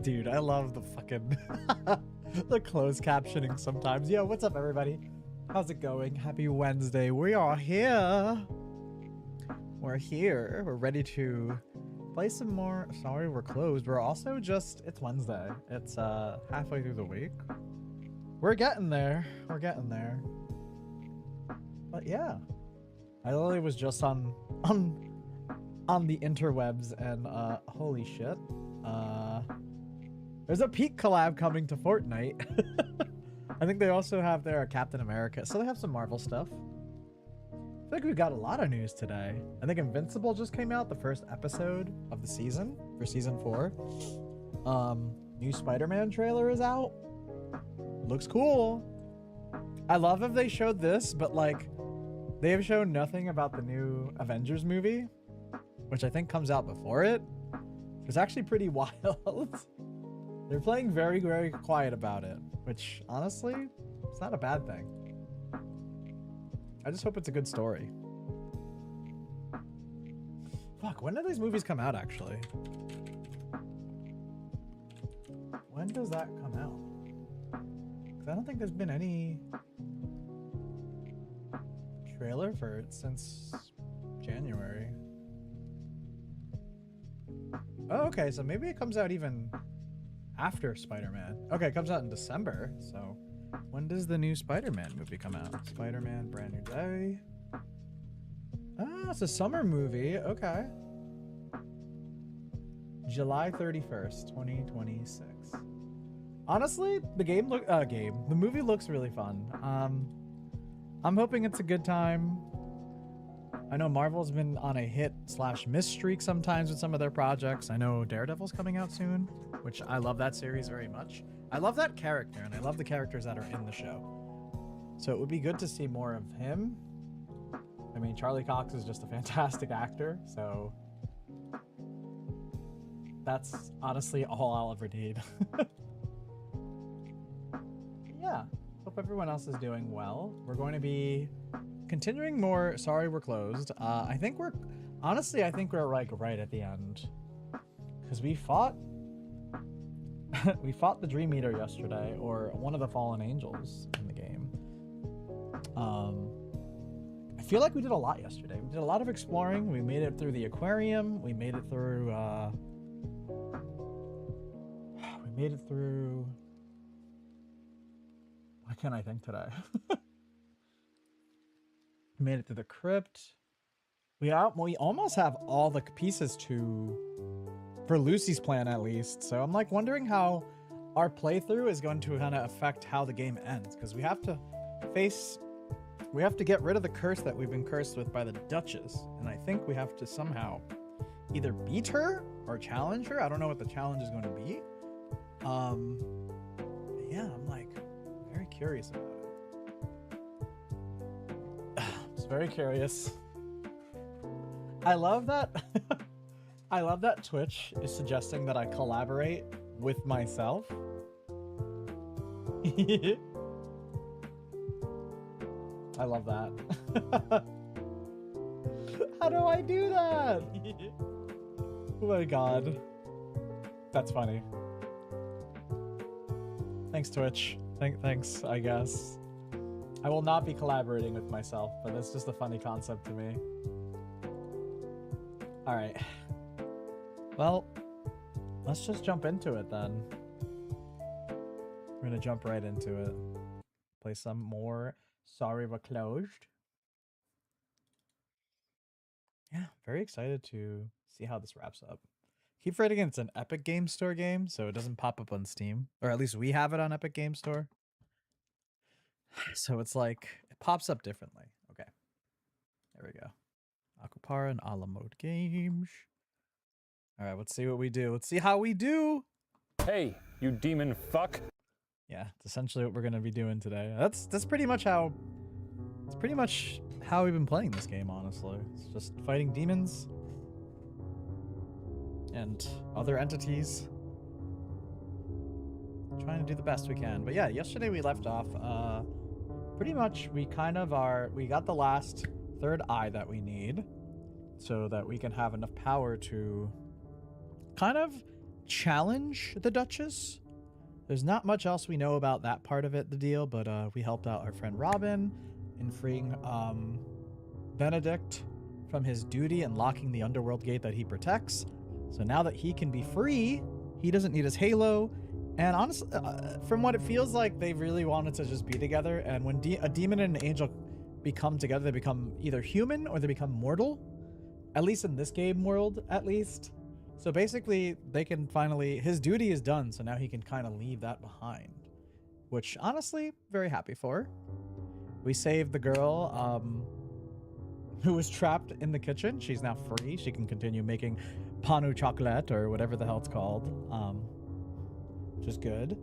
Dude, I love the fucking the closed captioning sometimes. Yo, what's up, everybody? How's it going? Happy Wednesday. We are here. We're here. We're ready to play some more. Sorry, we're closed. We're also just, it's Wednesday. It's halfway through the week. We're getting there. We're getting there. But yeah, I literally was just on the interwebs and holy shit. There's a Peak collab coming to Fortnite. I think they also have their Captain America. So they have some Marvel stuff. I feel like we've got a lot of news today. I think Invincible just came out, the first episode of the season for season 4. New Spider-Man trailer is out. Looks cool. I love if they showed this, but like they have shown nothing about the new Avengers movie, which I think comes out before it. It's actually pretty wild. They're playing very, very quiet about it, which honestly, it's not a bad thing. I just hope it's a good story. Fuck, when do these movies come out actually? When does that come out? Because I don't think there's been any trailer for it since January. Oh, okay, so maybe it comes out even after Spider-Man. Okay, it comes out in December, so when does the new Spider-Man movie come out? Spider-Man Brand New Day. Ah, it's a summer movie. Okay. July 31st, 2026. Honestly, the movie looks really fun. I'm hoping it's a good time. I know Marvel's been on a hit/miss streak sometimes with some of their projects. I know Daredevil's coming out soon, which I love that series very much. I love that character, and I love the characters that are in the show. So it would be good to see more of him. I mean, Charlie Cox is just a fantastic actor, so that's honestly all I'll ever need. Yeah, hope everyone else is doing well. We're going to be continuing more. Sorry, we're closed. I think we're like right at the end, because we fought the Dream Eater yesterday, or one of the fallen angels in the game. I feel like we did a lot yesterday. We did a lot of exploring. We made it through the aquarium. We made it through what can I think today? We made it to the crypt. We almost have all the pieces for Lucy's plan, at least. So I'm like wondering how our playthrough is going to kind of affect how the game ends, because we have to get rid of the curse that we've been cursed with by the Duchess, and I think we have to somehow either beat her or challenge her. I don't know what the challenge is going to be. Yeah, I'm like very curious about it. Just very curious. I love that. I love that Twitch is suggesting that I collaborate with myself. I love that. How do I do that? Oh my god. That's funny. Thanks, Twitch. Thanks, I guess. I will not be collaborating with myself, but it's just a funny concept to me. Alright. Well, let's just jump into it then. We're gonna jump right into it. Play some more Sorry We're Closed. Yeah, very excited to see how this wraps up. Keep forgetting it's an Epic Games Store game, so it doesn't pop up on Steam. Or at least we have it on Epic Games Store. So it's like, it pops up differently. Okay. There we go. Aquapara and a la mode games. Alright, let's see what we do. Let's see how we do! Hey, you demon fuck! Yeah, it's essentially what we're gonna be doing today. That's pretty much how... It's pretty much how we've been playing this game, honestly. It's just fighting demons. And other entities. Trying to do the best we can. But yeah, yesterday we left off, pretty much we got the last third eye that we need so that we can have enough power to kind of challenge the Duchess. There's not much else we know about that part of it, the deal, but we helped out our friend Robin in freeing Benedict from his duty and locking the underworld gate that he protects. So now that he can be free, he doesn't need his halo. And honestly, from what it feels like, they really wanted to just be together. And when a demon and an angel become together, they become either human or they become mortal. At least in this game world, at least. So basically, they can finally... His duty is done, so now he can kind of leave that behind. Which, honestly, very happy for. We saved the girl who was trapped in the kitchen. She's now free. She can continue making panu chocolate, or whatever the hell it's called. Which is good.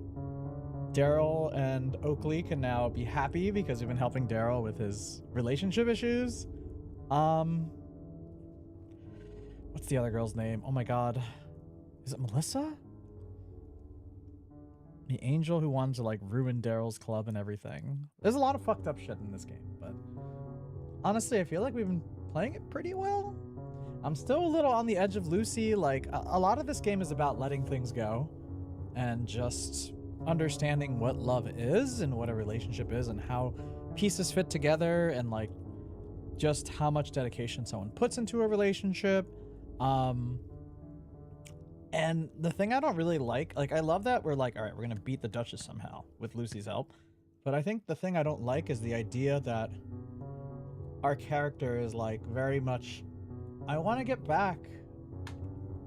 Daryl and Oakley can now be happy because we've been helping Daryl with his relationship issues. What's the other girl's name? Oh my god. Is it Melissa? The angel who wanted to like ruin Daryl's club and everything. There's a lot of fucked up shit in this game, but honestly, I feel like we've been playing it pretty well. I'm still a little on the edge of Lucy. Like, a lot of this game is about letting things go and just understanding what love is and what a relationship is and how pieces fit together and like just how much dedication someone puts into a relationship. And the thing I don't really like I love that we're like, all right, we're gonna beat the Duchess somehow with Lucy's help, but I think the thing I don't like is the idea that our character is like very much, I want to get back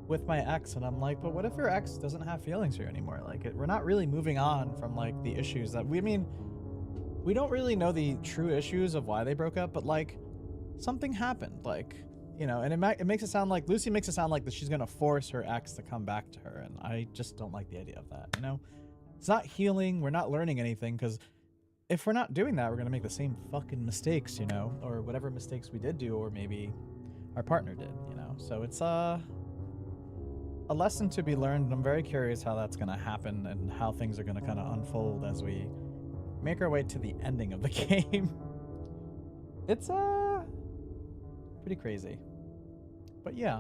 with my ex, and I'm like, but what if your ex doesn't have feelings for you anymore? Like, we're not really moving on from like the issues that we don't really know the true issues of why they broke up, but like something happened, like, you know, and it makes it sound like Lucy makes it sound like that she's gonna force her ex to come back to her, and I just don't like the idea of that. You know, it's not healing. We're not learning anything, because if we're not doing that, we're gonna make the same fucking mistakes, you know, or whatever mistakes we did do, or maybe our partner did, you know. So it's a lesson to be learned, and I'm very curious how that's gonna happen and how things are gonna kind of unfold as we make our way to the ending of the game. It's pretty crazy. But yeah,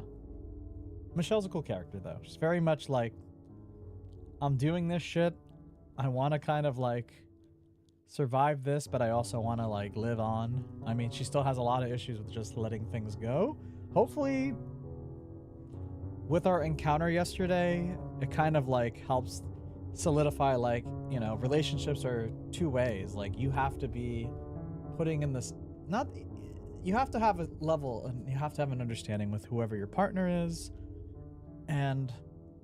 Michelle's a cool character though. She's very much like, I'm doing this shit, I want to kind of like survive this, but I also want to like live on. I mean, she still has a lot of issues with just letting things go. Hopefully with our encounter yesterday, it kind of like helps solidify, like, you know, relationships are two ways. Like, you have to be putting in this, not, you have to have a level and you have to have an understanding with whoever your partner is. And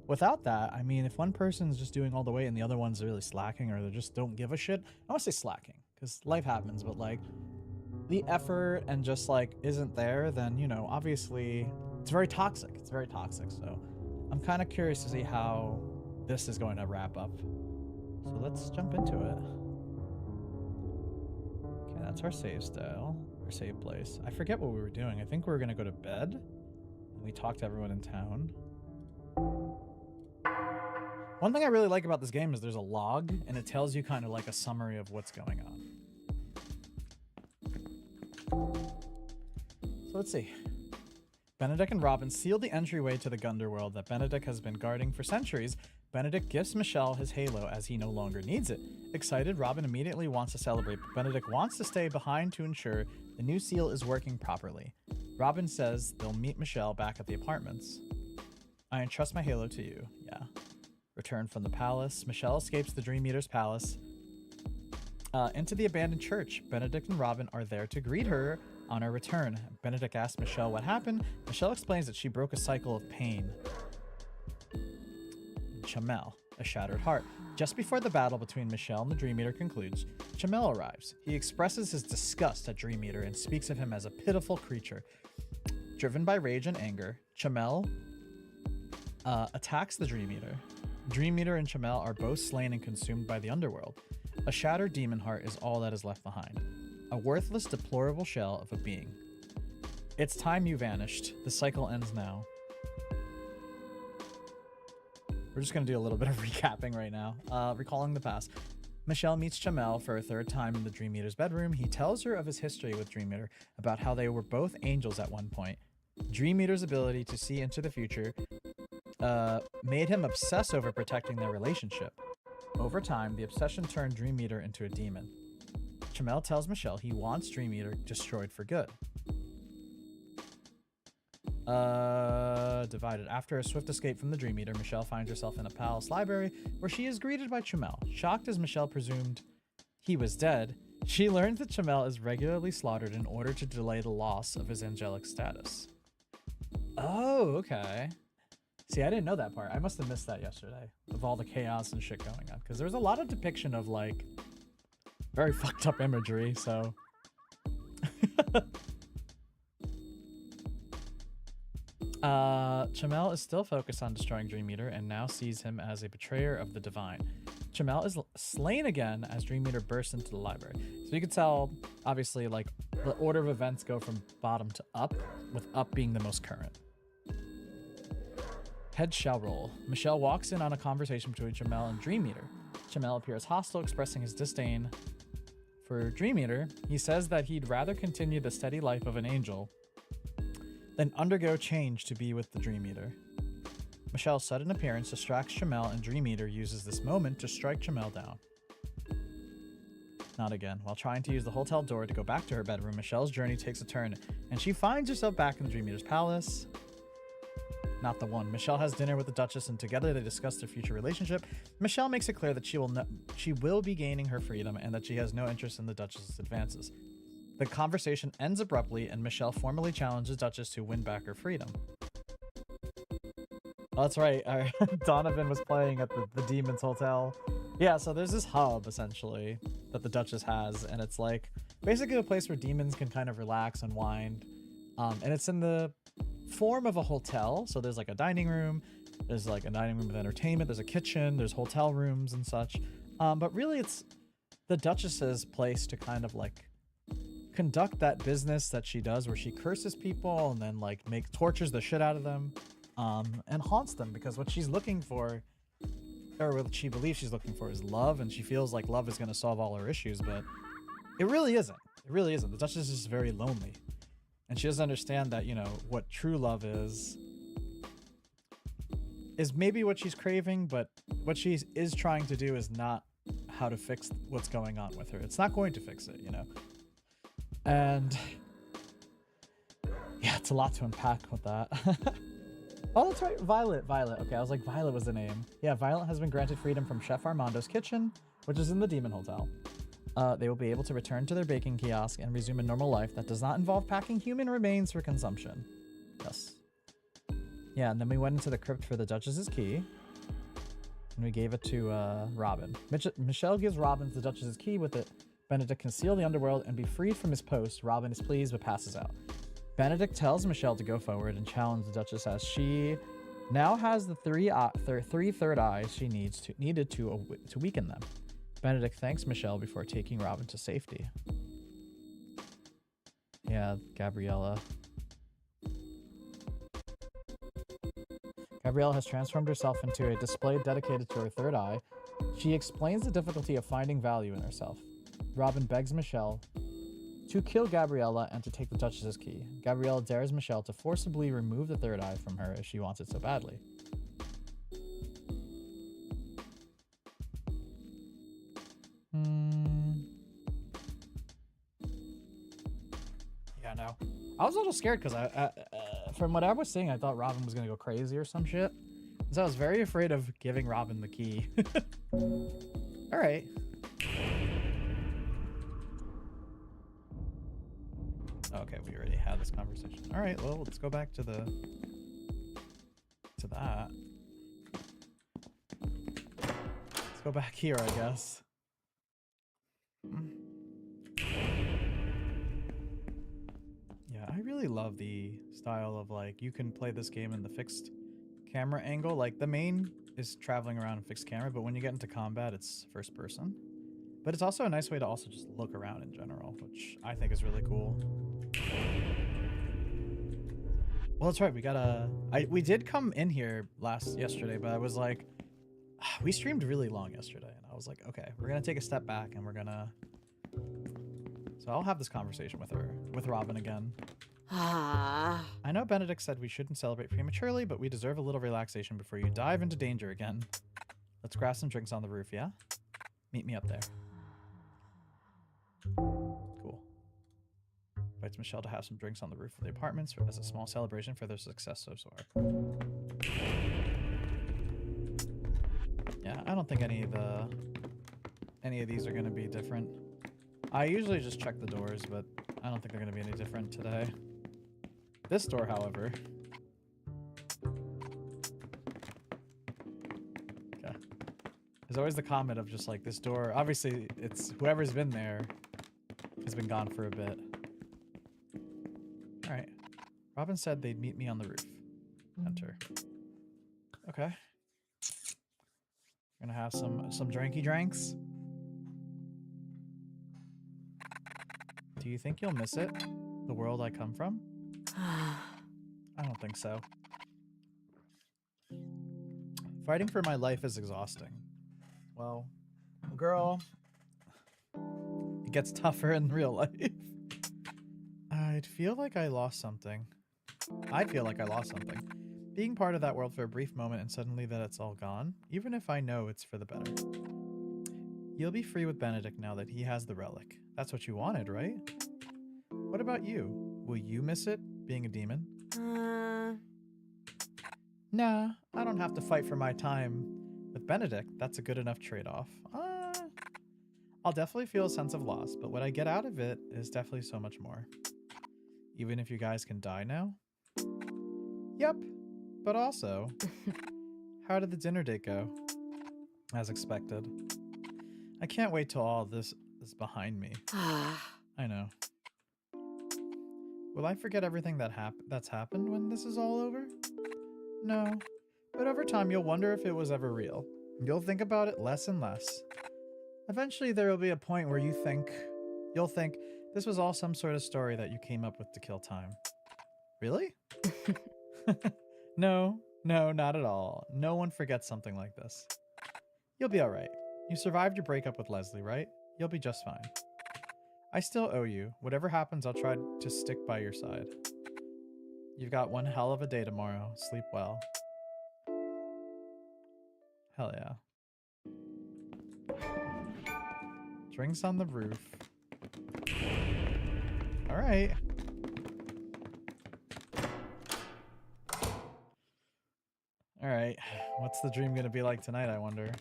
without that, I mean, if one person's just doing all the way and the other one's really slacking, or they just don't give a shit, I want to say slacking because life happens, but like the effort and just like isn't there, then, you know, obviously it's very toxic. It's very toxic. So I'm kind of curious to see how this is going to wrap up. So let's jump into it. Okay, that's our save style. Save place. I forget what we were doing. I think we were gonna go to bed and we talked to everyone in town. One thing I really like about this game is there's a log and it tells you kind of like a summary of what's going on. So let's see. Benedict and Robin seal the entryway to the Gunderworld that Benedict has been guarding for centuries. Benedict gifts Michelle his halo as he no longer needs it. Excited, Robin immediately wants to celebrate, but Benedict wants to stay behind to ensure the new seal is working properly. Robin says they'll meet Michelle back at the apartments. I entrust my halo to you. Yeah. Return from the palace. Michelle escapes the Dream Eater's palace into the abandoned church. Benedict and Robin are there to greet her on her return. Benedict asks Michelle what happened. Michelle explains that she broke a cycle of pain. Chamel, a shattered heart. Just before the battle between Michelle and the Dream Eater concludes, Chamel arrives. He expresses his disgust at Dream Eater and speaks of him as a pitiful creature. Driven by rage and anger, Chamel attacks the Dream Eater. Dream Eater and Chamel are both slain and consumed by the underworld. A shattered demon heart is all that is left behind. A worthless, deplorable shell of a being. It's time you vanished. The cycle ends now. We're just going to do a little bit of recapping right now. Recalling the past. Michelle meets Chamel for a third time in the Dream Eater's bedroom. He tells her of his history with Dream Eater, about how they were both angels at one point. Dream Eater's ability to see into the future made him obsess over protecting their relationship. Over time, the obsession turned Dream Eater into a demon. Chamel tells Michelle he wants Dream Eater destroyed for good. Divided. After a swift escape from the Dream Eater, Michelle finds herself in a palace library where she is greeted by Chamel. Shocked as Michelle presumed he was dead, she learns that Chamel is regularly slaughtered in order to delay the loss of his angelic status. Oh, okay. See, I didn't know that part. I must have missed that yesterday, of all the chaos and shit going on, because there was a lot of depiction of, like, very fucked up imagery, so... Chamel is still focused on destroying Dream Eater and now sees him as a betrayer of the divine. Chamel is slain again as Dream Eater bursts into the library. So you can tell, obviously, like, the order of events go from bottom to up, with up being the most current. Heads shall roll. Michelle walks in on a conversation between Chamel and Dream Eater. Chamel appears hostile, expressing his disdain for Dream Eater. He says that he'd rather continue the steady life of an angel than undergo change to be with the Dream Eater. Michelle's sudden appearance distracts Chamel, and Dream Eater uses this moment to strike Chamel down. Not again. While trying to use the hotel door to go back to her bedroom, Michelle's journey takes a turn, and she finds herself back in the Dream Eater's palace. Not the one. Michelle has dinner with the Duchess, and together they discuss their future relationship. Michelle makes it clear that she will be gaining her freedom and that she has no interest in the Duchess's advances. The conversation ends abruptly, and Michelle formally challenges Duchess to win back her freedom. Oh, that's right. Donovan was playing at the Demon's Hotel. Yeah, so there's this hub, essentially, that the Duchess has, and it's like basically a place where demons can kind of relax, unwind. And it's in the form of a hotel. So there's like a dining room, there's like a dining room with entertainment, there's a kitchen, there's hotel rooms and such. But really it's the Duchess's place to kind of like conduct that business that she does, where she curses people and then like tortures the shit out of them, and haunts them, because what she's looking for, or what she believes she's looking for, is love, and she feels like love is going to solve all her issues, but it really isn't. It really isn't. The Duchess is very lonely, and she doesn't understand that, you know, what true love is maybe what she's craving, but what she is trying to do is not how to fix what's going on with her. It's not going to fix it, you know. And yeah, it's a lot to unpack with that. Oh, that's right, Violet. Okay, I was like, Violet was the name. Yeah, Violet has been granted freedom from Chef Armando's kitchen, which is in the Demon Hotel. They will be able to return to their baking kiosk and resume a normal life that does not involve packing human remains for consumption. Yes. Yeah, and then we went into the crypt for the Duchess's key, and we gave it to Robin. Michelle gives Robin the Duchess's key. With it, Benedict can seal the underworld and be freed from his post. Robin is pleased but passes out. Benedict tells Michelle to go forward and challenge the Duchess, as she now has the three third eyes she needed to weaken them. Benedict thanks Michelle before taking Robin to safety. Yeah, Gabriella. Gabriella has transformed herself into a display dedicated to her third eye. She explains the difficulty of finding value in herself. Robin begs Michelle to kill Gabriella and to take the Duchess's key. Gabriella dares Michelle to forcibly remove the third eye from her if she wants it so badly. Yeah, no. I was a little scared because from what I was seeing, I thought Robin was going to go crazy or some shit. So I was very afraid of giving Robin the key. All right. Okay, we already had this conversation. All right, well, let's go back to that. Let's go back here, I guess. Yeah, I really love the style of, like, you can play this game in the fixed camera angle. Like, the main is traveling around in fixed camera, but when you get into combat, it's first person. But it's also a nice way to also just look around in general, which I think is really cool. Well, that's right. We did come in here yesterday, but I was like, we streamed really long yesterday, and I was like, okay, we're gonna take a step back, and we're gonna. So I'll have this conversation with Robin again. Ah. I know Benedict said we shouldn't celebrate prematurely, but we deserve a little relaxation before you dive into danger again. Let's grab some drinks on the roof, yeah? Meet me up there. Cool. Invites Michelle to have some drinks on the roof of the apartments as a small celebration for their success so far. Yeah, I don't think any of these are going to be different. I usually just check the doors, but I don't think they're going to be any different today. This door, however. Okay. There's always the comment of just like this door. Obviously, it's whoever's been there has been gone for a bit. All right. Robin said they'd meet me on the roof. Enter. Okay. Gonna have some drinky drinks. Do you think you'll miss it? The world I come from? I don't think so. Fighting for my life is exhausting. Well, girl, it gets tougher in real life. I'd feel like I lost something. I feel like I lost something. Being part of that world for a brief moment and suddenly that it's all gone, even if I know it's for the better. You'll be free with Benedict now that he has the relic. That's what you wanted, right? What about you? Will you miss it, being a demon? Nah, I don't have to fight for my time. With Benedict, that's a good enough trade-off. I'll definitely feel a sense of loss, but what I get out of it is definitely so much more. Even if you guys can die now? Yep, but also, how did the dinner date go? As expected. I can't wait till all this is behind me. I know. Will I forget everything that's happened when this is all over? No, but over time you'll wonder if it was ever real. You'll think about it less and less. Eventually there will be a point where you'll think this was all some sort of story that you came up with to kill time. Really? No, not at all. No one forgets something like this. You'll be alright. You survived your breakup with Leslie, right? You'll be just fine. I still owe you. Whatever happens, I'll try to stick by your side. You've got one hell of a day tomorrow. Sleep well. Hell yeah. Drinks on the roof. Alright. Alright. What's the dream gonna be like tonight, I wonder?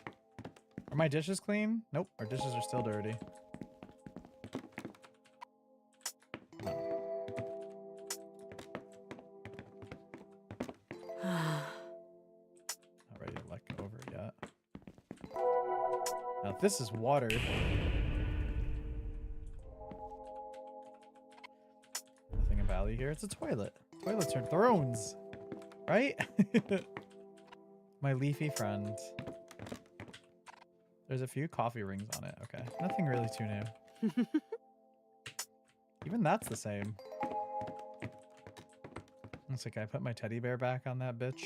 Are my dishes clean? Nope, our dishes are still dirty. Not ready to let go over yet. Now, if this is water. Nothing of value here. It's a toilet. Toilets are thrones. Right? My leafy friend. There's a few coffee rings on it. Okay. Nothing really too new. Even that's the same. Looks like I put my teddy bear back on that bitch.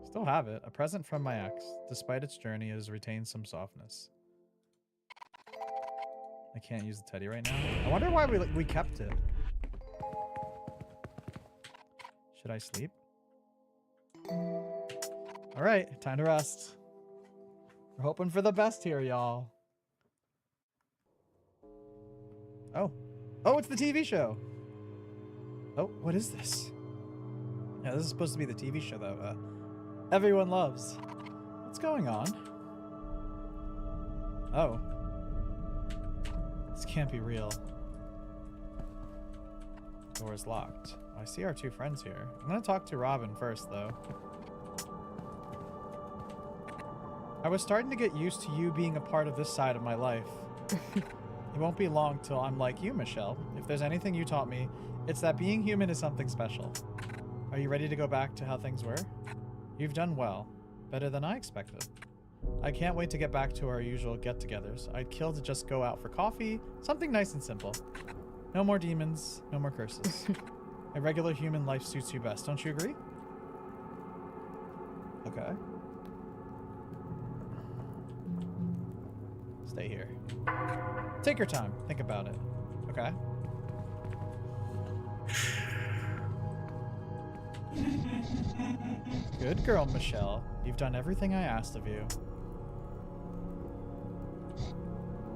Still have it. A present from my ex. Despite its journey, it has retained some softness. I can't use the teddy right now. I wonder why we kept it. Should I sleep? All right, time to rest. We're hoping for the best here, y'all. Oh, it's the TV show. Oh, what is this? Yeah, this is supposed to be the TV show that everyone loves. What's going on? Oh. This can't be real. Door is locked. I see our two friends here. I'm gonna talk to Robin first, though. I was starting to get used to you being a part of this side of my life. It won't be long till I'm like you, Michelle. If there's anything you taught me, it's that being human is something special. Are you ready to go back to how things were? You've done well. Better than I expected. I can't wait to get back to our usual get-togethers. I'd kill to just go out for coffee. Something nice and simple. No more demons. No more curses. A regular human life suits you best. Don't you agree? Okay. Stay here. Take your time. Think about it. Okay. Good girl, Michelle. You've done everything I asked of you.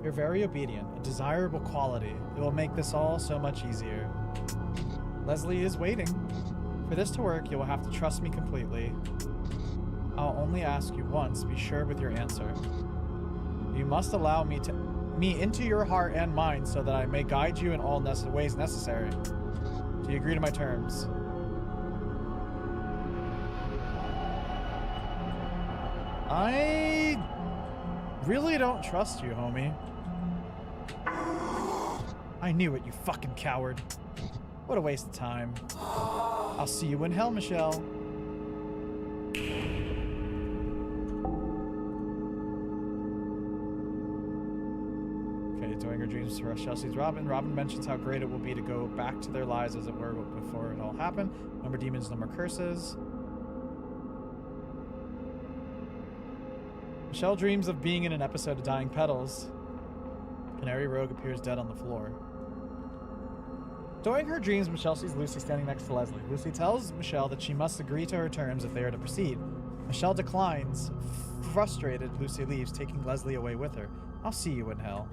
You're very obedient, a desirable quality. It will make this all so much easier. Leslie is waiting. For this to work, you will have to trust me completely. I'll only ask you once. Be sure with your answer. You must allow me into your heart and mind so that I may guide you in all ways necessary. Do you agree to my terms? I really don't trust you, homie. I knew it, you fucking coward. What a waste of time. I'll see you in hell, Michelle. Okay, doing her dreams for Michelle sees Robin. Robin mentions how great it will be to go back to their lives as it were before it all happened. No more demons, no more curses. Michelle dreams of being in an episode of Dying Petals. Canary Rogue appears dead on the floor. During her dreams, Michelle sees Lucy standing next to Leslie. Lucy tells Michelle that she must agree to her terms if they are to proceed. Michelle declines. Frustrated, Lucy leaves, taking Leslie away with her. I'll see you in hell.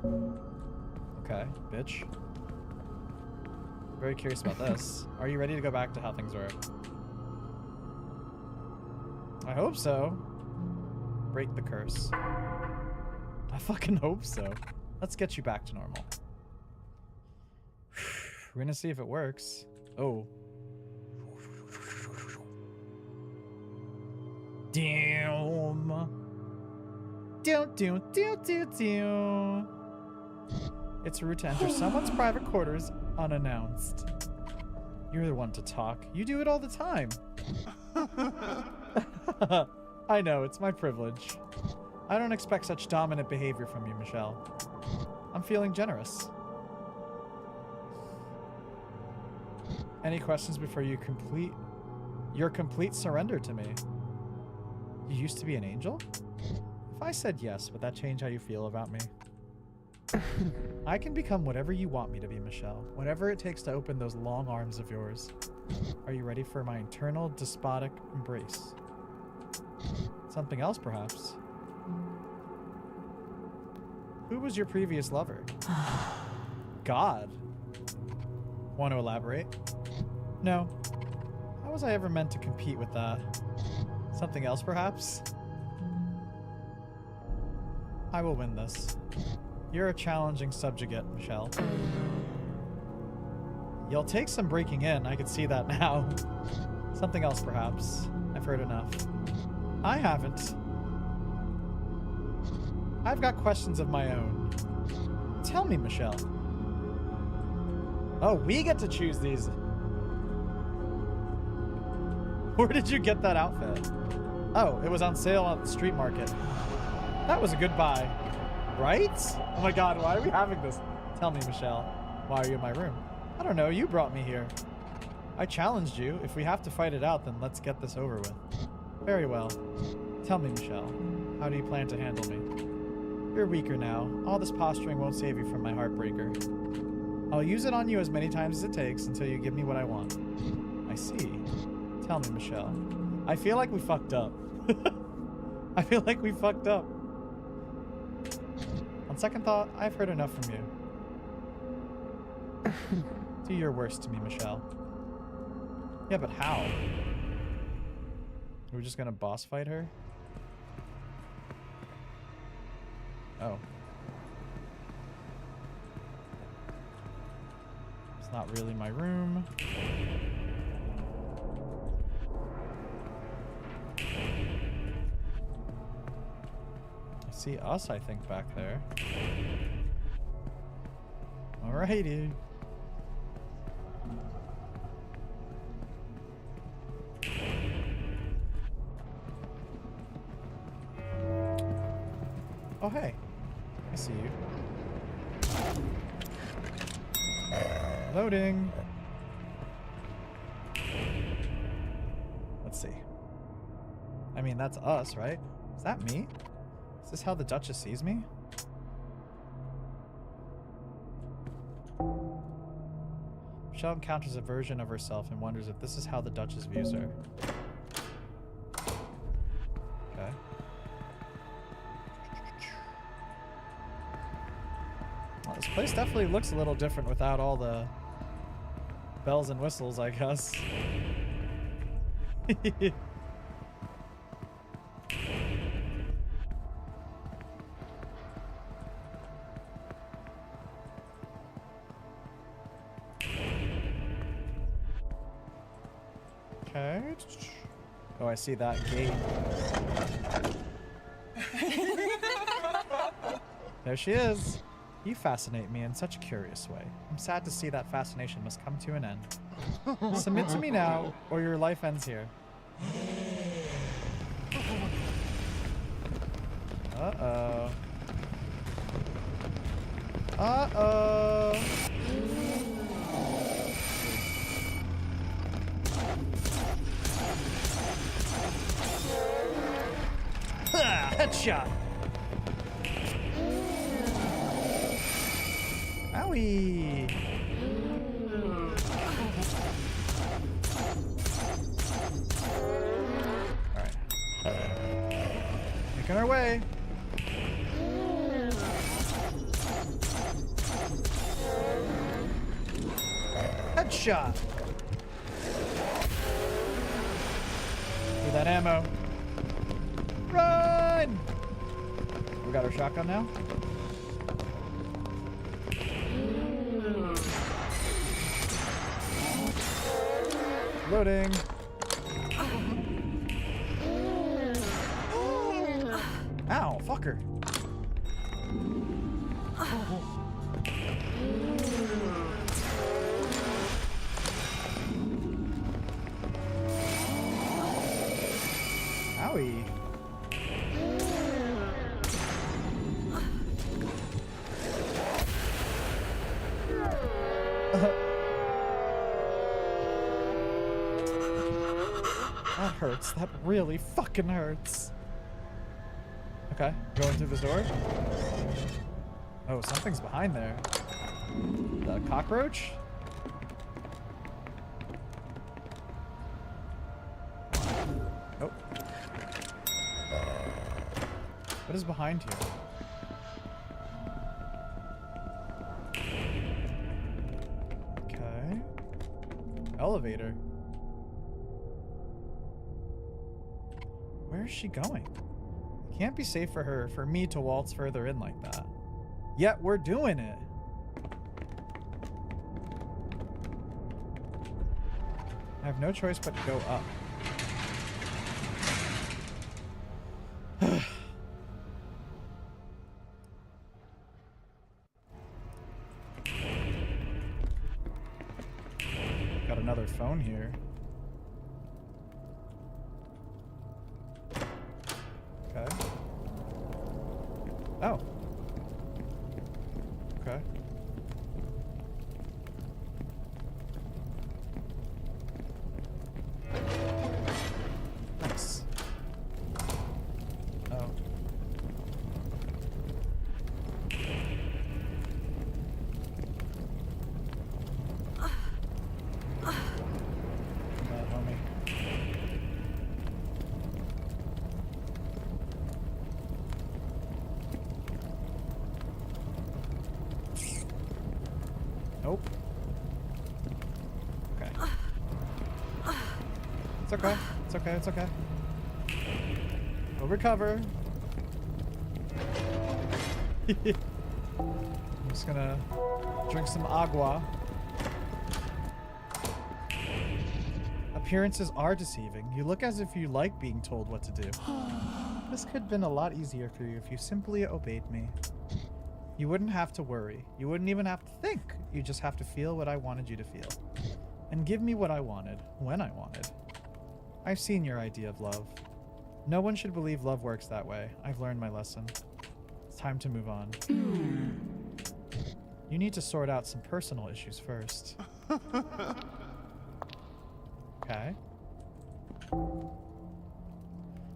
Okay, bitch. Very curious about this. Are you ready to go back to how things were? I hope so. Break the curse. I fucking hope so. Let's get you back to normal. We're gonna see if it works. Oh. Damn. Do. It's rude to enter someone's private quarters unannounced. You're the one to talk. You do it all the time. I know, it's my privilege. I don't expect such dominant behavior from you, Michelle. I'm feeling generous. Any questions before you complete your complete surrender to me? You used to be an angel? If I said yes, would that change how you feel about me? I can become whatever you want me to be, Michelle. Whatever it takes to open those long arms of yours. Are you ready for my eternal despotic embrace? Something else, perhaps? Who was your previous lover? God. Want to elaborate? No. How was I ever meant to compete with that? Something else, perhaps? I will win this. You're a challenging subjugate, Michelle. You'll take some breaking in, I can see that now. Something else, perhaps. I've heard enough. I haven't. I've got questions of my own. Tell me, Michelle. Oh, we get to choose these. Where did you get that outfit? Oh, it was on sale at the street market. That was a good buy. Right? Oh my god, why are we having this? Tell me, Michelle. Why are you in my room? I don't know, you brought me here. I challenged you. If we have to fight it out, then let's get this over with. Very well. Tell me, Michelle. How do you plan to handle me? You're weaker now. All this posturing won't save you from my heartbreaker. I'll use it on you as many times as it takes until you give me what I want. I see. Tell me, Michelle. I feel like we fucked up. I feel like we fucked up. On second thought, I've heard enough from you. Do your worst to me, Michelle. Yeah, but how? We're just gonna boss fight her? Oh. It's not really my room. I see us, I think, back there. Alrighty. Oh, hey. I see you. Loading. Let's see. I mean, that's us, right? Is that me? Is this how the Duchess sees me? Michelle encounters a version of herself and wonders if this is how the Duchess views her. Okay. Well, this place definitely looks a little different without all the bells and whistles, I guess. Okay. Oh, I see that gate. There she is. You fascinate me in such a curious way. I'm sad to see that fascination must come to an end. Submit to me now, or your life ends here. Uh-oh. Uh-oh. Headshot. Owie. Alright. Making our way. Headshot. Need that ammo. Run! We got our shotgun now. Loading. Ow, fucker. Owie. That hurts. That really fucking hurts. Okay, going through this door. Oh, something's behind there. The cockroach? Oh. What is behind here? Okay. Elevator. Where is she going? It can't be safe for me to waltz further in like that. Yet we're doing it. I have no choice but to go up. Got another phone here. Okay. Oh. Okay. Nice. Oh. Homie. Nope. Okay. It's okay. It's okay. It's okay. We'll recover. I'm just gonna drink some agua. Appearances are deceiving. You look as if you like being told what to do. This could have been a lot easier for you if you simply obeyed me. You wouldn't have to worry. You wouldn't even have to think. You just have to feel what I wanted you to feel. And give me what I wanted, when I wanted. I've seen your idea of love. No one should believe love works that way. I've learned my lesson. It's time to move on. You need to sort out some personal issues first. Okay.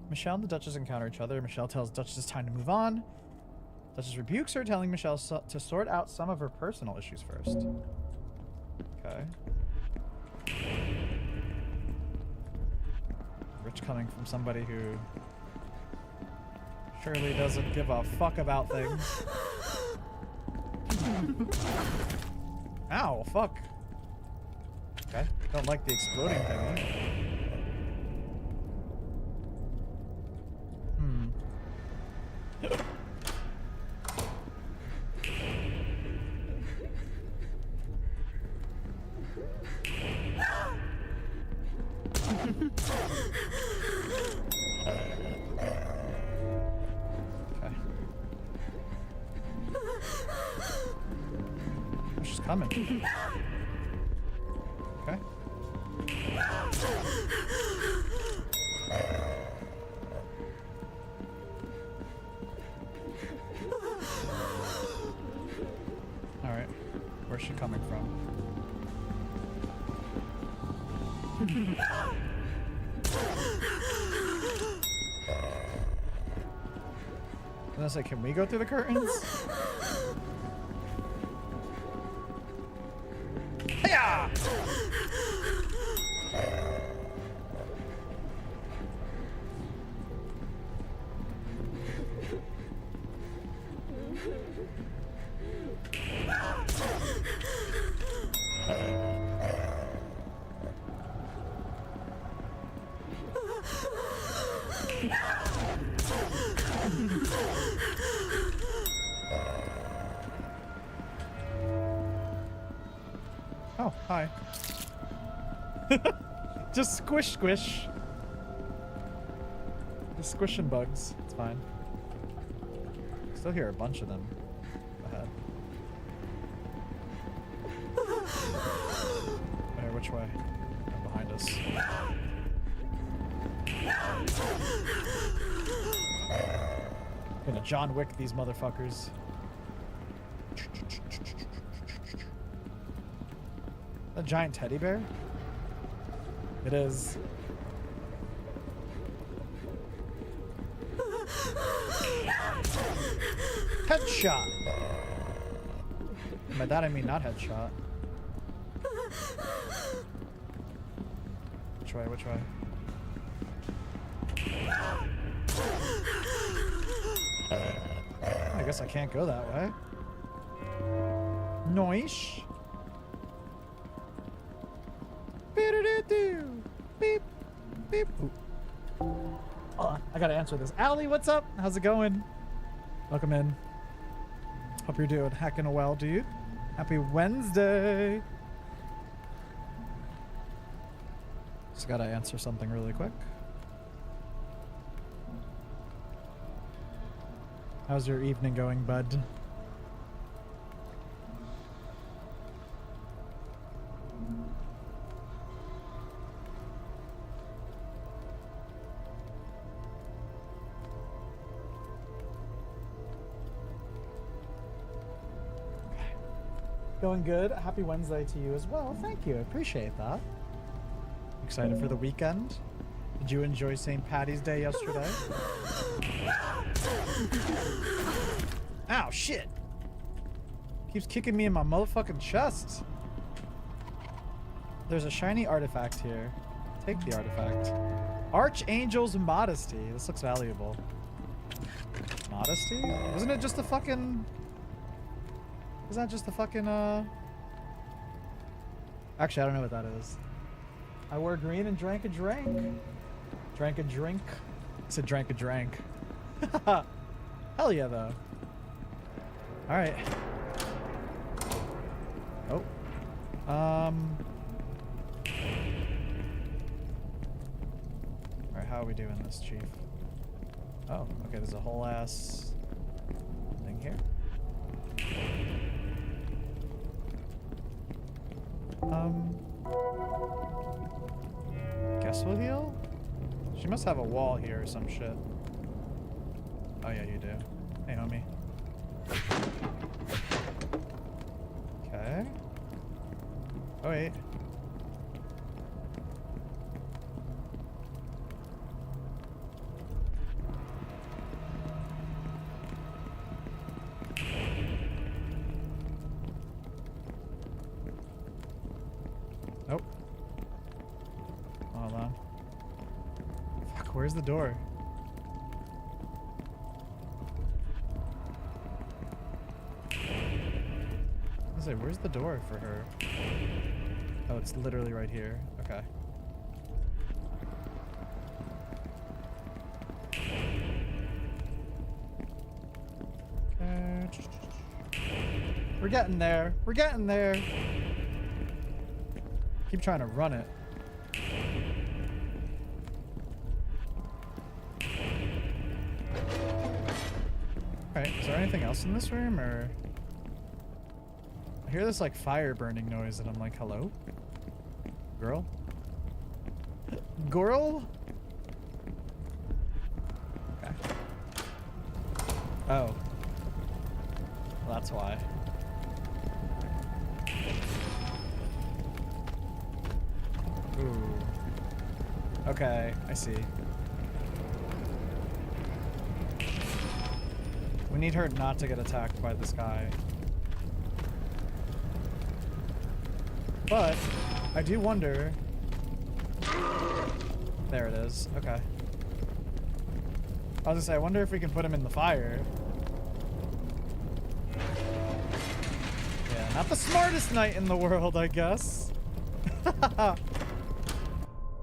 Michelle and the Duchess encounter each other. Michelle tells Duchess it's time to move on. Duchess rebukes her, telling Michelle to sort out some of her personal issues first. Okay. Rich coming from somebody who surely doesn't give a fuck about things. Ow, fuck. Okay, don't like the exploding thingy. Okay. Oh, she's coming. Okay. Alright. Where's she coming from? I was like, can we go through the curtains? Hiya! Oh, hi. Just squish, squish. Just squishing bugs. It's fine. Still hear a bunch of them ahead. Where, which way? They're behind us. Gonna John Wick these motherfuckers. A giant teddy bear? It is. Headshot! By that I mean not headshot. Which way, which way? I guess I can't go that way. Noise. Beep, beep. I gotta answer this. Allie, what's up? How's it going? Welcome in. Hope you're doing heckin' well, dude. Happy Wednesday. Just gotta answer something really quick. How's your evening going, bud? Going good. Happy Wednesday to you as well. Thank you. I appreciate that. Excited for the weekend. Did you enjoy St. Patty's Day yesterday? Ow, shit. Keeps kicking me in my motherfucking chest. There's a shiny artifact here. Take the artifact. Archangel's Modesty. This looks valuable. Modesty? Isn't it just a fucking... Isn't that just the fucking, Actually, I don't know what that is. I wore green and drank a drink. Drank a drink. I said drank a drank. Hell yeah, though. Alright. Oh. Alright, how are we doing this, Chief? Oh, okay, there's a whole ass thing here. Guess we'll heal? She must have a wall here or some shit. Oh yeah, you do. Hey, homie. Okay. Oh wait. where's the door? I was say, where's the door for her? Oh, it's literally right here. Okay. We're getting there. We're getting there. Keep trying to run it. Alright, is there anything else in this room, or... I hear this, like, fire burning noise, and I'm like, hello? Girl? Girl? Okay. Oh. Well, that's why. Ooh. Okay, I see. We need her not to get attacked by this guy. But I do wonder... There it is. Okay. I was gonna say, I wonder if we can put him in the fire. Yeah, not the smartest knight in the world, I guess.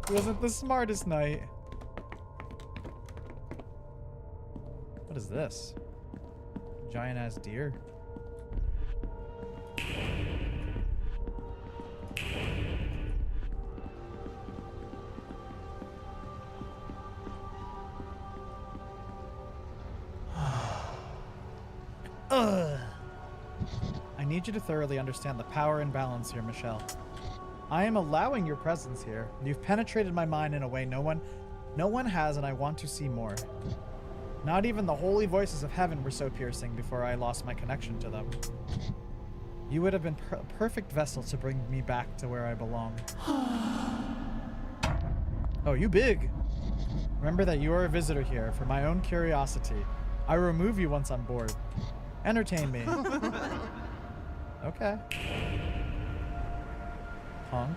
He wasn't the smartest knight. What is this? Giant ass deer. I need you to thoroughly understand the power and balance here, Michelle. I am allowing your presence here. You've penetrated my mind in a way no one has, and I want to see more. Not even the holy voices of heaven were so piercing before I lost my connection to them. You would have been a perfect vessel to bring me back to where I belong. Oh, you big. Remember that you are a visitor here. For my own curiosity, I will remove you once I'm bored. Entertain me. Okay. Punk.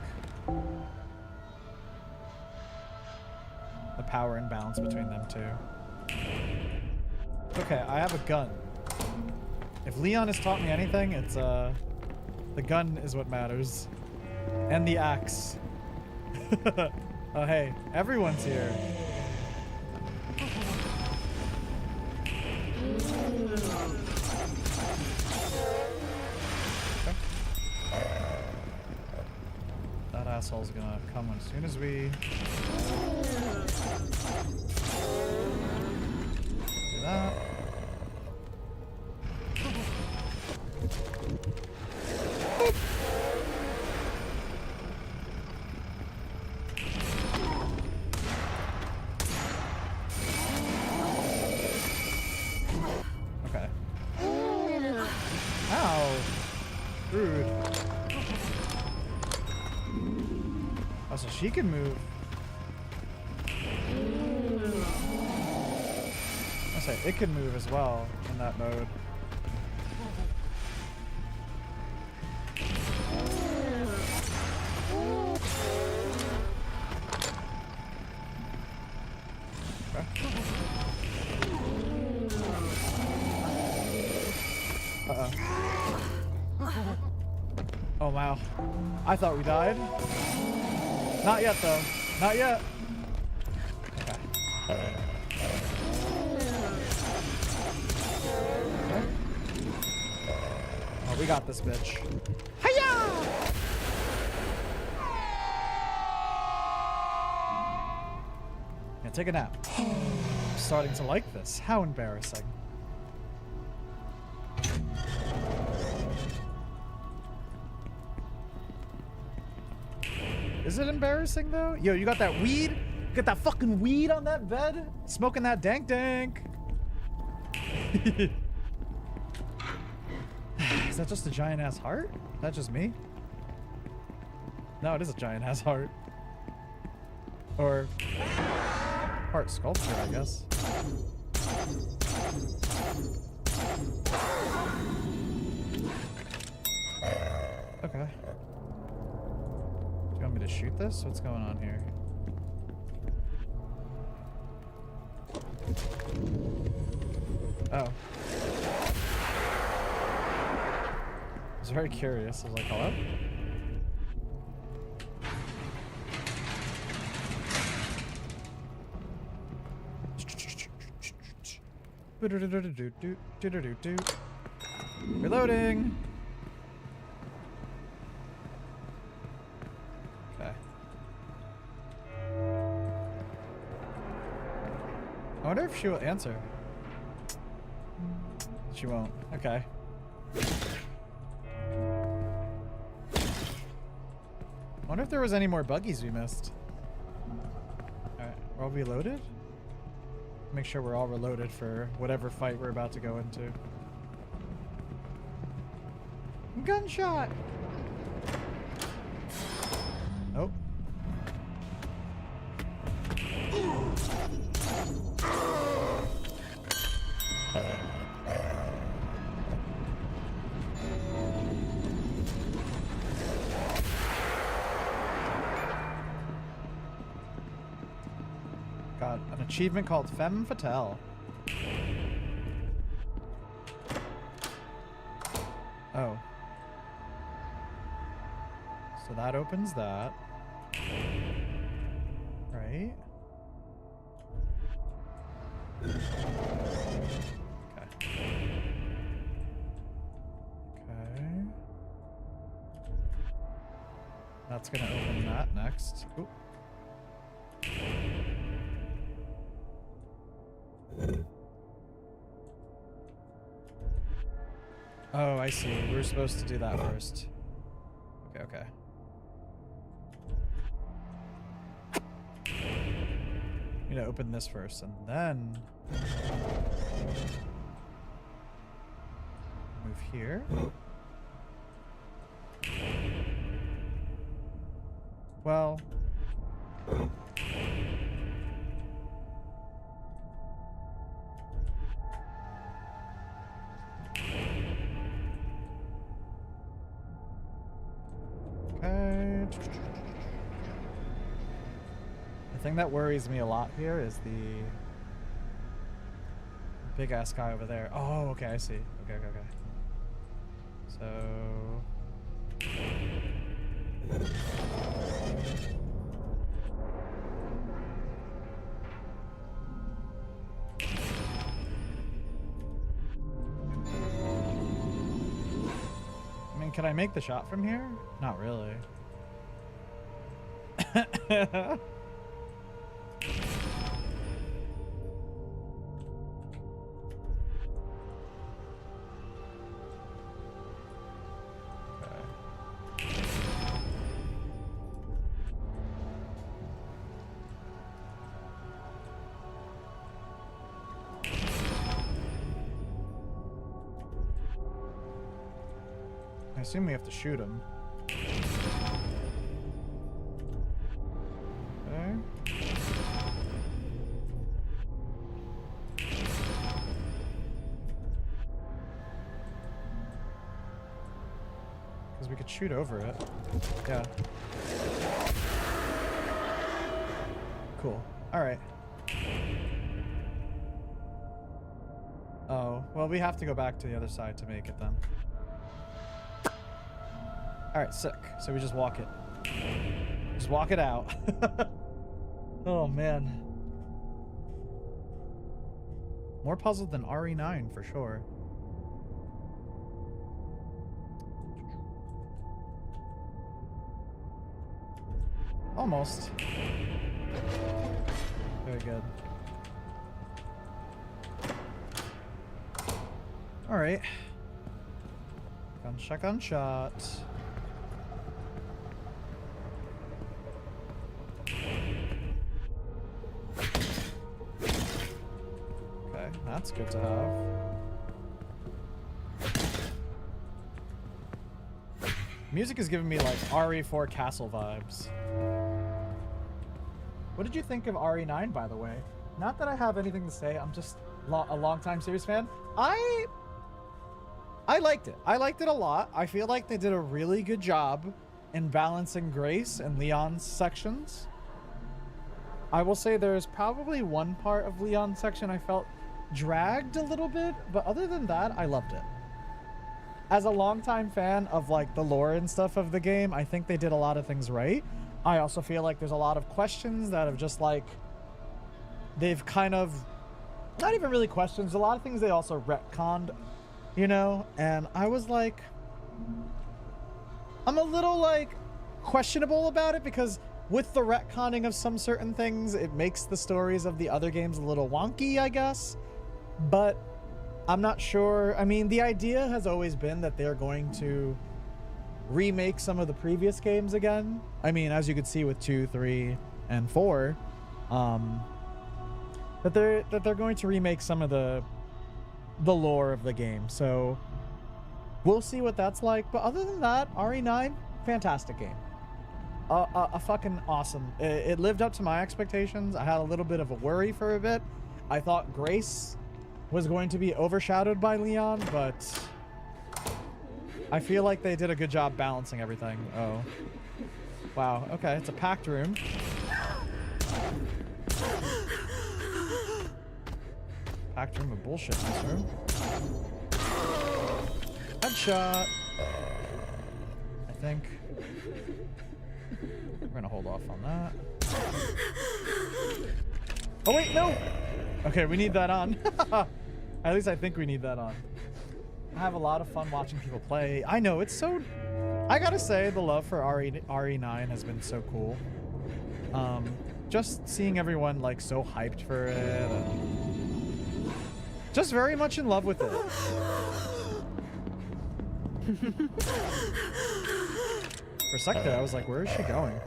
The power and balance between them two. Okay, I have a gun. If Leon has taught me anything, it's the gun is what matters. And the axe. Oh hey, everyone's here. That asshole's gonna come as soon as we do that. Okay. Ow! Rude. Oh, so she can move. I say it can move as well in that mode. Uh-oh. Oh, wow. I thought we died. Not yet, though. Not yet. Okay. Oh, we got this bitch. Hiya! Yeah, take a nap. I'm starting to like this. How embarrassing. Is it embarrassing though? Yo, you got that weed? You got that fucking weed on that bed? Smoking that dank dank. Is that just a giant ass heart? Is that just me? No, it is a giant ass heart. Or heart sculpture, I guess. Okay. Do you want me to shoot this? What's going on here? Oh. I was very curious. I was like, hello? Reloading. Okay. I wonder if she will answer. She won't. Okay. I wonder if there was any more buggies we missed. Alright, are we loaded? Make sure we're all reloaded for whatever fight we're about to go into. Gunshot! Oh. Got an achievement called Femme Fatale. Oh. So that opens that. Right? Okay. Okay. That's gonna open that next. Ooh. Oh, I see. We were supposed to do that first. Okay, okay. Need to open this first, and then move here. Well. Okay. The thing that worries me a lot here is the big ass guy over there. Oh, okay, I see. Okay, okay, okay. So I mean, can I make the shot from here? Not really. I assume we have to shoot him. Okay. Because we could shoot over it. Yeah. Cool. Alright. Oh, well, we have to go back to the other side to make it then. Alright, sick. So we just walk it. Just walk it out. Oh, man. More puzzled than RE9 for sure. Almost. Very good. Alright. Gunshot, gunshot. That's good to have. Music is giving me like RE4 Castle vibes. What did you think of RE9, by the way? Not that I have anything to say. I'm just a long-time series fan. I liked it. I liked it a lot. I feel like they did a really good job in balancing Grace and Leon's sections. I will say there's probably one part of Leon's section I felt dragged a little bit, but other than that, I loved it. As a longtime fan of like the lore and stuff of the game, I think they did a lot of things right. I also feel like there's a lot of questions that have just like, they've kind of, not even really questions, a lot of things they also retconned, you know? And I was like, I'm a little like questionable about it, because with the retconning of some certain things, it makes the stories of the other games a little wonky, I guess. But I'm not sure. I mean, the idea has always been that they're going to remake some of the previous games again. I mean, as you could see with 2, 3, and 4, that they're going to remake some of the lore of the game. So we'll see what that's like. But other than that, RE9, fantastic game. A fucking awesome. It lived up to my expectations. I had a little bit of a worry for a bit. I thought Grace was going to be overshadowed by Leon, but I feel like they did a good job balancing everything. Oh. Wow. Okay, it's a packed room. Packed room of bullshit in this room. Headshot. I think we're gonna hold off on that. Oh wait, no! Okay, we need that on. At least I think we need that on. I have a lot of fun watching people play. I know, it's so... I gotta say, the love for RE9 has been so cool. Just seeing everyone like so hyped for it, and just very much in love with it. For a sec there, I was like, where is she going?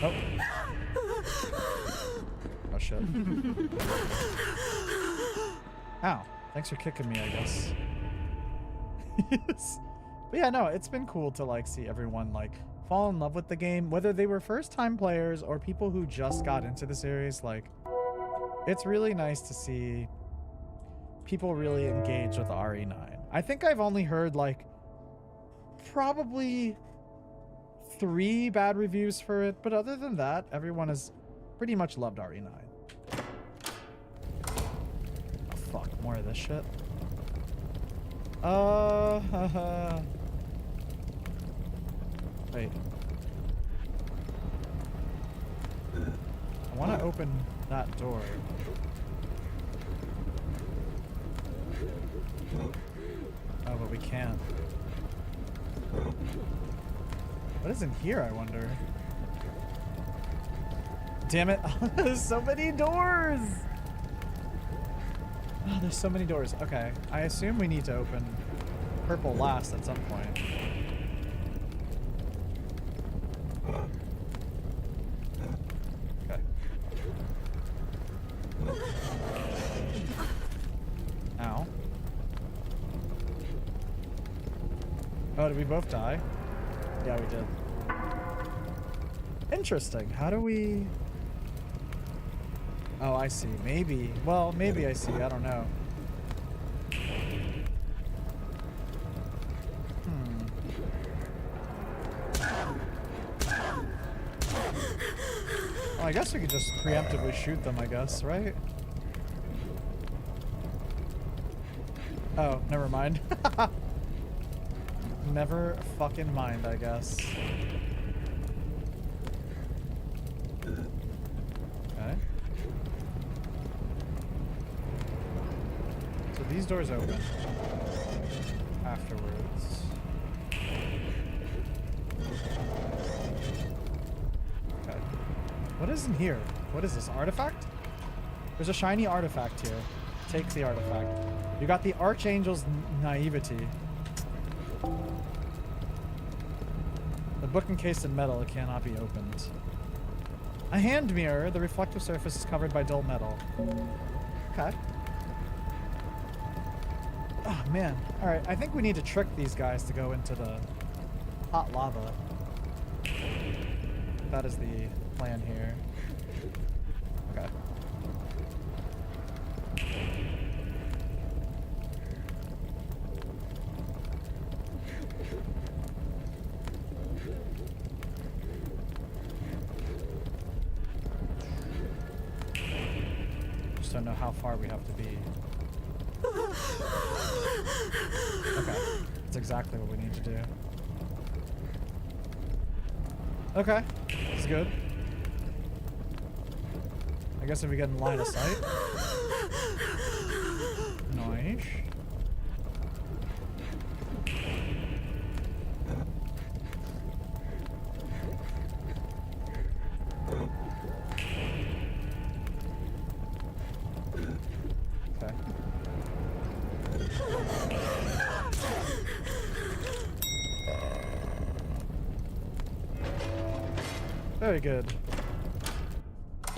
Oh. Oh shit. Ow. Thanks for kicking me, I guess. Yes. But yeah, no, it's been cool to like see everyone like fall in love with the game, whether they were first time players or people who just got into the series. Like, it's really nice to see people really engage with RE9. I think I've only heard like probably 3 bad reviews for it, but other than that, everyone has pretty much loved RE9. Oh, fuck, more of this shit. Wait. I want to open that door. Oh, but we can't. What is in here, I wonder? Damn it. There's so many doors! Oh, there's so many doors. Okay. I assume we need to open purple last at some point. Okay. Ow. Oh, did we both die? Yeah, we did. Interesting. How do we... Oh, I see. Maybe. Well, maybe I see. I don't know. Well, I guess we could just preemptively shoot them, I guess, right? Oh, never mind. Never fucking mind, I guess. Okay. So these doors open afterwards. Okay. What is in here? What is this? Artifact? There's a shiny artifact here. Take the artifact. You got the Archangel's naivety. The book encased in metal, it cannot be opened. A hand mirror. The reflective surface is covered by dull metal. Okay. Oh, man. Alright, I think we need to trick these guys to go into the hot lava. That is the plan here. Okay. just don't know how far we have to be. Okay. That's exactly what we need to do. Okay. This is good. I guess if we get in line of sight. Nice. Okay. Very good. I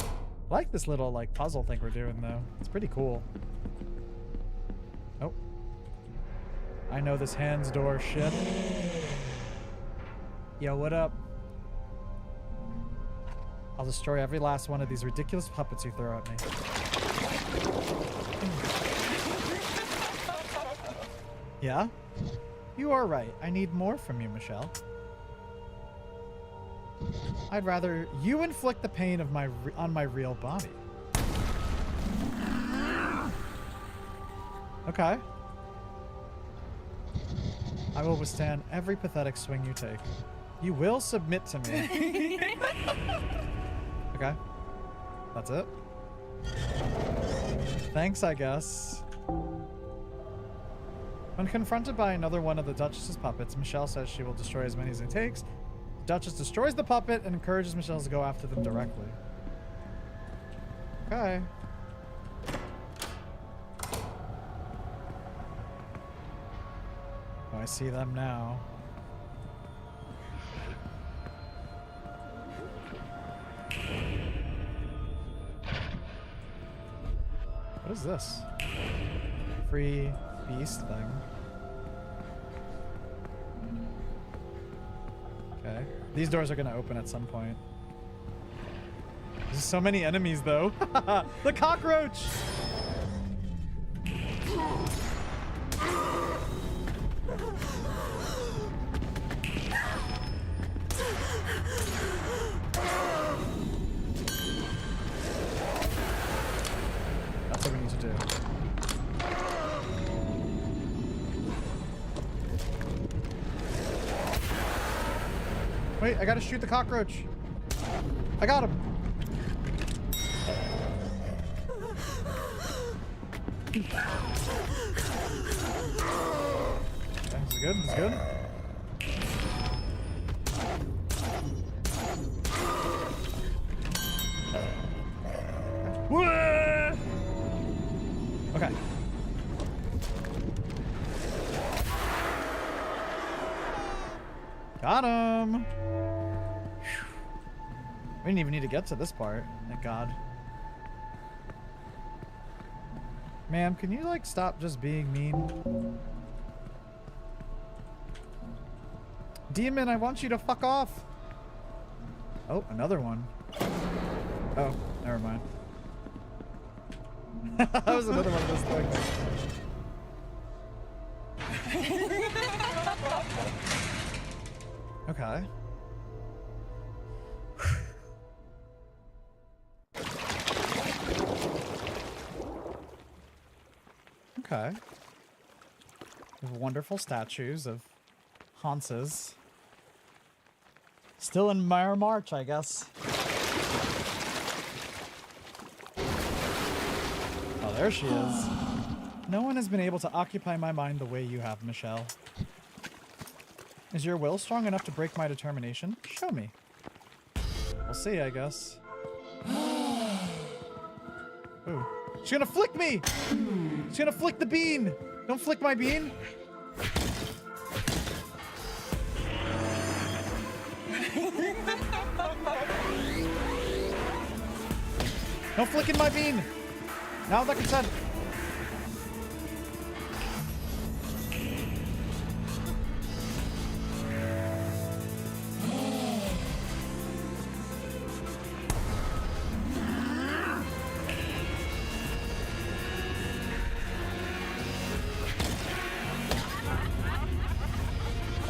like this little like puzzle thing we're doing though. It's pretty cool. Oh. I know this hands door shit. Yo, what up? I'll destroy every last one of these ridiculous puppets you throw at me. Yeah? You are right. I need more from you, Michelle. I'd rather you inflict the pain of on my real body. Okay. I will withstand every pathetic swing you take. You will submit to me. Okay. That's it. Thanks, I guess. When confronted by another one of the Duchess's puppets, Michelle says she will destroy as many as it takes. The Duchess destroys the puppet and encourages Michelle to go after them directly. Okay. Oh, I see them now. What is this? Free beast thing. Okay. These doors are gonna open at some point. There's so many enemies though. The cockroach! That's what we need to do. Wait, I gotta shoot the cockroach. I got him. Okay, this is good, this is good. Whoa! Okay. Got him. We didn't even need to get to this part. Thank God. Ma'am, can you like stop just being mean? Demon, I want you to fuck off. Oh, another one. Oh, never mind. That was another one of those things. Okay. Okay. We have wonderful statues of Hanses. Still in Mire March, I guess. Oh, there she is. No one has been able to occupy my mind the way you have, Michelle. Is your will strong enough to break my determination? Show me. We'll see, I guess. Ooh. She's gonna flick me! She's gonna flick the bean! Don't flick my bean! No flicking my bean! Now the consent!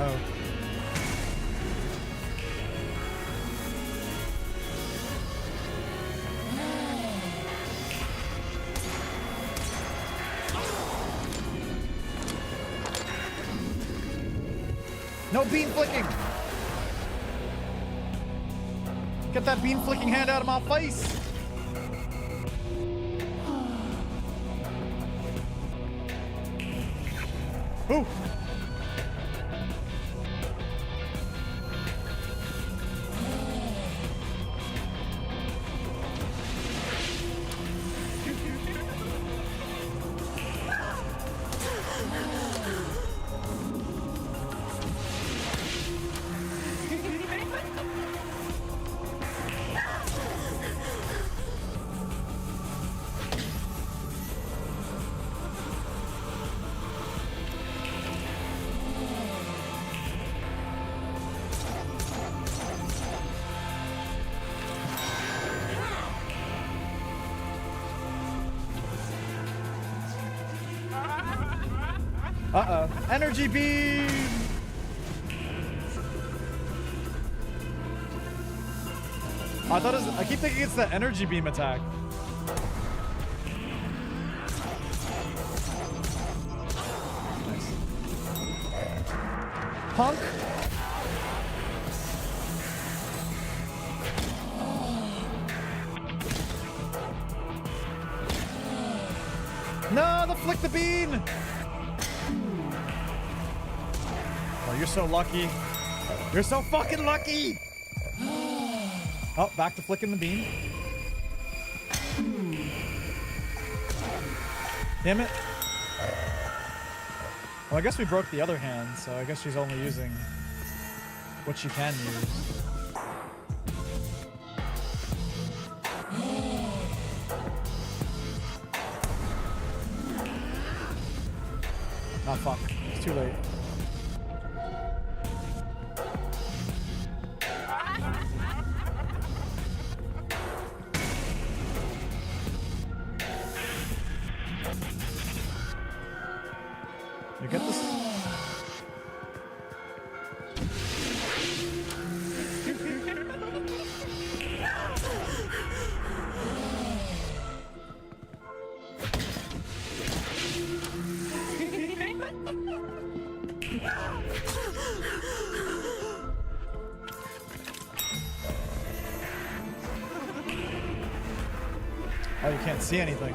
Oh. No bean flicking! Get that bean flicking hand out of my face! Ooh! Uh-oh. Energy beam! I keep thinking it's the energy beam attack. Nice. Punk! No, the flick the bean! Oh, you're so lucky. You're so fucking lucky! Oh, back to flicking the bean. Damn it. Well, I guess we broke the other hand, so I guess she's only using what she can use. Oh, fuck. It's too late. You get this? Oh, you can't see anything.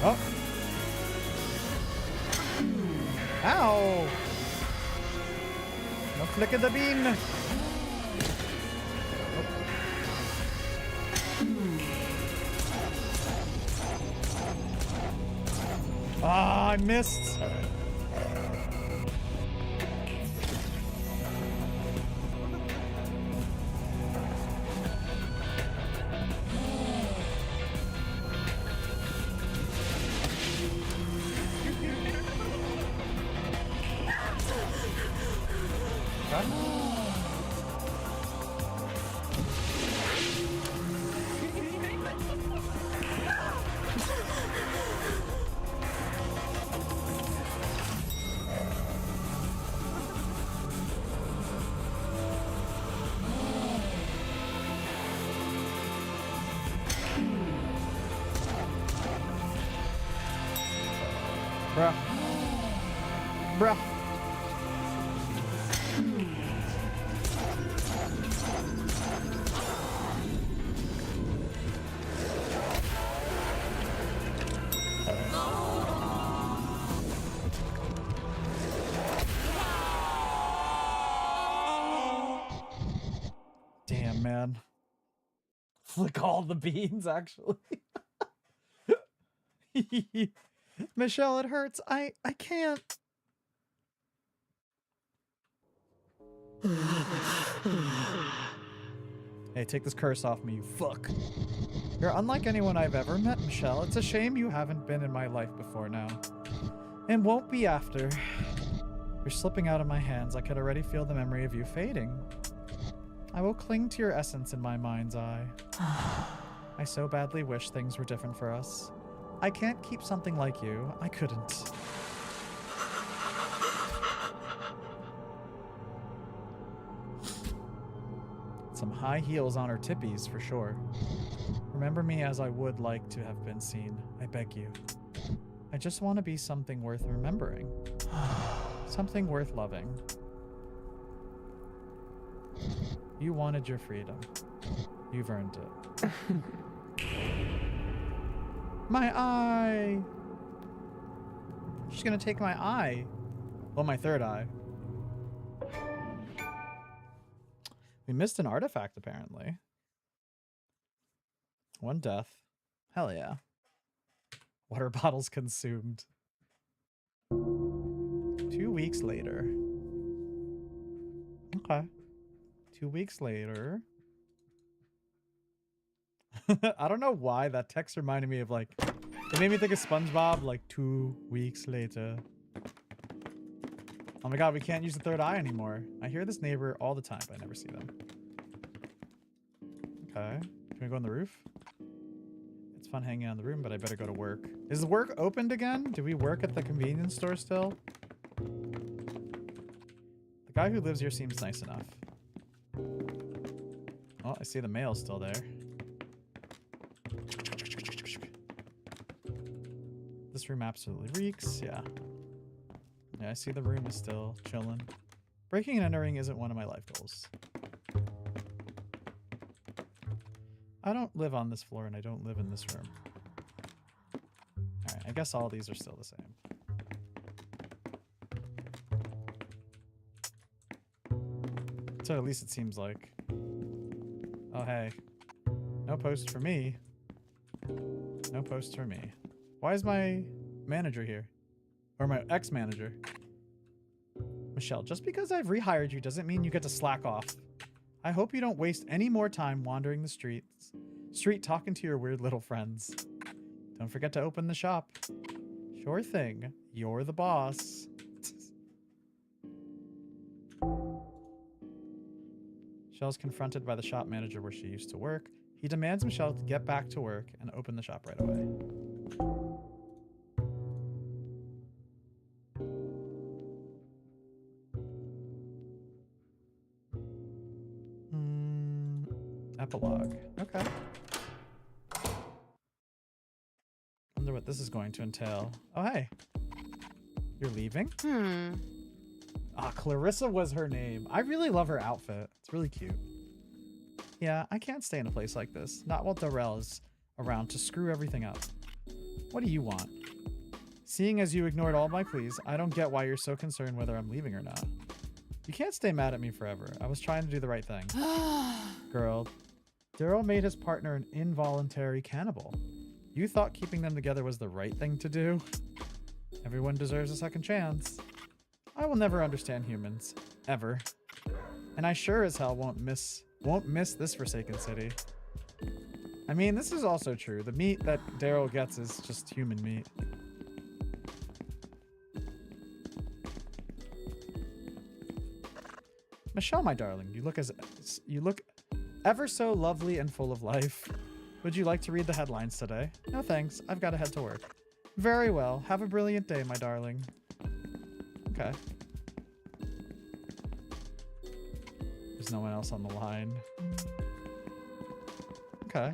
Oh. Ow! No flick of the bean. Oh. Ah, I missed. Bruh. Bruh. Damn, man. Flick all the beans, actually. Michelle, it hurts. I can't. Hey, take this curse off me, you fuck. You're unlike anyone I've ever met, Michelle. It's a shame you haven't been in my life before now. And won't be after. You're slipping out of my hands. I could already feel the memory of you fading. I will cling to your essence in my mind's eye. I so badly wish things were different for us. I can't keep something like you. I couldn't. Some high heels on her tippies for sure. Remember me as I would like to have been seen. I beg you. I just want to be something worth remembering. Something worth loving. You wanted your freedom. You've earned it. My eye! She's gonna take my eye. Well, my third eye. We missed an artifact, apparently. One death. Hell yeah. Water bottles consumed. 2 weeks later. Okay. 2 weeks later. I don't know why that text reminded me of like, it made me think of SpongeBob, like 2 weeks later. Oh my god, we can't use the third eye anymore. I hear this neighbor all the time, but I never see them. Okay. Can we go on the roof? It's fun hanging out in the room, but I better go to work. Is the work opened again? Do we work at the convenience store still? The guy who lives here seems nice enough. Oh, I see the mail's still there. This room absolutely reeks, yeah. Yeah, I see the room is still chilling. Breaking and entering isn't one of my life goals. I don't live on this floor and I don't live in this room. Alright, I guess all these are still the same. So at least it seems like. Oh, hey. No post for me. No post for me. Why is my manager here? Or my ex-manager? Michelle, just because I've rehired you doesn't mean you get to slack off. I hope you don't waste any more time wandering the street talking to your weird little friends. Don't forget to open the shop. Sure thing. You're the boss. Michelle's confronted by the shop manager where she used to work. He demands Michelle to get back to work and open the shop right away. Epilogue. Okay. Wonder what this is going to entail. Oh, hey. You're leaving? Ah, Clarissa was her name. I really love her outfit. It's really cute. Yeah, I can't stay in a place like this. Not while Darrell is around to screw everything up. What do you want? Seeing as you ignored all my pleas, I don't get why you're so concerned whether I'm leaving or not. You can't stay mad at me forever. I was trying to do the right thing. Girl, Darrell made his partner an involuntary cannibal. You thought keeping them together was the right thing to do? Everyone deserves a second chance. I will never understand humans. Ever. And I sure as hell won't miss this Forsaken City. I mean, this is also true. The meat that Darrell gets is just human meat. Michelle, my darling, you look ever so lovely and full of life. Would you like to read the headlines today? No thanks, I've got to head to work. Very well, have a brilliant day, my darling. Okay. There's no one else on the line. Okay.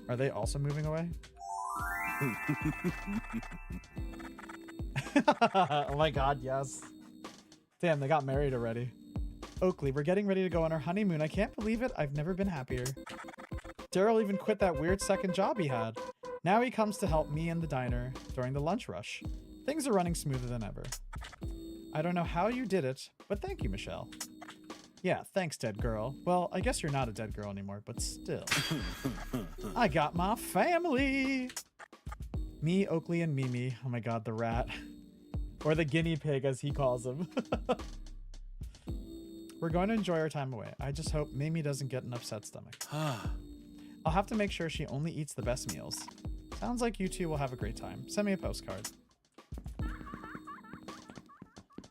Are they also moving away? Oh my god, yes. Damn, they got married already. Oakley, we're getting ready to go on our honeymoon. I can't believe it. I've never been happier. Darrell even quit that weird second job he had. Now he comes to help me in the diner during the lunch rush. Things are running smoother than ever. I don't know how you did it, but thank you, Michelle. Yeah, thanks, dead girl. Well, I guess you're not a dead girl anymore, but still. I got my family! Me, Oakley, and Mimi. Oh my god, the rat. Or the guinea pig, as he calls him. We're going to enjoy our time away. I just hope Mimi doesn't get an upset stomach. I'll have to make sure she only eats the best meals. Sounds like you two will have a great time. Send me a postcard.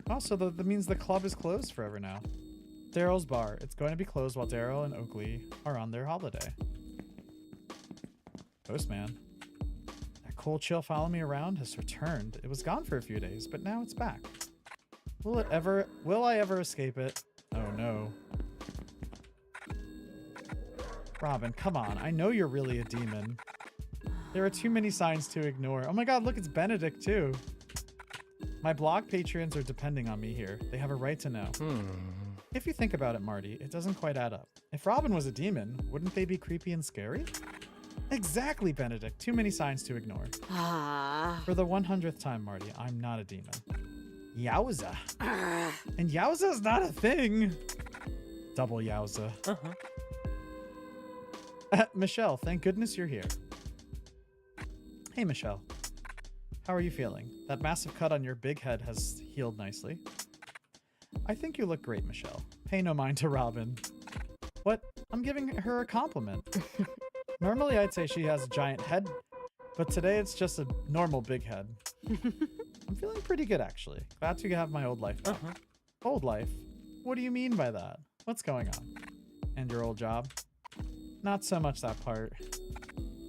Oh, so that means the club is closed forever now. Daryl's bar. It's going to be closed while Daryl and Oakley are on their holiday. Postman. That cool chill follow me around has returned. It was gone for a few days, but now it's back. Will I ever escape it? Oh no. Robin, come on. I know you're really a demon. There are too many signs to ignore. Oh my god, look, it's Benedict too. My blog patrons are depending on me here. They have a right to know. If you think about it, Marty, it doesn't quite add up. If Robin was a demon, wouldn't they be creepy and scary? Exactly, Benedict. Too many signs to ignore. For the 100th time, Marty, I'm not a demon. Yowza. And Yowza is not a thing. Double Yowza. Michelle, thank goodness you're here. Hey, Michelle. How are you feeling? That massive cut on your big head has healed nicely. I think you look great, Michelle. Pay no mind to Robin. What? I'm giving her a compliment. Normally, I'd say she has a giant head, but today it's just a normal big head. I'm feeling pretty good, actually. Glad to have my old life back. Old life? What do you mean by that? What's going on? And your old job? Not so much that part.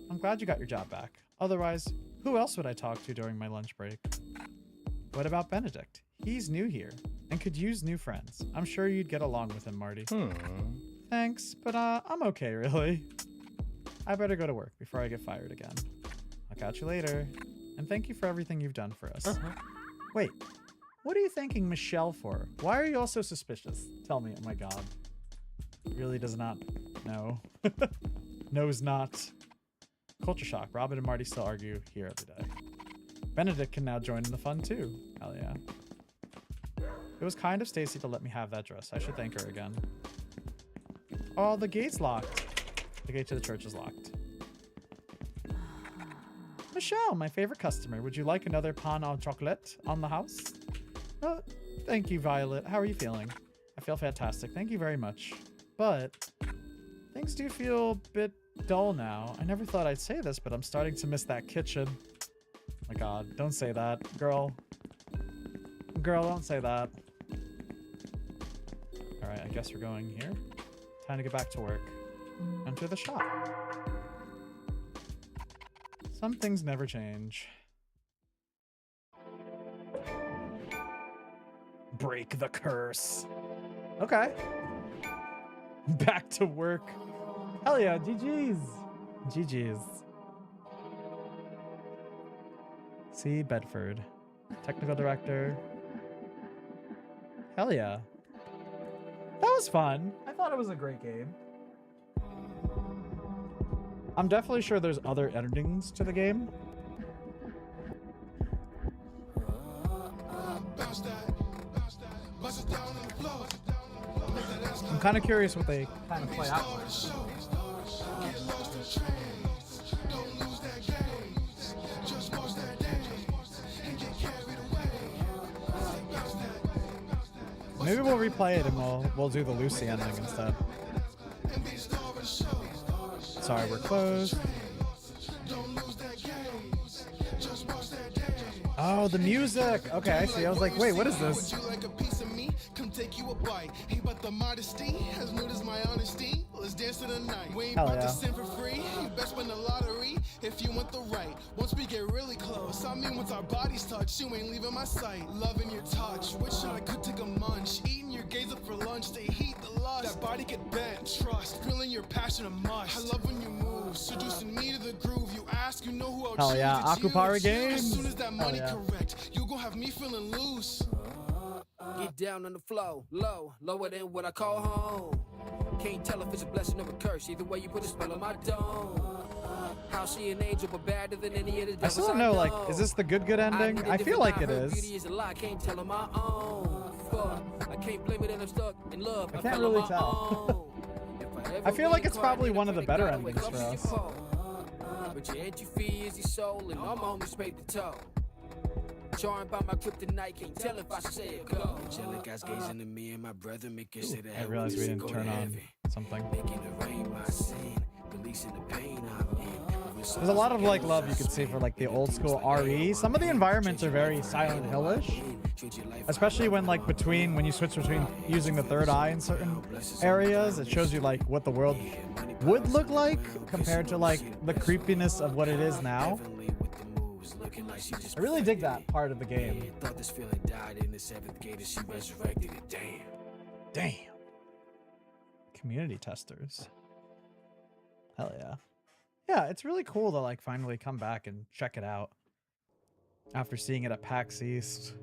I'm glad you got your job back. Otherwise, who else would I talk to during my lunch break? What about Benedict? He's new here and could use new friends. I'm sure you'd get along with him, Marty. Thanks, but I'm okay, really. I better go to work before I get fired again. I'll catch you later. And thank you for everything you've done for us. Wait, what are you thanking Michelle for? Why are you all so suspicious? Tell me, oh my god. Really does not know. Knows not. Culture shock. Robin and Marty still argue here every day. Benedict can now join in the fun too. Hell yeah. It was kind of Stacy to let me have that dress. I should thank her again. Oh, the gate's locked. The gate to the church is locked. Michelle, my favorite customer. Would you like another pain au chocolat on the house? Oh, thank you, Violet. How are you feeling? I feel fantastic. Thank you very much. But things do feel a bit dull now. I never thought I'd say this, but I'm starting to miss that kitchen. Oh my god, don't say that. Girl. Girl, don't say that. Alright, I guess we're going here. Time to get back to work. Enter the shop. Some things never change. Break the curse. Okay. Back to work. Hell yeah, GG's. GG's. C. Bedford. Technical director. Hell yeah. That was fun. I thought it was a great game. I'm definitely sure there's other endings to the game. I'm kind of curious what they kind of play out. Maybe we'll replay it and we'll do the Lucy ending instead. Sorry, we're closed. Oh, the music. Okay, I see. I was like, wait, what is this? Take you a bite. Hey, but the modesty, as nude as my honesty. Let's dance to the night. We ain't about to sing for free. You best win the lottery if you want the right. Once we get really close, I mean once our bodies touch, you ain't leaving my sight. Loving your touch, wish I could take a munch. Eating your gaze up for lunch, they heat the lust. That body get bent, trust. Feeling your passion a must. I love when you move, seducing me to the groove. You ask, you know who I'll choose. Hell yeah, Akupara Games. As soon as that money correct, you gon' have me feeling loose. Get down on the flow, low, lower than what I call home. Can't tell if it's a blessing or a curse. Either way, you put a spell on my dome. How she an angel, but badder than any of the devils I still don't know, like, is this the good ending? I feel like it is. Beauty is a lie, can't tell on my own. Fuck, I can't blame it that I'm stuck in love. I can't really tell. I feel like it's probably one of the better endings for us. But your entry fee is your soul, and all my homies paid the toll. Charmed by my kryptonite, can't tell if I should say it go. Angelic eyes gazing at me and my brother make it say that. I realized we didn't turn on something. Making it rain my sin. releasing the pain I'm in. There's a lot of like love you could see for like the old school RE. Some of the environments are very Silent Hill-ish, especially when like when you switch between using the third eye in certain areas. It shows you like what the world would look like compared to like the creepiness of what it is now. I really dig that part of the game. Thought this feeling died in the 7th gate and she resurrected it. Damn. Community testers. Hell yeah. Yeah, it's really cool to like finally come back and check it out after seeing it at PAX East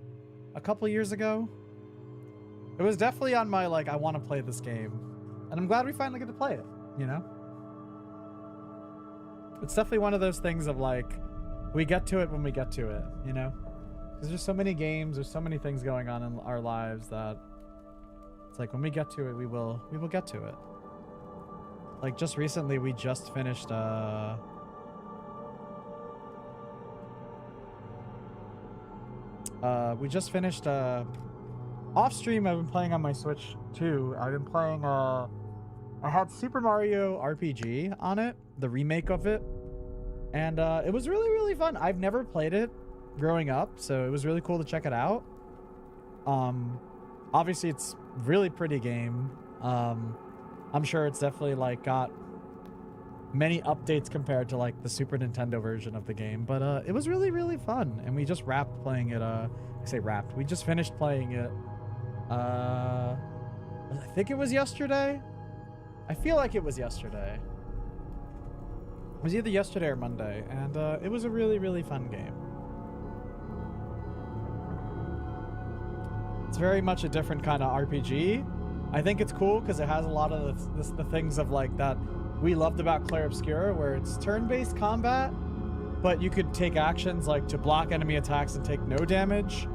a couple years ago. It was definitely on my like I want to play this game, and I'm glad we finally get to play it, you know? It's definitely one of those things of like we get to it when we get to it, you know? Because there's so many games, there's so many things going on in our lives that it's like when we get to it, we will get to it. Like just recently, we just finished off stream. I've been playing on my Switch too. I've been playing I had Super Mario RPG on it, the remake of it, and it was really, really fun. I've never played it growing up, so it was really cool to check it out. Obviously it's really pretty game. I'm sure it's definitely like got many updates compared to like the Super Nintendo version of the game, but it was really, really fun. And we just wrapped playing it. I say wrapped. We just finished playing it. I think it was yesterday. I feel like it was yesterday. It was either yesterday or Monday, and it was a really, really fun game. It's very much a different kind of RPG. I think it's cool because it has a lot of the things of like that we loved about Clair Obscura, where it's turn-based combat, but you could take actions like to block enemy attacks and take no damage.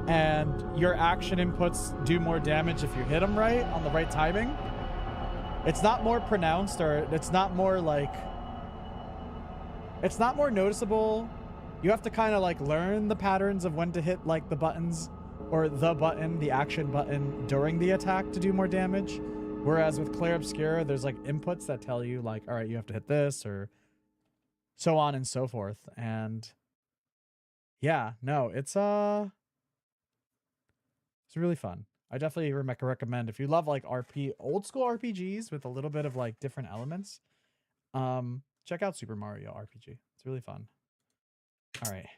And your action inputs do more damage if you hit them right on the right timing. It's not more pronounced, or it's not more like, it's not more noticeable. You have to kind of like learn the patterns of when to hit like the buttons, or the action button during the attack to do more damage. Whereas with Clair Obscura, there's like inputs that tell you like, all right, you have to hit this, or so on and so forth. And yeah, no, it's really fun. I definitely recommend if you love like old school RPGs with a little bit of like different elements, check out Super Mario RPG. It's really fun. All right.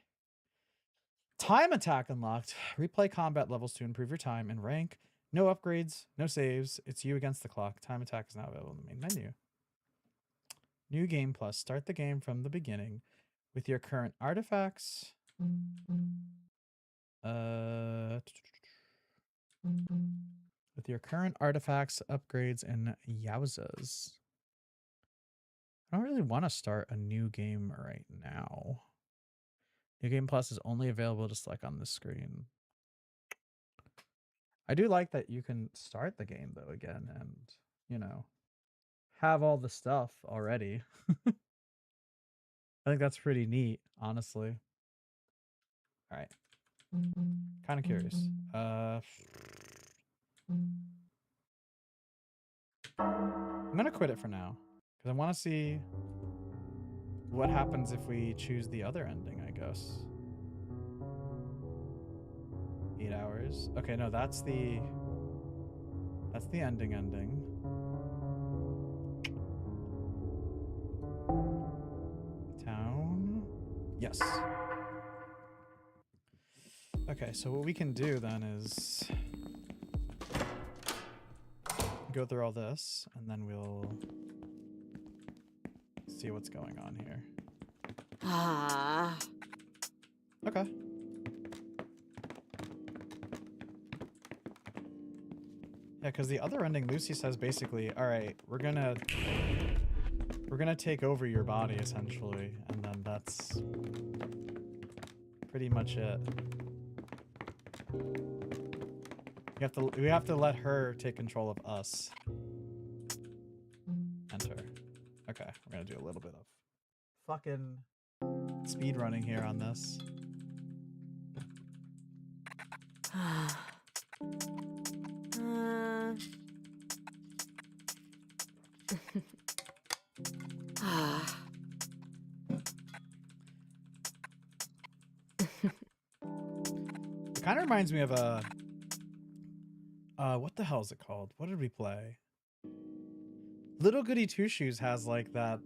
Time attack unlocked. Replay combat levels to improve your time and rank. No upgrades, no saves. It's you against the clock. Time attack is now available in the main menu. New game plus. Start the game from the beginning with your current artifacts. With your current artifacts, upgrades, and yowzas. I don't really want to start a new game right now. New Game Plus is only available just like on the screen. I do like that you can start the game though again and, you know, have all the stuff already. I think that's pretty neat, honestly. All right. Kind of curious. I'm gonna quit it for now because I want to see what happens if we choose the other ending, I guess. 8 hours. Okay, no, that's the ending. Town. Yes. Okay, so what we can do then is go through all this, and then we'll see what's going on here. Okay. Yeah, because the other ending, Lucy says basically, all right, we're gonna take over your body essentially, and then that's pretty much it. We have to let her take control of us. Enter. Okay, we're gonna do a little bit of fucking speed running here on this. Kind of reminds me of a what the hell is it called? What did we play? Little Goody Two Shoes has like that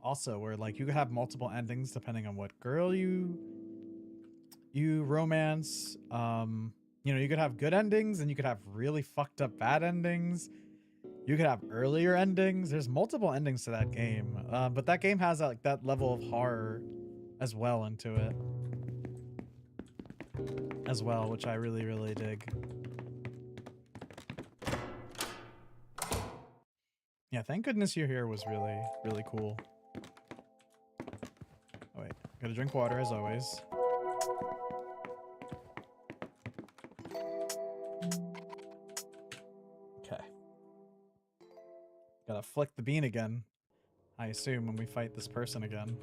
also, where like you could have multiple endings depending on what girl you romance. You know, you could have good endings and you could have really fucked up bad endings. You could have earlier endings. There's multiple endings to that game. But that game has like that level of horror as well into it as well, which I really, really dig. Yeah, thank goodness you're here was really, really cool. Oh wait, gotta drink water as always. Okay. Gotta flick the bean again, I assume, when we fight this person again.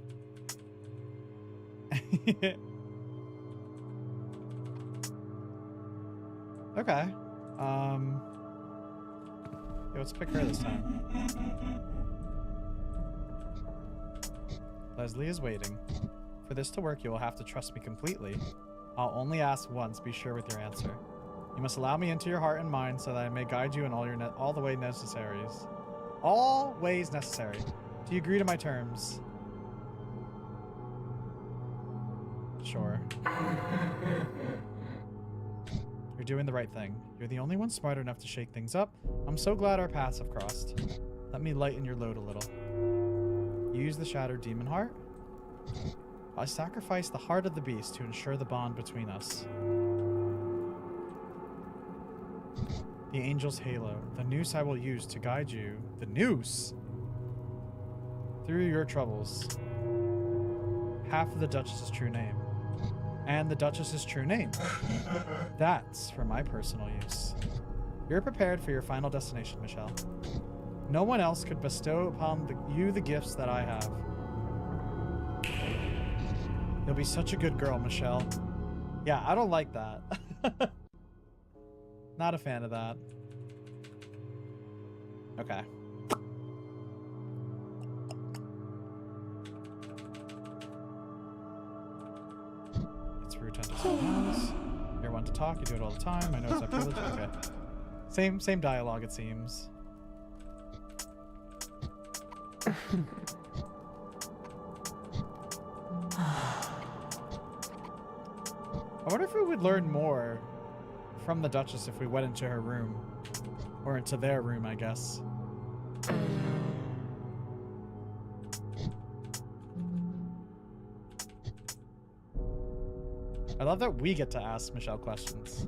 Okay. Yeah, let's pick her this time. Leslie is waiting. For this to work, you will have to trust me completely. I'll only ask once. Be sure with your answer. You must allow me into your heart and mind so that I may guide you in all the way necessaries. All ways necessary. Do you agree to my terms? Sure. You're doing the right thing. You're the only one smart enough to shake things up. I'm so glad our paths have crossed. Let me lighten your load a little. Use the shattered demon heart. I sacrifice the heart of the beast to ensure the bond between us. The angel's halo. The noose I will use to guide you. The noose? Through your troubles. Half of the Duchess's true name. And the Duchess's true name. That's for my personal use. You're prepared for your final destination, Michelle. No one else could bestow upon you the gifts that I have. You'll be such a good girl, Michelle. Yeah, I don't like that. Not a fan of that. Okay. It's rude to understand. You're one to talk, you do it all the time. I know it's a privilege. Okay. Same dialogue, it seems. I wonder if we would learn more from the Duchess if we went into her room. Or into their room, I guess. I love that we get to ask Michelle questions.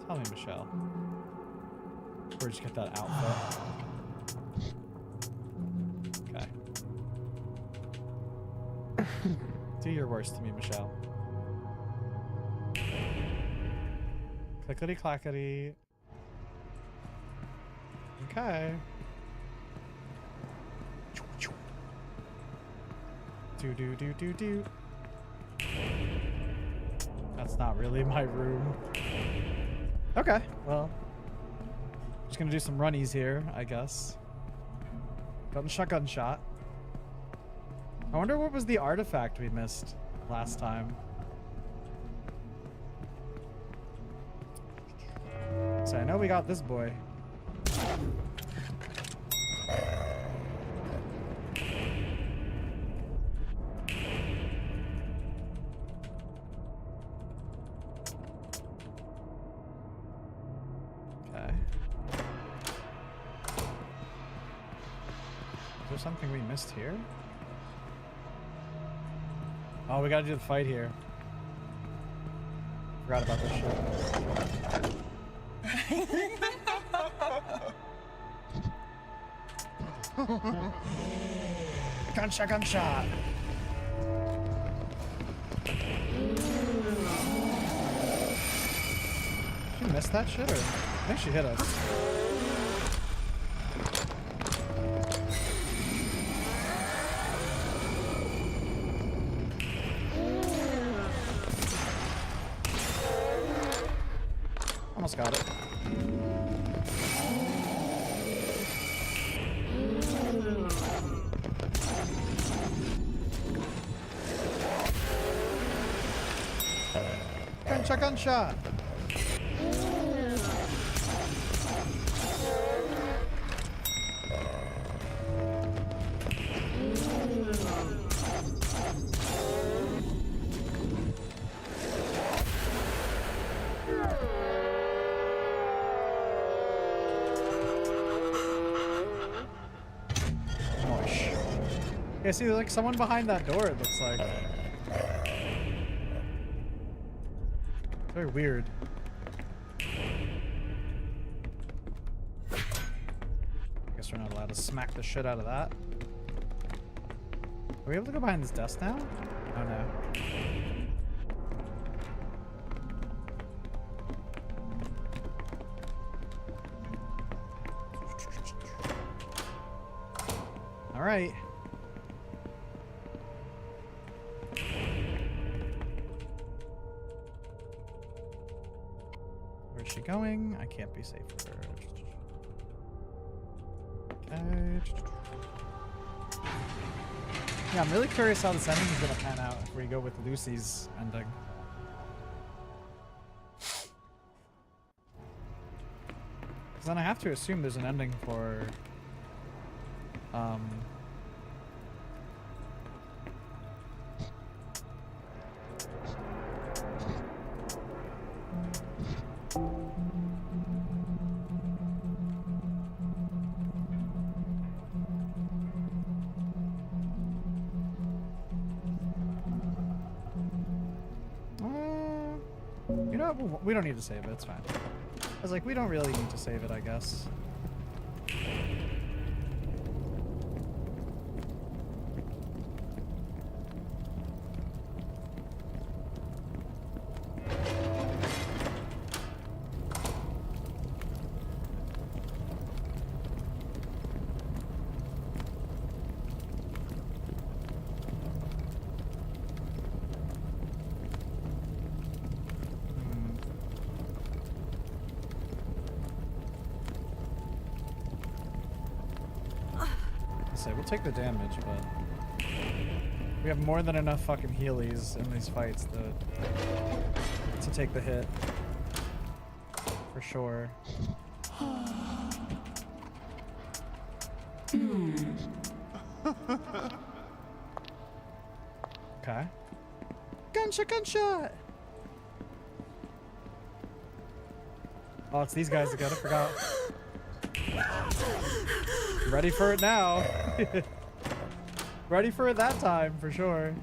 Tell me, Michelle. Where'd you get that outfit? Okay. Do your worst to me, Michelle. Clickety clackety. Okay. Do. That's not really my room. Okay, well. Just gonna do some runnies here, I guess. Gunshot. I wonder what was the artifact we missed last time. So I know we got this boy. Something we missed here? Oh, we gotta do the fight here. Forgot about this shit. Gunshot. She missed that shit, or I think she hit us. Almost got it. gunshot. Yeah, see, there's like someone behind that door, it looks like. Very weird. Guess we're not allowed to smack the shit out of that. Are we able to go behind this desk now? Oh no. All right. Where's she going? I can't be safe with her. Okay. Yeah, I'm really curious how this ending is gonna pan out if we go with Lucy's ending. Because then I have to assume there's an ending for you know what? We don't need to save it. It's fine. I was like, we don't really need to save it, I guess. We'll take the damage, but we have more than enough fucking healies in these fights to take the hit. For sure. Okay. Gunshot, gunshot! Oh, it's these guys again, I forgot. Ready for it now. Ready for it that time, for sure.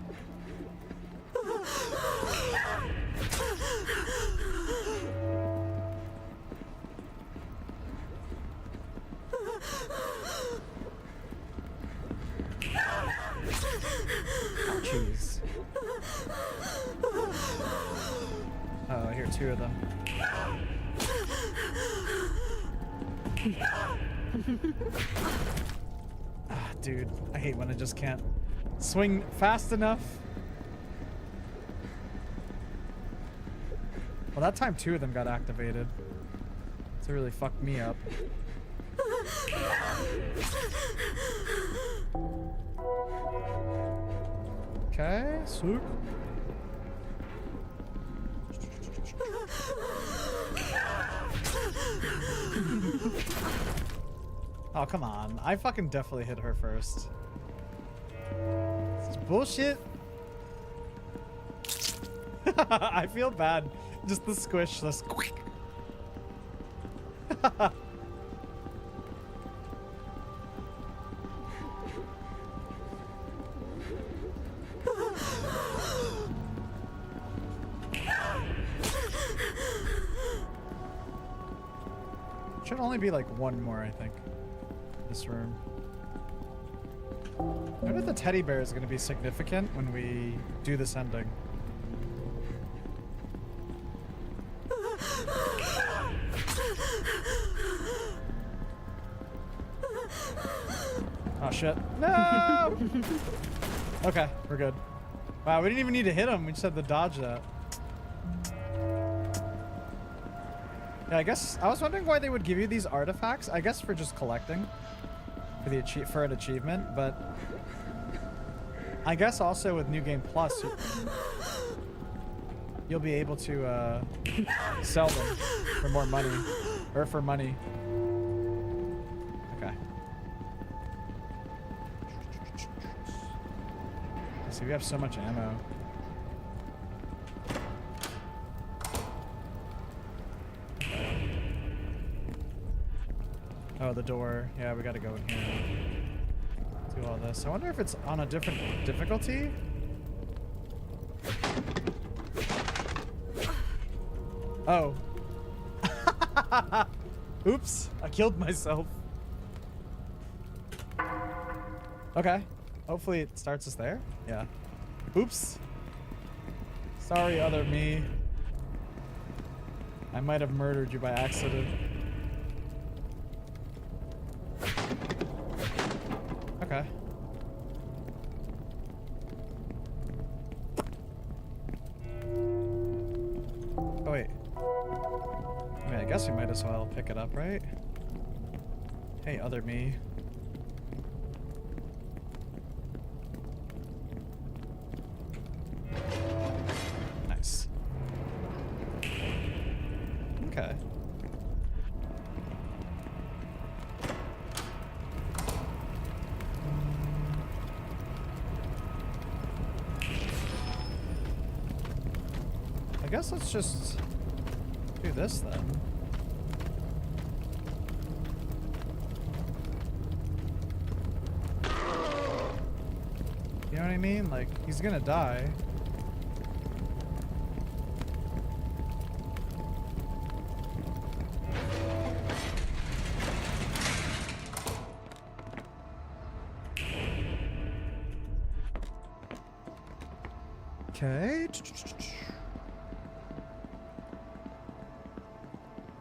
Jeez. Oh, I hear two of them. Ah, dude, I hate when I just can't swing fast enough. Well, that time two of them got activated. So it really fucked me up. Okay, swoop. Oh, come on. I fucking definitely hit her first. This is bullshit. I feel bad. Just the squish, the squick. Should only be like one more, I think. This room. I bet the teddy bear is going to be significant when we do this ending. Oh shit. No! Okay, we're good. Wow, we didn't even need to hit him. We just had to dodge that. Yeah, I guess I was wondering why they would give you these artifacts. I guess for just collecting, for an achievement. But I guess also with New Game Plus, you'll be able to sell them for more money, or for money. Okay. Let's see, we have so much ammo. Oh, the door. Yeah, we gotta go in here. Do all this. I wonder if it's on a different difficulty? Oh. Oops. I killed myself. Okay. Hopefully it starts us there. Yeah. Oops. Sorry, other me. I might have murdered you by accident. Okay. Oh, wait. I mean, I guess we might as well pick it up, right? Hey, other me. Nice. Okay. I guess let's just do this then. You know what I mean? Like, he's gonna die. Okay.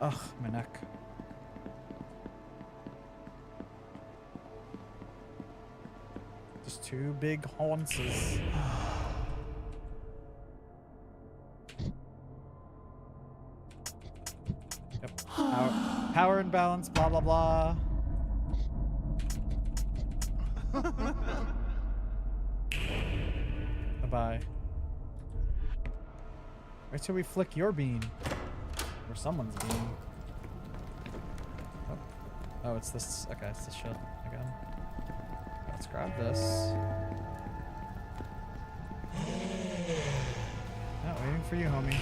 Ugh, my neck. Just two big haunches. Yep. Power imbalance, blah blah blah. Bye-bye. Wait till we flick your bean. Or someone's bean. Oh, it's this. Okay, it's this shit again. Let's grab this. Not waiting for you, homie.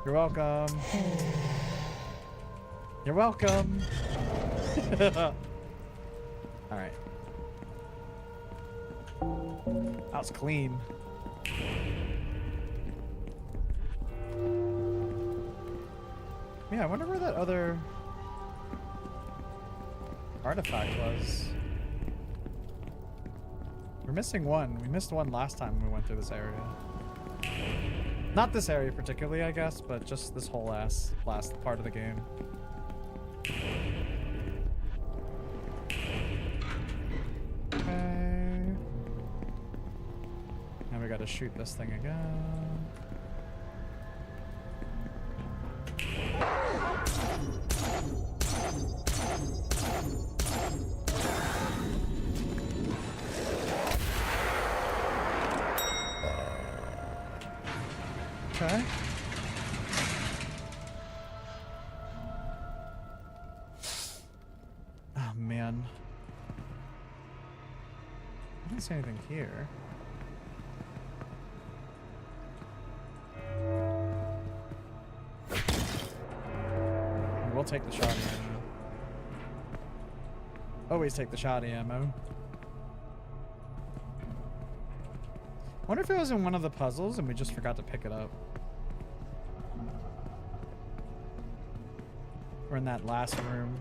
You're welcome. You're welcome. All right. That was clean. Yeah, I wonder where that other artifact was. We're missing one. We missed one last time we went through this area. Not this area particularly, I guess, but just this whole last part of the game. Okay. Now we gotta shoot this thing again. Okay. Oh man. I didn't see anything here. We'll take the shoddy ammo. Always take the shoddy ammo. I wonder if it was in one of the puzzles and we just forgot to pick it up. We're in that last room.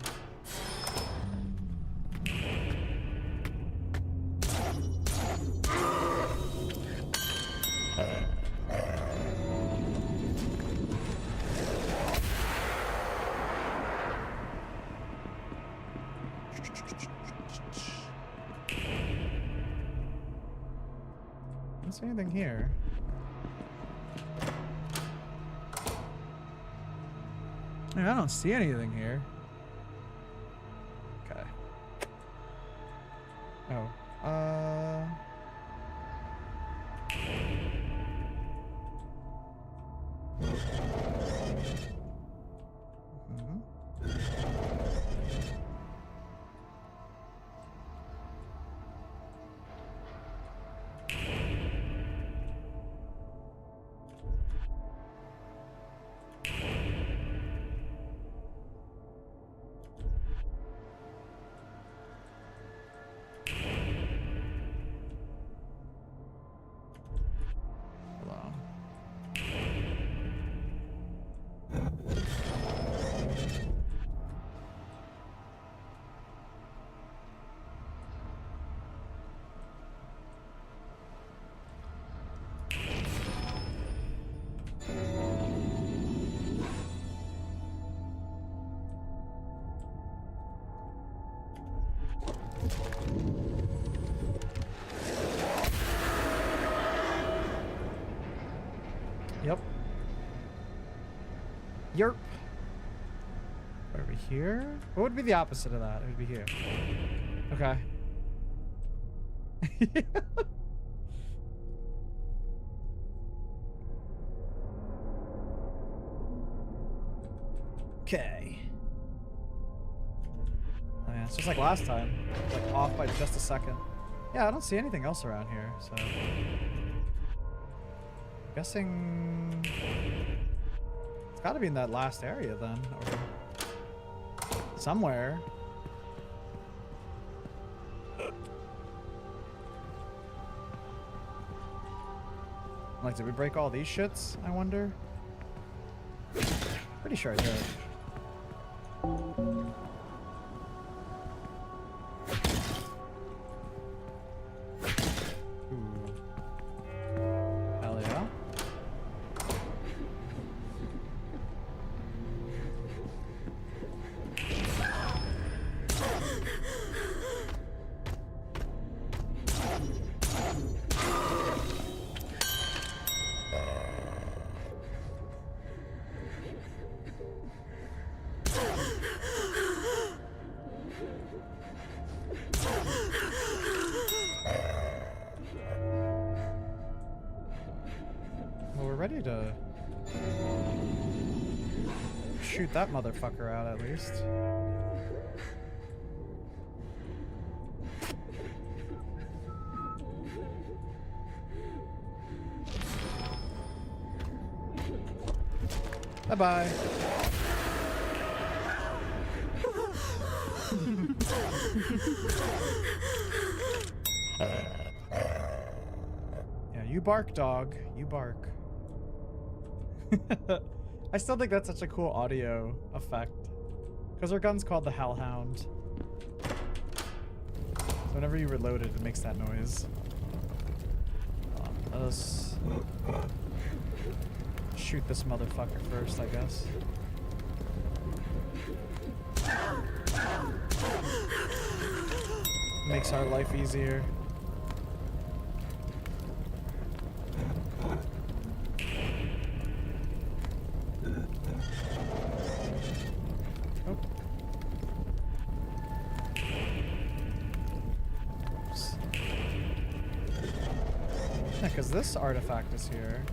don't see anything here. Yeah, I don't see anything here. Okay. Oh. Yep. Yerp. Over here? What would be the opposite of that? It would be here. Okay. Okay. Oh yeah, it's just like last time. Like off by just a second. Yeah, I don't see anything else around here, so... Guessing... It's gotta be in that last area then, or... somewhere. Like, did we break all these shits, I wonder? Pretty sure I did. Ready to shoot that motherfucker out at least. Bye-bye. Yeah, you bark, dog. You bark. I still think that's such a cool audio effect. Because our gun's called the Hellhound. So whenever you reload it, it makes that noise. Let us shoot this motherfucker first, I guess. Makes our life easier. Because this artifact is here.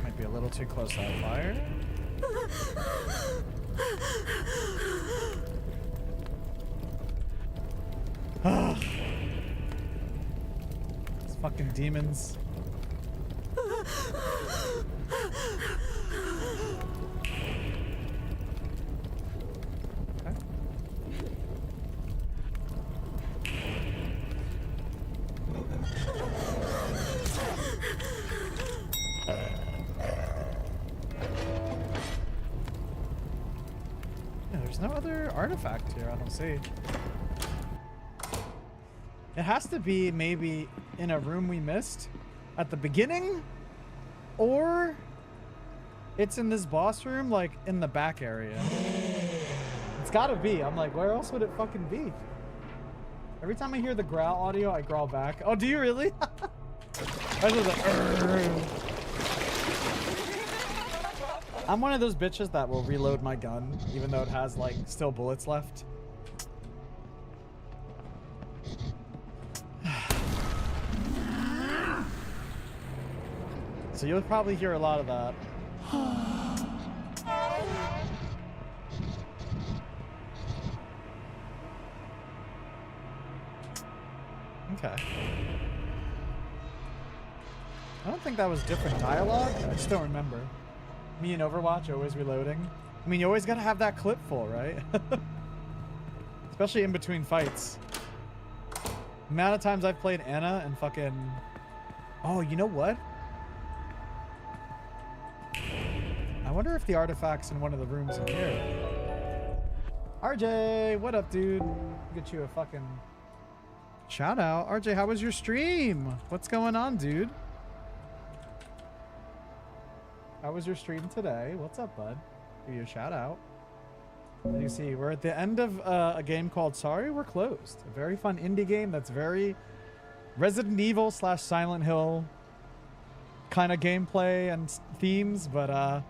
Might be a little too close to that fire. Fucking demons. Okay. Yeah, there's no other artifact here, I don't see. It has to be maybe in a room we missed at the beginning, or it's in this boss room, like in the back area. It's gotta be. I'm like, where else would it fucking be? Every time I hear the growl audio, I growl back. Oh, do you really? I was like, I'm one of those bitches that will reload my gun, even though it has like still bullets left. So you'll probably hear a lot of that. Okay. I don't think that was different dialogue. I just don't remember. Me and Overwatch always reloading. I mean, you always gotta have that clip full, right? Especially in between fights. The amount of times I've played Anna and fucking... Oh, you know what? I wonder if the artifact's in one of the rooms in here. RJ, what up, dude? Get you a fucking shout out. RJ, how was your stream? What's going on, dude? How was your stream today? What's up, bud? Give you a shout out. As you see, we're at the end of a game called Sorry We're Closed. A very fun indie game that's very Resident Evil / Silent Hill kind of gameplay and themes, but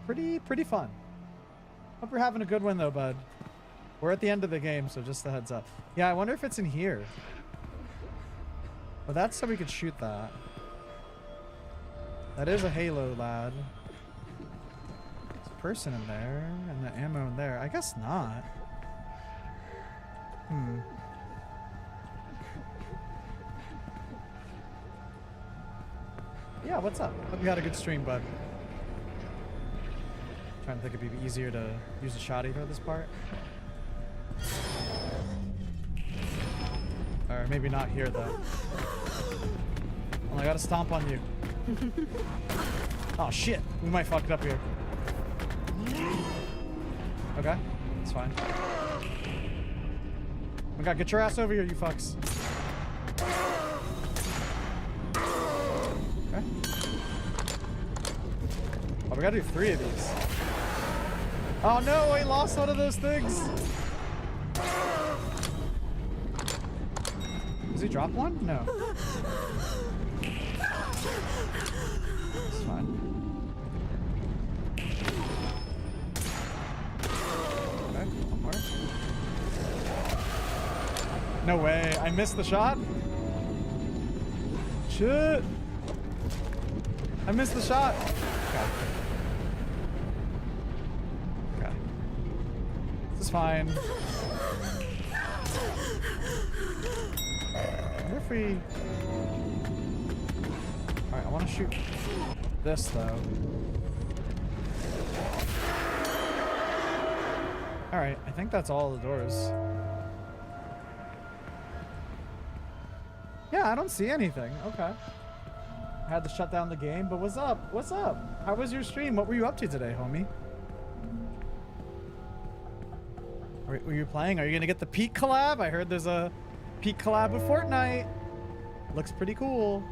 pretty fun. Hope you're having a good one though, bud. We're at the end of the game, so just a heads up. Yeah, I wonder if it's in here. But that's so we could shoot that. That is a Halo, lad. There's a person in there, and the ammo in there. I guess not. Yeah, what's up? Hope you had a good stream, bud. Trying to think it'd be easier to use a shotty for this part. Or maybe not here, though. Well, I gotta stomp on you. Oh, shit. We might fuck it up here. Okay. It's fine. We gotta get your ass over here, you fucks. Okay. Oh, we gotta do 3 of these. Oh no, I lost one of those things. Does he drop one? No. It's fine. Okay, one more. No way, I missed the shot? Shit. I missed the shot. Okay. Okay. This is fine. I wonder if we... Alright, I want to shoot this, though. Alright, I think that's all the doors. Yeah, I don't see anything. Okay. I had to shut down the game, but what's up? What's up? How was your stream? What were you up to today, homie? Were you playing? Are you gonna get the Peak collab? I heard there's a Peak collab with Fortnite. Looks pretty cool.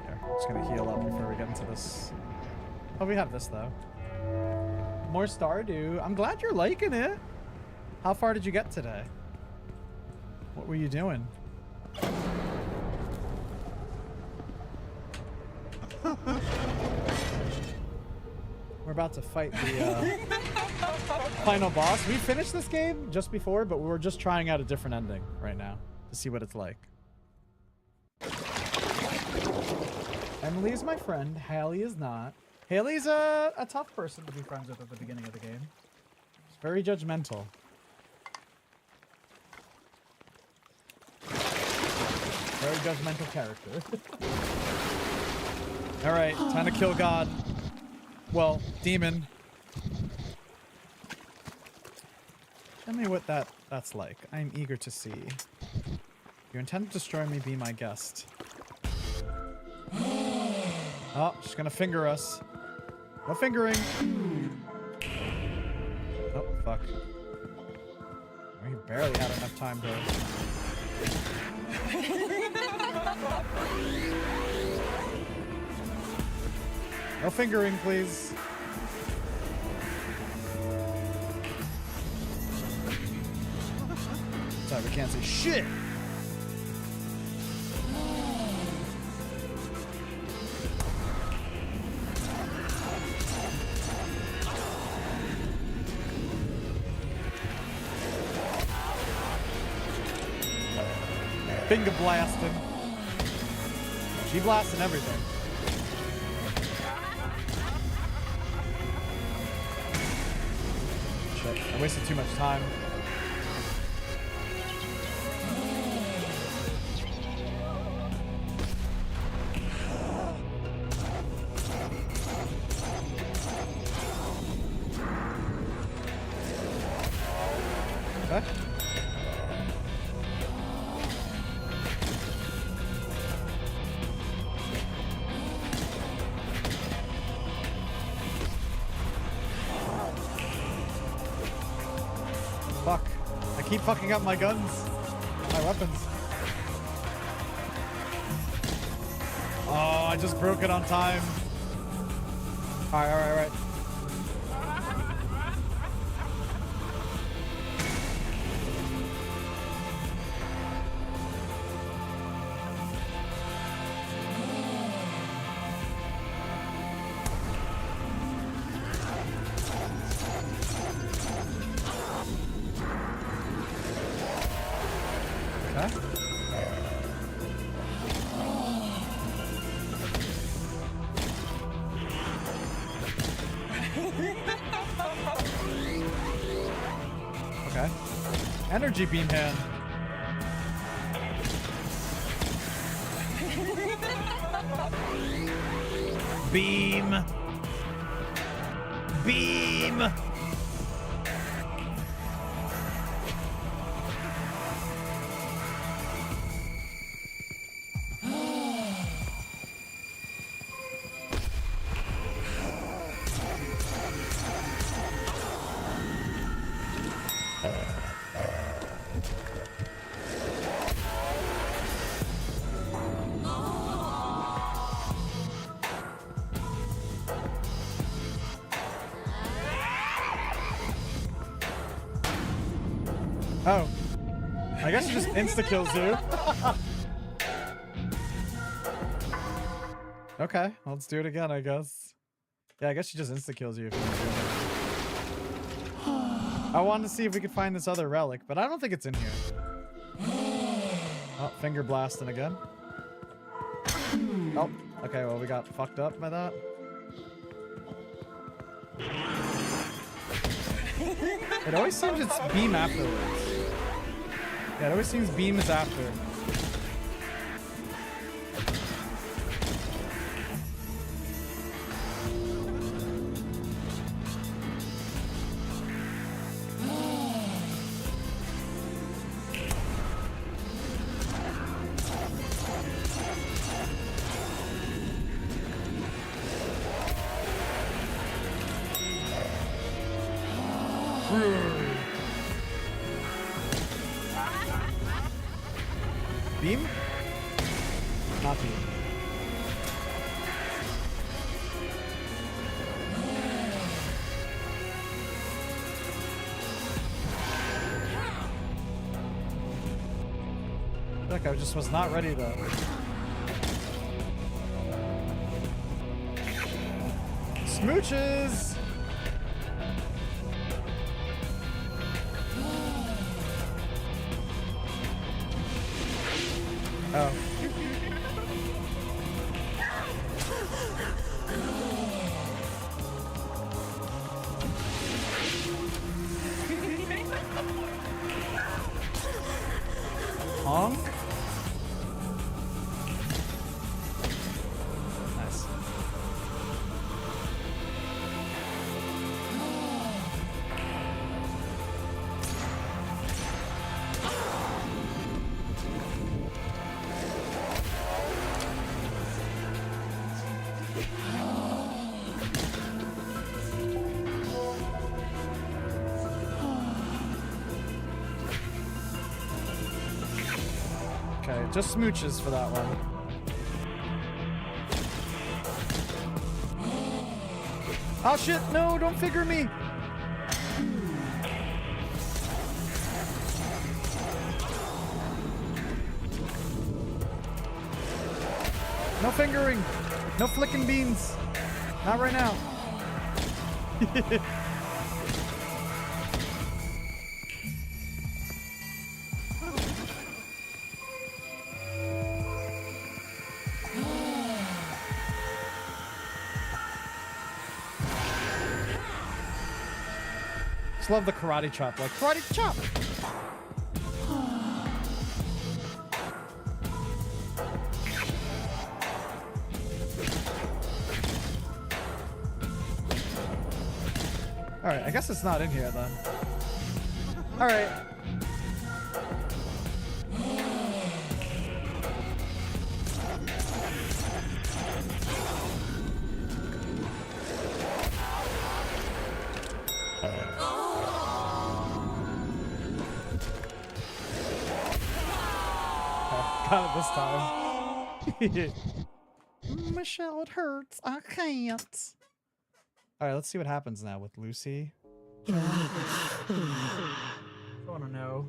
Here, I'm just gonna heal up before we get into this. Oh, we have this though. More Stardew. I'm glad you're liking it. How far did you get today? What were you doing? We're about to fight the final boss. We finished this game just before, but we were just trying out a different ending right now to see what it's like. Emily is my friend. Haley is not. Haley's a tough person to be friends with at the beginning of the game. She's very judgmental. Very judgmental character. Alright, time to kill God. Well, demon. Tell me what that's like. I am eager to see. You intend to destroy me, be my guest. Oh, she's gonna finger us. No fingering. Oh, fuck. He barely had enough time to... No fingering, please. Sorry, we can't say shit. Finger blasting. She blasting everything. Shit, I wasted too much time. Okay. Fuck. I keep fucking up my guns. My weapons. Oh, I just broke it on time. Alright, alright, alright. Okay. Okay. Energy beam hand. Beam. Beam. Oh. I guess it just insta-kills you. Okay, let's do it again, I guess. Yeah, I guess she just insta-kills you if you don't do it. I wanted to see if we could find this other relic, but I don't think it's in here. Oh, finger blasting again. Oh, okay, well, we got fucked up by that. It always seems it's beam afterwards. Yeah, it always seems beam is after. Beam? Not beam. Look, I just was not ready to... Smooches! Oh. Honk? Nice. Okay, just smooches for that one. Oh shit, no, don't figure me! No fingering! No flicking beans! Not right now. Just love the karate chop, like karate chop! Alright, I guess it's not in here then. Alright. Got it this time. Michelle, it hurts. I can't. All right, let's see what happens now with Lucy. I want to know.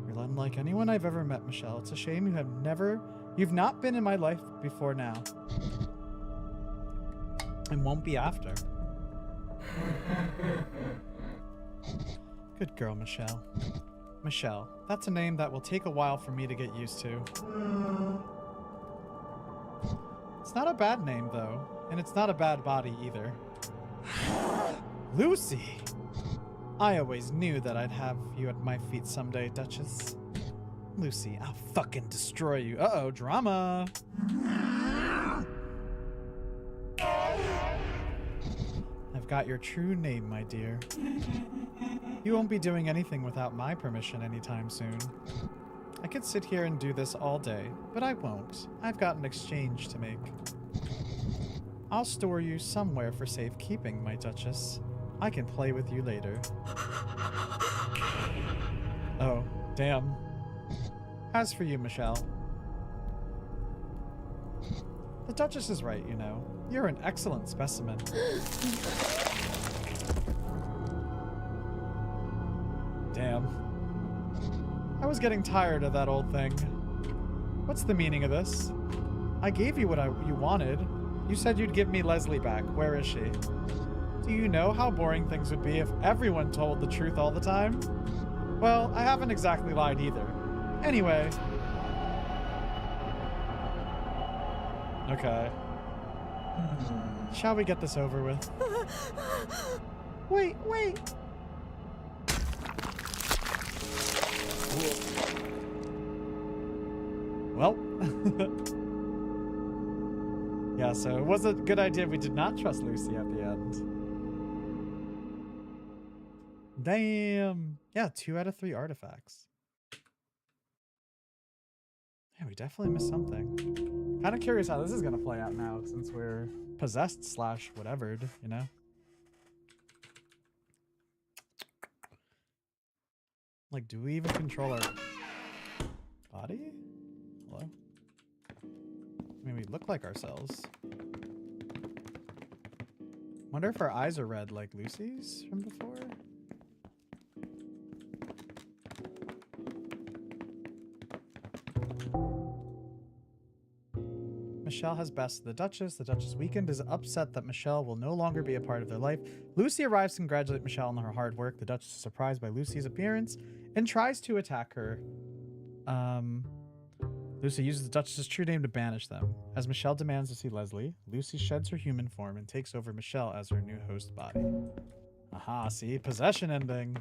You're unlike anyone I've ever met, Michelle. It's a shame you've not been in my life before now. And won't be after. Good girl, Michelle. Michelle, that's a name that will take a while for me to get used to. It's not a bad name, though. And it's not a bad body, either. Lucy! I always knew that I'd have you at my feet someday, Duchess. Lucy, I'll fucking destroy you. Uh-oh, drama! I've got your true name, my dear. You won't be doing anything without my permission anytime soon. I could sit here and do this all day, but I won't. I've got an exchange to make. I'll store you somewhere for safekeeping, my Duchess. I can play with you later. Oh, damn. As for you, Michelle. The Duchess is right, you know. You're an excellent specimen. Damn. I was getting tired of that old thing. What's the meaning of this? I gave you what you wanted. You said you'd give me Leslie back. Where is she? Do you know how boring things would be if everyone told the truth all the time? Well, I haven't exactly lied either. Anyway. Okay. Shall we get this over with? Wait. Well. Yeah, so it was a good idea we did not trust Lucy at the end. Damn. Yeah, 2 out of 3 artifacts. Yeah, we definitely missed something. Kind of curious how this is going to play out now since we're possessed / whatevered, you know? Like, do we even control our body? Hello? I mean, we look like ourselves. Wonder if our eyes are red like Lucy's from before? Michelle has bested the Duchess. The Duchess weakened is upset that Michelle will no longer be a part of their life. Lucy arrives to congratulate Michelle on her hard work. The Duchess is surprised by Lucy's appearance and tries to attack her. Lucy uses the Duchess's true name to banish them. As Michelle demands to see Leslie, Lucy sheds her human form and takes over Michelle as her new host body. Aha, see? Possession ending.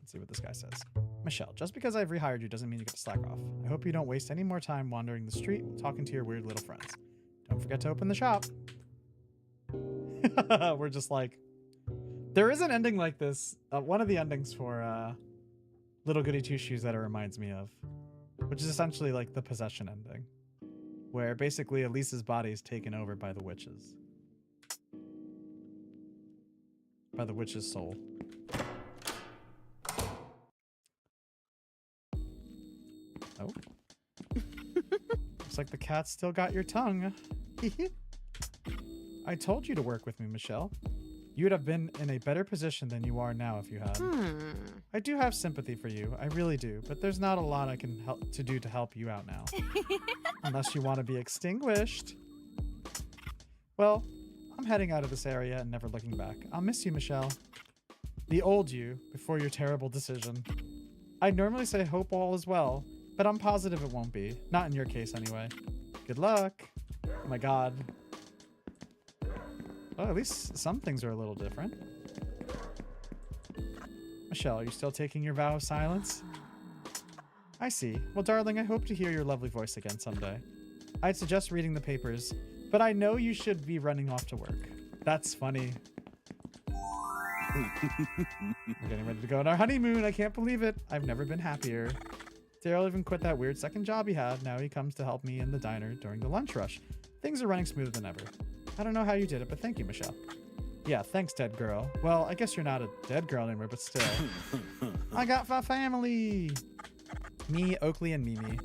Let's see what this guy says. Michelle, just because I've rehired you doesn't mean you get to slack off. I hope you don't waste any more time wandering the street talking to your weird little friends. Don't forget to open the shop. We're just like... There is an ending like this. One of the endings for Little Goody Two Shoes that it reminds me of. Which is essentially like the possession ending. Where basically Elise's body is taken over by the witches. by the witch's soul. Oh. Looks like the cat still got your tongue. I told you to work with me, Michelle. You would have been in a better position than you are now if you had. I do have sympathy for you, I really do, but there's not a lot I can do to help you out now. Unless you want to be extinguished. Well, I'm heading out of this area and never looking back. I'll miss you, Michelle. The old you, before your terrible decision. I'd normally say hope all is well, but I'm positive it won't be. Not in your case, anyway. Good luck. Oh my god. Well, at least some things are a little different. Michelle, are you still taking your vow of silence? I see. Well, darling, I hope to hear your lovely voice again someday. I'd suggest reading the papers, but I know you should be running off to work. That's funny. We're getting ready to go on our honeymoon. I can't believe it. I've never been happier. Daryl even quit that weird second job he had. Now he comes to help me in the diner during the lunch rush. Things are running smoother than ever. I don't know how you did it, but thank you, Michelle. Yeah, thanks, dead girl. Well, I guess you're not a dead girl anymore, but still. I got my family. Me, Oakley, and Mimi.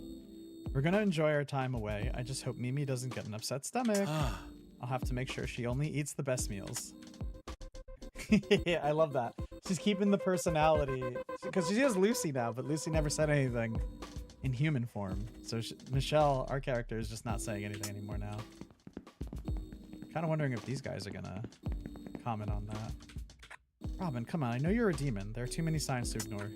We're gonna enjoy our time away. I just hope Mimi doesn't get an upset stomach. I'll have to make sure she only eats the best meals. I love that. She's keeping the personality. Because she has Lucy now, but Lucy never said anything in human form. So Michelle, our character, is just not saying anything anymore now. Kind of wondering if these guys are gonna comment on that. Robin, come on. I know you're a demon. There are too many signs to ignore.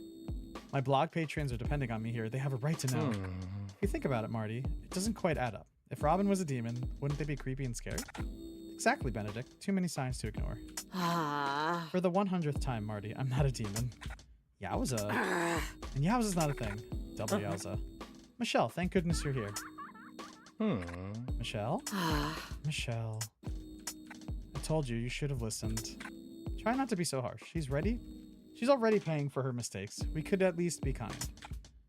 My blog patrons are depending on me here. They have a right to know. If you think about it, Marty, it doesn't quite add up. If Robin was a demon, wouldn't they be creepy and scary? Exactly, Benedict. Too many signs to ignore. For the 100th time, Marty, I'm not a demon. Yowza. And Yowza's not a thing. Double Yowza. Michelle, thank goodness you're here. Michelle? Michelle. I told you should have listened. Try not to be so harsh. She's ready. She's already paying for her mistakes. We could at least be kind.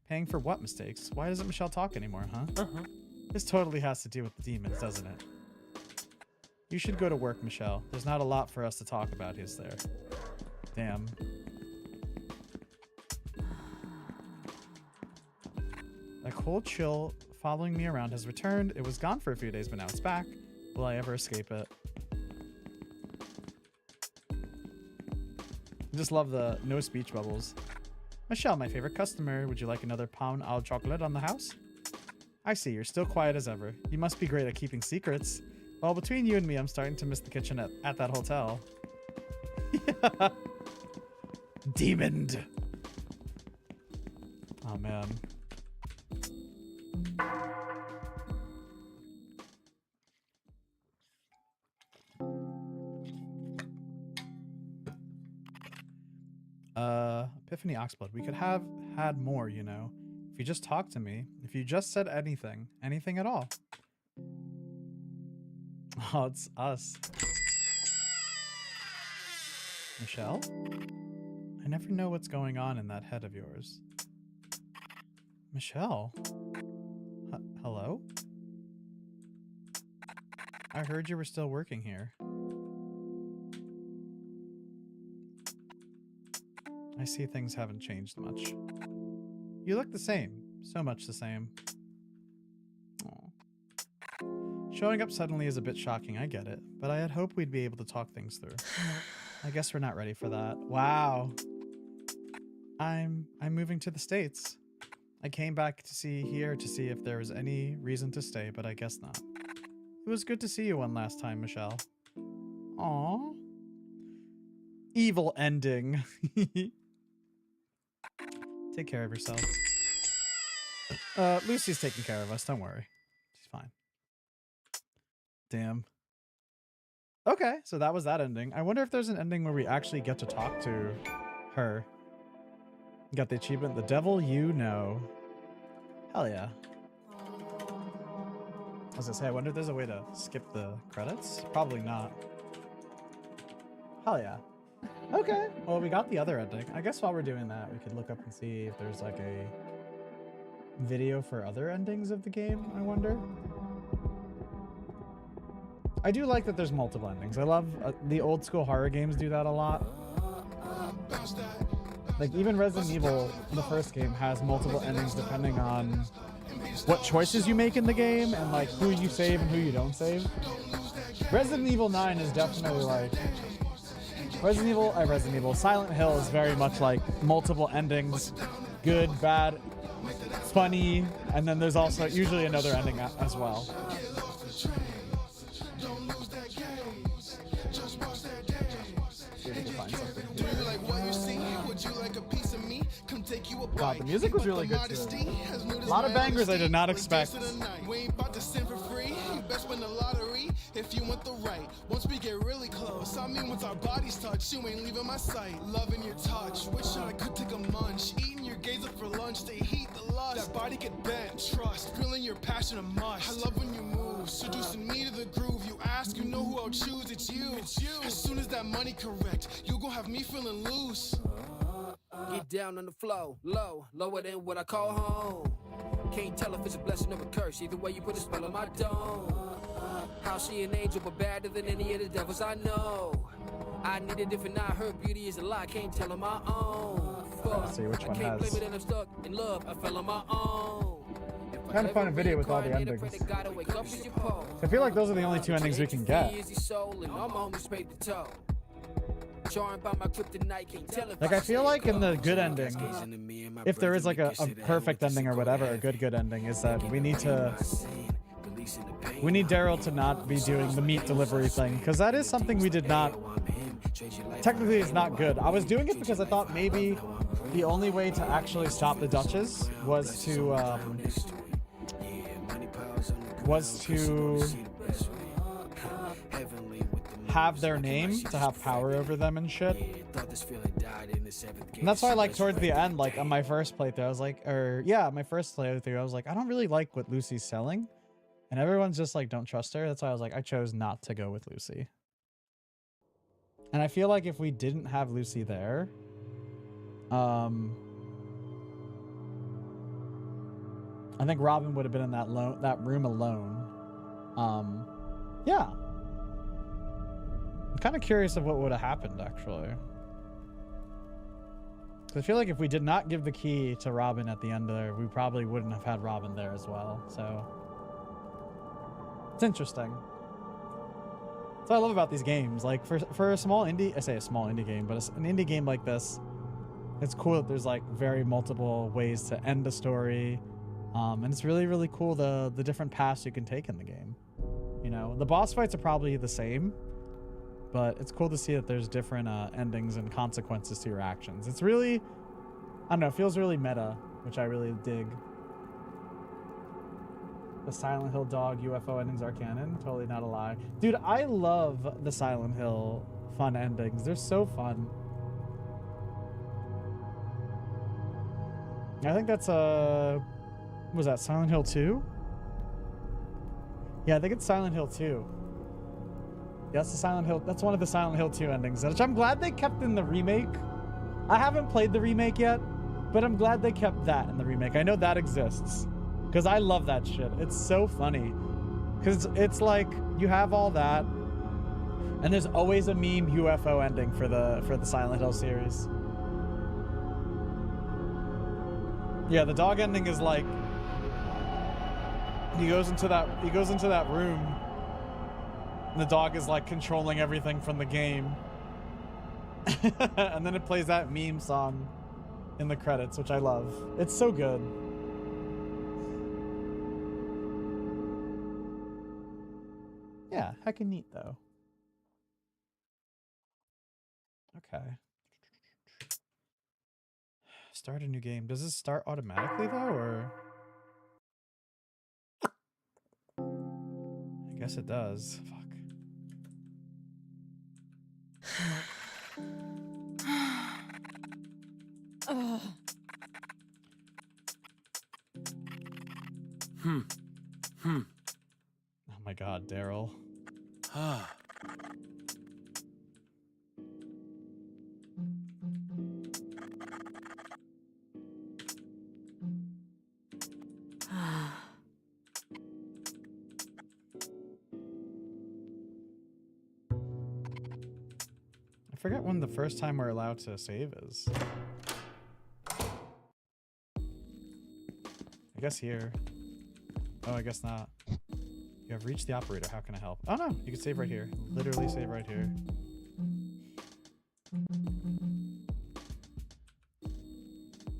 Paying for what mistakes? Why doesn't Michelle talk anymore, huh? This totally has to do with the demons, doesn't it? You should go to work, Michelle. There's not a lot for us to talk about, is there? Damn. That cold chill following me around has returned. It was gone for a few days, but now it's back. Will I ever escape it? I just love the no speech bubbles. Michelle, my favorite customer. Would you like another pound au chocolate on the house? I see, you're still quiet as ever. You must be great at keeping secrets. Well, between you and me, I'm starting to miss the kitchen at that hotel. Demoned. Oh, man. Epiphany Oxblood. We could have had more, you know. If you just talked to me. If you just said anything. Anything at all. Oh, it's us. Michelle? I never know what's going on in that head of yours. Michelle? Hello? I heard you were still working here. I see things haven't changed much. You look the same. So much the same. Aww. Showing up suddenly is a bit shocking, I get it. But I had hoped we'd be able to talk things through. I guess we're not ready for that. Wow. I'm moving to the States. I came back to see if there was any reason to stay, but I guess not. It was good to see you one last time, Michelle. Aww. Evil ending. Take care of yourself. Lucy's taking care of us, don't worry. She's fine. Damn. Okay, so that was that ending. I wonder if there's an ending where we actually get to talk to her. Got the achievement, The Devil You Know. Hell yeah. I was gonna say, I wonder if there's a way to skip the credits? Probably not. Hell yeah. Okay, well, we got the other ending. I guess while we're doing that, we could look up and see if there's like a video for other endings of the game, I wonder. I do like that there's multiple endings. I love the old school horror games do that a lot. Like even Resident Evil, the first game, has multiple endings depending on what choices you make in the game and like who you save and who you don't save. Resident Evil 9 is definitely like Resident Evil. Silent Hill is very much like multiple endings, good, bad, funny, and then there's also usually another ending as well. God, the music was really good too. A lot of bangers I did not expect. If you want the right, once we get really close, I mean once our bodies touch, you ain't leaving my sight. Loving your touch, wishing I could take a munch. Eating your gaze up for lunch, they heat the lust. That body get bent, trust, feeling your passion a must. I love when you move, seducing me to the groove. You ask, you know who I'll choose, it's you. As soon as that money correct, you gon' have me feeling loose. Get down on the flow, lower than what I call home. Can't tell if it's a blessing or a curse, either way you put a spell on my dome. How she an angel, but badder than any of the devils I know. I need it if not, her beauty is a lie, can't tell on my own. Fuck, see which one I can't blame it and I'm stuck in love, I fell on my own. I'm trying to find a video with all the endings. I feel like those are the only two endings we can get. Like I feel like in the good ending, if there is like a perfect ending or whatever, a good ending, is that we need Daryl to not be doing the meat delivery thing, because that is something we did not, technically it's not good. I was doing it because I thought maybe the only way to actually stop the Duchess was to have their name, to have power over them and shit. And that's why, like, towards the end, like, on my first playthrough, I was like, my first playthrough, I was like, I don't really like what Lucy's selling. And everyone's just like, don't trust her. That's why I was like, I chose not to go with Lucy. And I feel like if we didn't have Lucy there, I think Robin would have been in that room alone. Yeah. I'm kind of curious of what would have happened, actually. I feel like if we did not give the key to Robin at the end there, we probably wouldn't have had Robin there as well. So it's interesting. That's what I love about these games. Like for a small indie, I say a small indie game, but an indie game like this, it's cool that there's like very multiple ways to end a story. And it's really, really cool the different paths you can take in the game. You know, the boss fights are probably the same, but it's cool to see that there's different endings and consequences to your actions. It's really, I don't know, it feels really meta, which I really dig. The Silent Hill dog UFO endings are canon. Totally not a lie. Dude, I love the Silent Hill fun endings. They're so fun. I think that's was that Silent Hill 2? Yeah, I think it's Silent Hill 2. Yeah, that's the Silent Hill. That's one of the Silent Hill 2 endings, which I'm glad they kept in the remake. I haven't played the remake yet, but I'm glad they kept that in the remake. I know that exists. Because I love that shit. It's so funny. Because it's like, you have all that, and there's always a meme UFO ending for the Silent Hill series. Yeah, the dog ending is like, he goes into that room, and the dog is like controlling everything from the game. And then it plays that meme song in the credits, which I love. It's so good. Yeah, heckin' neat though. Okay. Start a new game. Does this start automatically though, or? I guess it does. Fuck. Oh my god, Daryl. I forget when the first time we're allowed to save is. I guess here. Oh, I guess not. You have reached the operator. How can I help? Oh no, you can save right here. Literally save right here.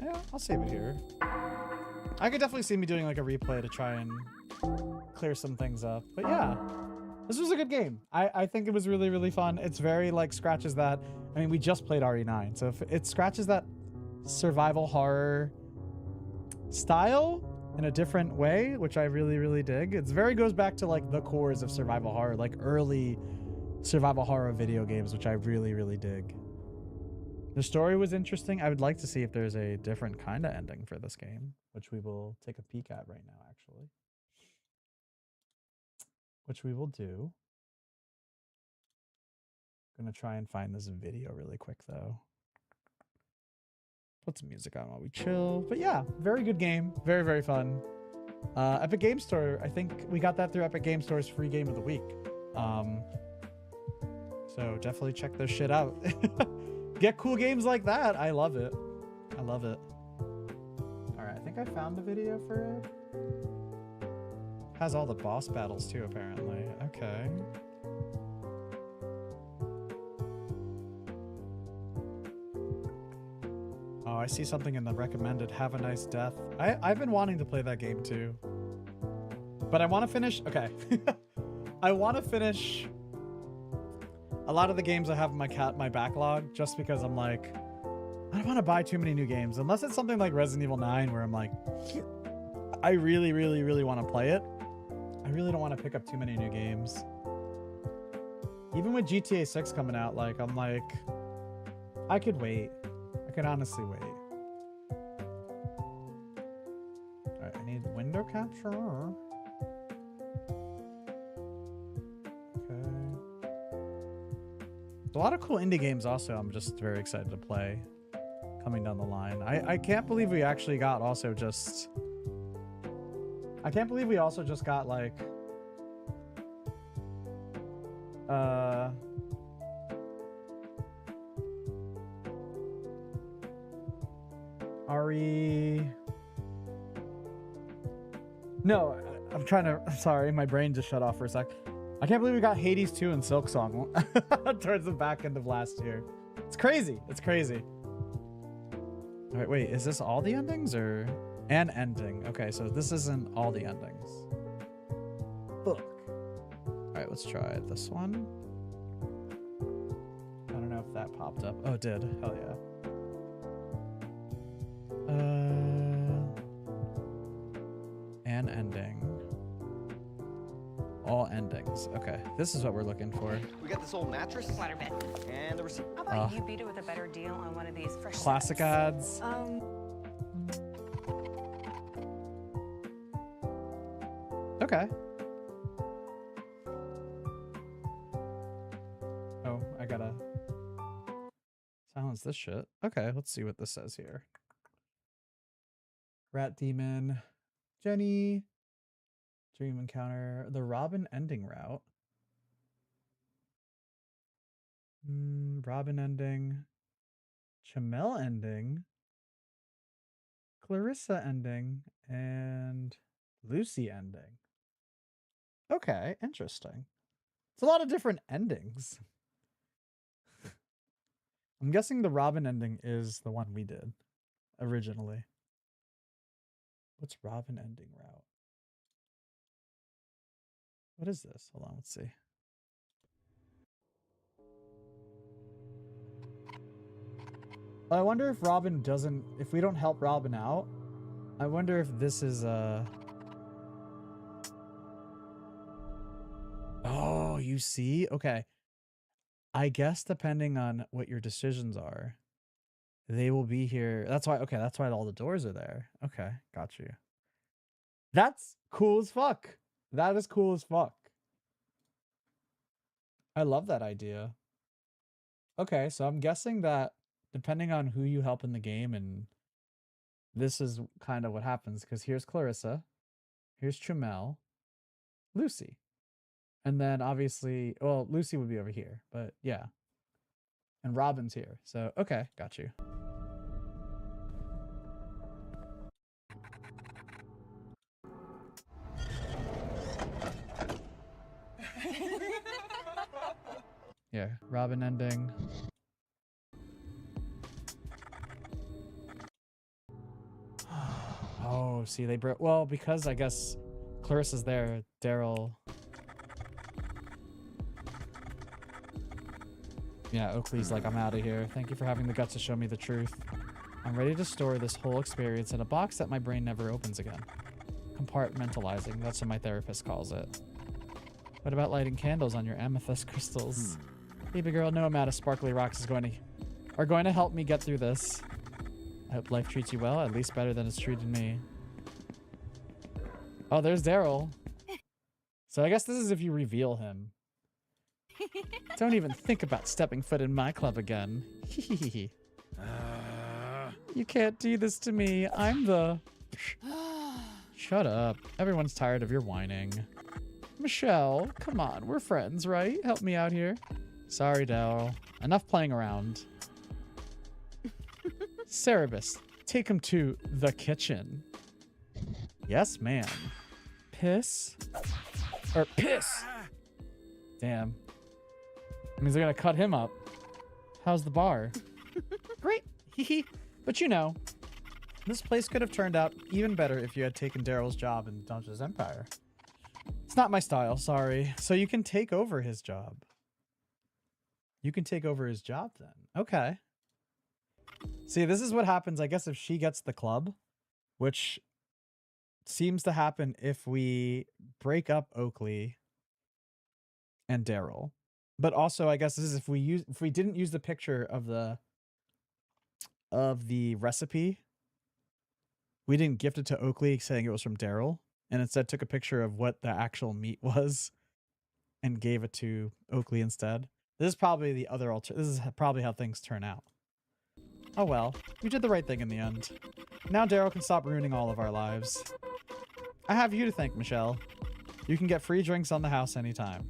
Yeah, I'll save it here. I could definitely see me doing like a replay to try and clear some things up. But yeah, this was a good game. I think it was really, really fun. It's very like scratches that. I mean, we just played RE9. So if it scratches that survival horror style in a different way, which I really, really dig. It's very goes back to like the cores of survival horror, like early survival horror video games, which I really, really dig. The story was interesting. I would like to see if there's a different kind of ending for this game, which we will take a peek at right now, actually. Which we will do. Gonna try and find this video really quick though. Put some music on while we chill. But yeah, very good game. Very, very fun. Epic Game Store, I think we got that through Epic Game Store's free game of the week. So definitely check their shit out. Get cool games like that. I love it. I love it. All right, I think I found the video for it. Has all the boss battles too, apparently. Okay. Oh, I see something in the recommended Have a Nice Death. I've been wanting to play that game too. But I want to finish... Okay. I want to finish a lot of the games I have in my backlog just because I'm like, I don't want to buy too many new games. Unless it's something like Resident Evil 9 where I'm like, I really, really, really want to play it. I really don't want to pick up too many new games. Even with GTA 6 coming out, like, I'm like, I could wait. I could honestly wait. Alright, I need window capture. Okay. A lot of cool indie games also I'm just very excited to play coming down the line. I can't believe we actually got also just... I can't believe we also just got like... RE... No, I'm trying to... Sorry, my brain just shut off for a sec. I can't believe we got Hades 2 and Silksong towards the back end of last year. It's crazy. It's crazy. All right, wait, is this all the endings or... An ending. Okay, so this isn't all the endings. Fuck. All right, let's try this one. I don't know if that popped up. Oh, it did. Hell yeah. An ending. All endings. Okay, this is what we're looking for. We got this old mattress. Quite a bit. And the receipt. How about you beat it with a better deal on one of these fresh Classic ads. Okay. Oh, I gotta silence this shit. Okay, let's see what this says here. Rat Demon, Jenny, Dream Encounter, the Robin ending route. Robin ending, Chamel ending, Clarissa ending, and Lucy ending. Okay, interesting. It's a lot of different endings. I'm guessing the Robin ending is the one we did originally. What's Robin ending route? What is this? Hold on, let's see. I wonder if Robin doesn't... If we don't help Robin out, I wonder if this is Oh, you see? Okay. I guess depending on what your decisions are, they will be here. That's why, okay, that's why all the doors are there. Okay, got you. That's cool as fuck. That is cool as fuck. I love that idea. Okay, so I'm guessing that depending on who you help in the game, and this is kind of what happens, because here's Clarissa, here's Chamel, Lucy. And then obviously, well, Lucy would be over here, but yeah. And Robin's here. So, okay, got you. Yeah, Robin ending. Oh, see, they broke. Well, because I guess Clarissa's there, Daryl. Yeah, Oakley's like, I'm out of here. Thank you for having the guts to show me the truth. I'm ready to store this whole experience in a box that my brain never opens again. Compartmentalizing, that's what my therapist calls it. What about lighting candles on your amethyst crystals? Baby girl, no amount of sparkly rocks are going to help me get through this. I hope life treats you well, at least better than it's treated me. Oh, there's Daryl. So I guess this is if you reveal him. Don't even think about stepping foot in my club again. You can't do this to me. I'm the... Shut up. Everyone's tired of your whining. Michelle, come on. We're friends, right? Help me out here. Sorry, Daryl. Enough playing around. Cerebus, take him to the kitchen. Yes, ma'am. Piss? Or piss! Damn. That means they're gonna cut him up. How's the bar? Great. Hee. But you know, this place could have turned out even better if you had taken Daryl's job in Dungeons Empire. It's not my style, sorry. So you can take over his job. You can take over his job then. Okay. See, this is what happens, I guess, if she gets the club, which seems to happen if we break up Oakley and Daryl. But also, I guess this is if we didn't use the picture of the recipe. We didn't gift it to Oakley saying it was from Daryl, and instead took a picture of what the actual meat was and gave it to Oakley instead. This is probably the other this is probably how things turn out. Oh well, we did the right thing in the end. Now Daryl can stop ruining all of our lives. I have you to thank, Michelle. You can get free drinks on the house anytime.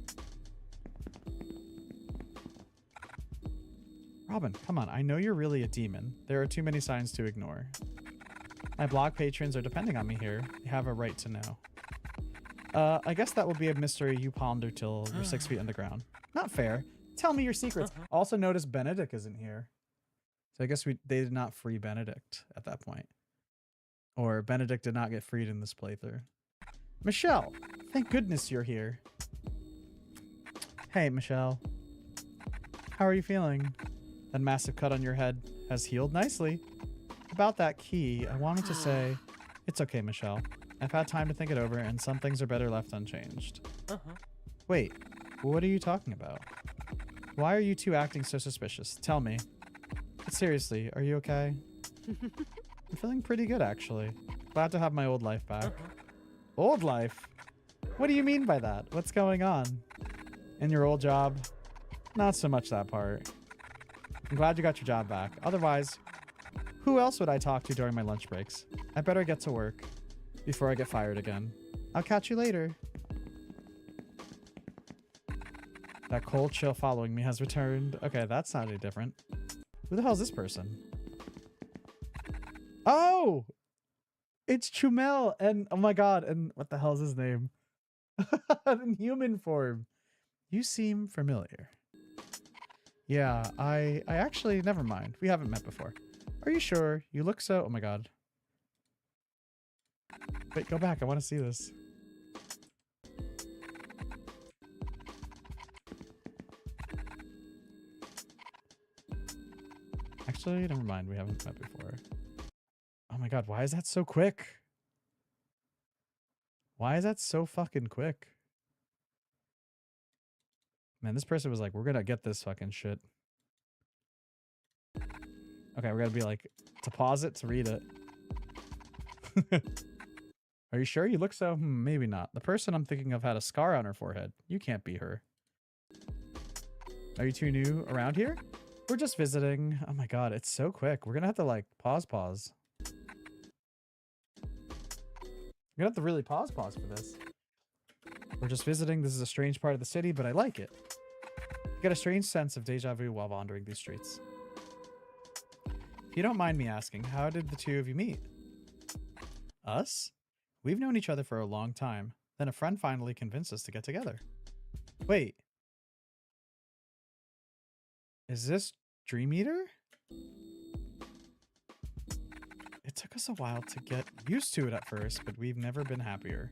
Robin, come on. I know you're really a demon. There are too many signs to ignore. My blog patrons are depending on me here. They have a right to know. I guess that will be a mystery you ponder till you're 6 feet underground. Not fair. Tell me your secrets. Also notice Benedict isn't here. So I guess they did not free Benedict at that point. Or Benedict did not get freed in this playthrough. Michelle, thank goodness you're here. Hey, Michelle. How are you feeling? That massive cut on your head has healed nicely. About that key, I wanted to say, it's okay, Michelle. I've had time to think it over, and some things are better left unchanged. Wait, what are you talking about? Why are you two acting so suspicious? Tell me. But seriously, are you okay? I'm feeling pretty good, actually. Glad to have my old life back. Old life? What do you mean by that? What's going on? In your old job? Not so much that part. I'm glad you got your job back. Otherwise, who else would I talk to during my lunch breaks? I better get to work before I get fired again. I'll catch you later. That cold chill following me has returned. Okay, that's not any different. Who the hell is this person? Oh! It's Chumel, and oh my god, and what the hell is his name? In human form. You seem familiar. Yeah, I actually, never mind. We haven't met before. Are you sure? You look so... Oh my god. Wait, go back. I want to see this. Actually, never mind. We haven't met before. Oh my god, why is that so quick? Why is that so fucking quick? Man, this person was like, we're gonna get this fucking shit. Okay, we're gonna be like, to pause it, to read it. Are you sure? You look so... maybe not. The person I'm thinking of had a scar on her forehead. You can't be her. Are you two new around here? We're just visiting. Oh my god, it's so quick. We're gonna have to like, pause. We're gonna have to really pause for this. We're just visiting. This is a strange part of the city, but I like it. I get a strange sense of deja vu while wandering these streets. If you don't mind me asking, how did the two of you meet? Us? We've known each other for a long time. Then a friend finally convinced us to get together. Wait. Is this Dream Eater? It took us a while to get used to it at first, but we've never been happier.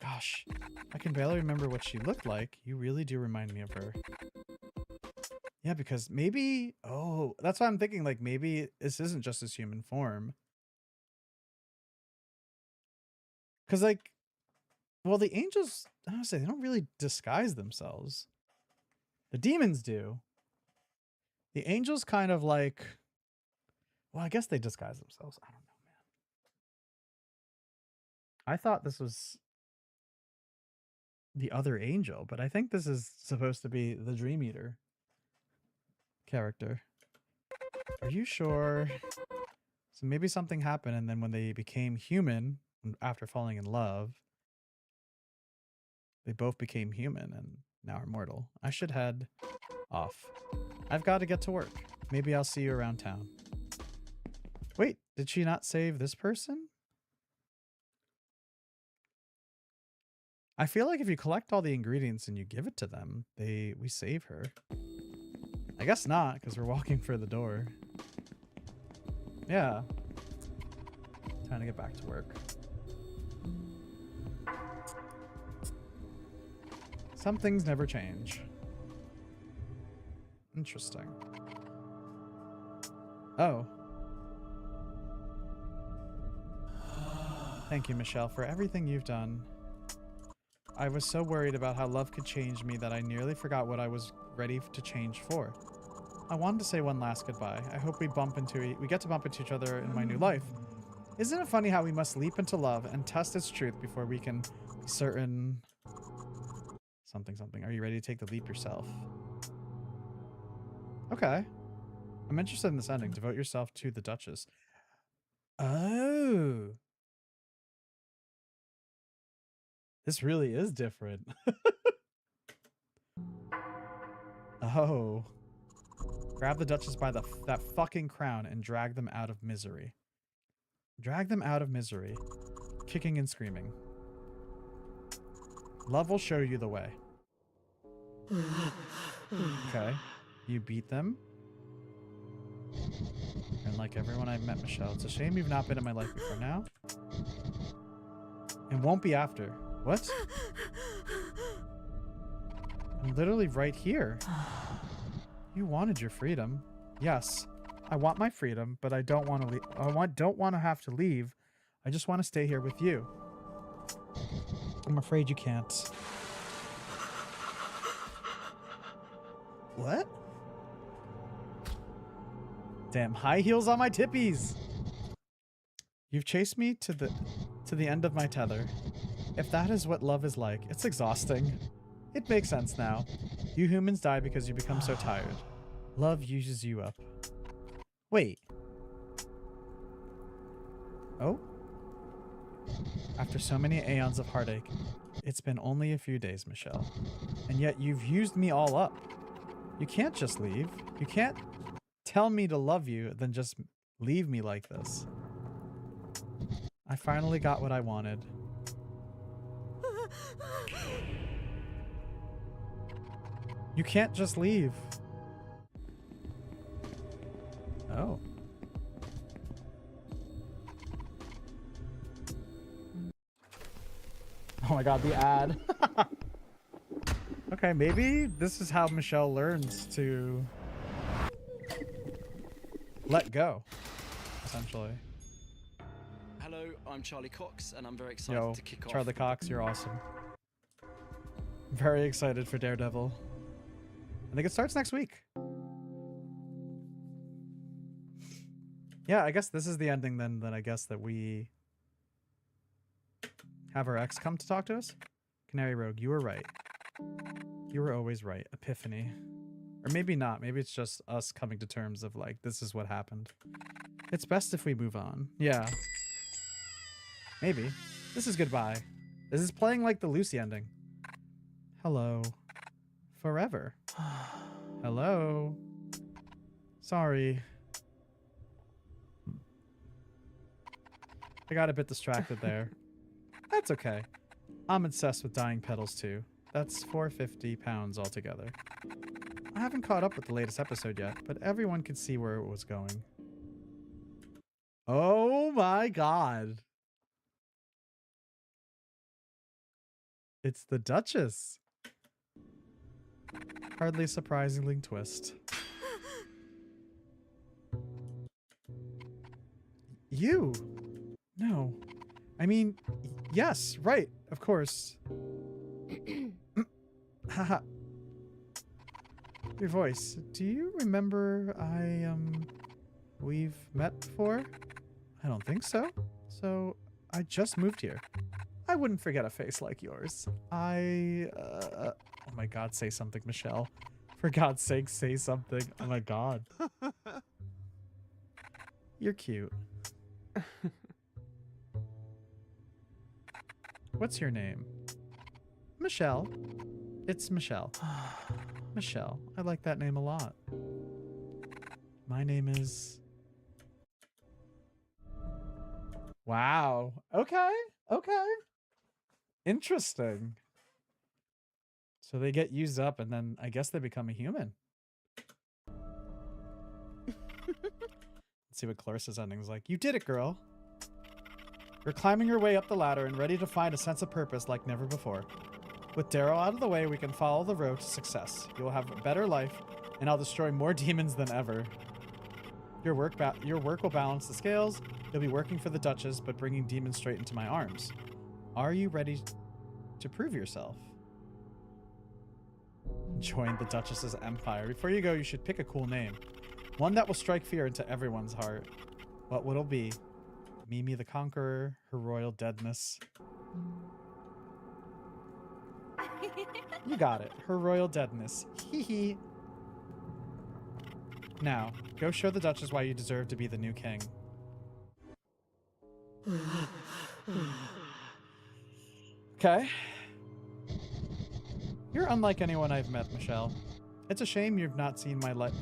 Gosh, I can barely remember what she looked like. You really do remind me of her. Yeah, because maybe... Oh, that's why I'm thinking, like, maybe this isn't just his human form. Because, like... Well, the angels... I don't say, they don't really disguise themselves. The demons do. The angels kind of, like... Well, I guess they disguise themselves. I don't know, man. I thought this was... the other angel, but I think this is supposed to be the Dream Eater character. Are you sure? So maybe something happened, and then when they became human after falling in love, they both became human and now are mortal. I should head off. I've got to get to work. Maybe I'll see you around town. Wait, did she not save this person? I feel like if you collect all the ingredients and you give it to them, we save her. I guess not, because we're walking for the door. Yeah. Time to get back to work. Some things never change. Interesting. Oh. Thank you, Michelle, for everything you've done. I was so worried about how love could change me that I nearly forgot what I was ready to change for. I wanted to say one last goodbye. I hope we get to bump into each other in my new life. Isn't it funny how we must leap into love and test its truth before we can be certain... Something, something. Are you ready to take the leap yourself? Okay. I'm interested in this ending. Devote yourself to the Duchess. Oh. This really is different. Oh. Grab the Duchess by that fucking crown and drag them out of misery. Drag them out of misery. Kicking and screaming. Love will show you the way. Okay. You beat them. And like everyone I've met, Michelle, it's a shame you've not been in my life before now. And won't be after. What? I'm literally right here. You wanted your freedom. Yes, I want my freedom, but I don't want to leave. Don't want to have to leave. I just want to stay here with you. I'm afraid you can't. What? Damn, high heels on my tippies. You've chased me to the end of my tether. If that is what love is like, it's exhausting. It makes sense now. You humans die because you become so tired. Love uses you up. Wait. Oh? After so many aeons of heartache, it's been only a few days, Michelle. And yet you've used me all up. You can't just leave. You can't tell me to love you, then just leave me like this. I finally got what I wanted. You can't just leave. Oh. Oh my god, the ad. Okay, maybe this is how Michelle learns to let go, essentially. Hello, I'm Charlie Cox, and I'm very excited to kick off. Charlie Cox, you're awesome. Very excited for Daredevil. I think it starts next week. Yeah, I guess this is the ending then, that I guess that we have our ex come to talk to us. Canary Rogue, you were right. You were always right. Epiphany. Or maybe not. Maybe it's just us coming to terms of like, this is what happened. It's best if we move on. Yeah. Maybe. This is goodbye. This is playing like the Lucy ending. Hello. forever. Hello. Sorry. I got a bit distracted there. That's okay. I'm obsessed with dying petals too. That's 450 pounds altogether. I haven't caught up with the latest episode yet, but everyone could see where it was going. Oh my god. It's the Duchess. Hardly a surprising twist. You? No. I mean, yes, right, of course. Haha. Your voice. Do you remember we've met before? I don't think so. So, I just moved here. I wouldn't forget a face like yours. Oh my god, say something, Michelle. For God's sake, say something. Oh my god. You're cute. What's your name? Michelle. It's Michelle. Michelle. I like that name a lot. My name is... Wow. Okay. Okay. Interesting. So they get used up and then I guess they become a human. Let's see what Clarissa's ending is like. You did it, girl. You're climbing your way up the ladder and ready to find a sense of purpose like never before. With Darrow out of the way, we can follow the road to success. You'll have a better life, and I'll destroy more demons than ever. Your work will balance the scales. You'll be working for the Duchess, but bringing demons straight into my arms. Are you ready to prove yourself? Join the Duchess's empire. Before you go, you should pick a cool name. One that will strike fear into everyone's heart. What will it be? Mimi the Conqueror, her royal deadness. You got it. Her royal deadness. Hee hee. Now, go show the Duchess why you deserve to be the new king. Okay. You're unlike anyone I've met, Michelle. It's a shame you've not seen my life.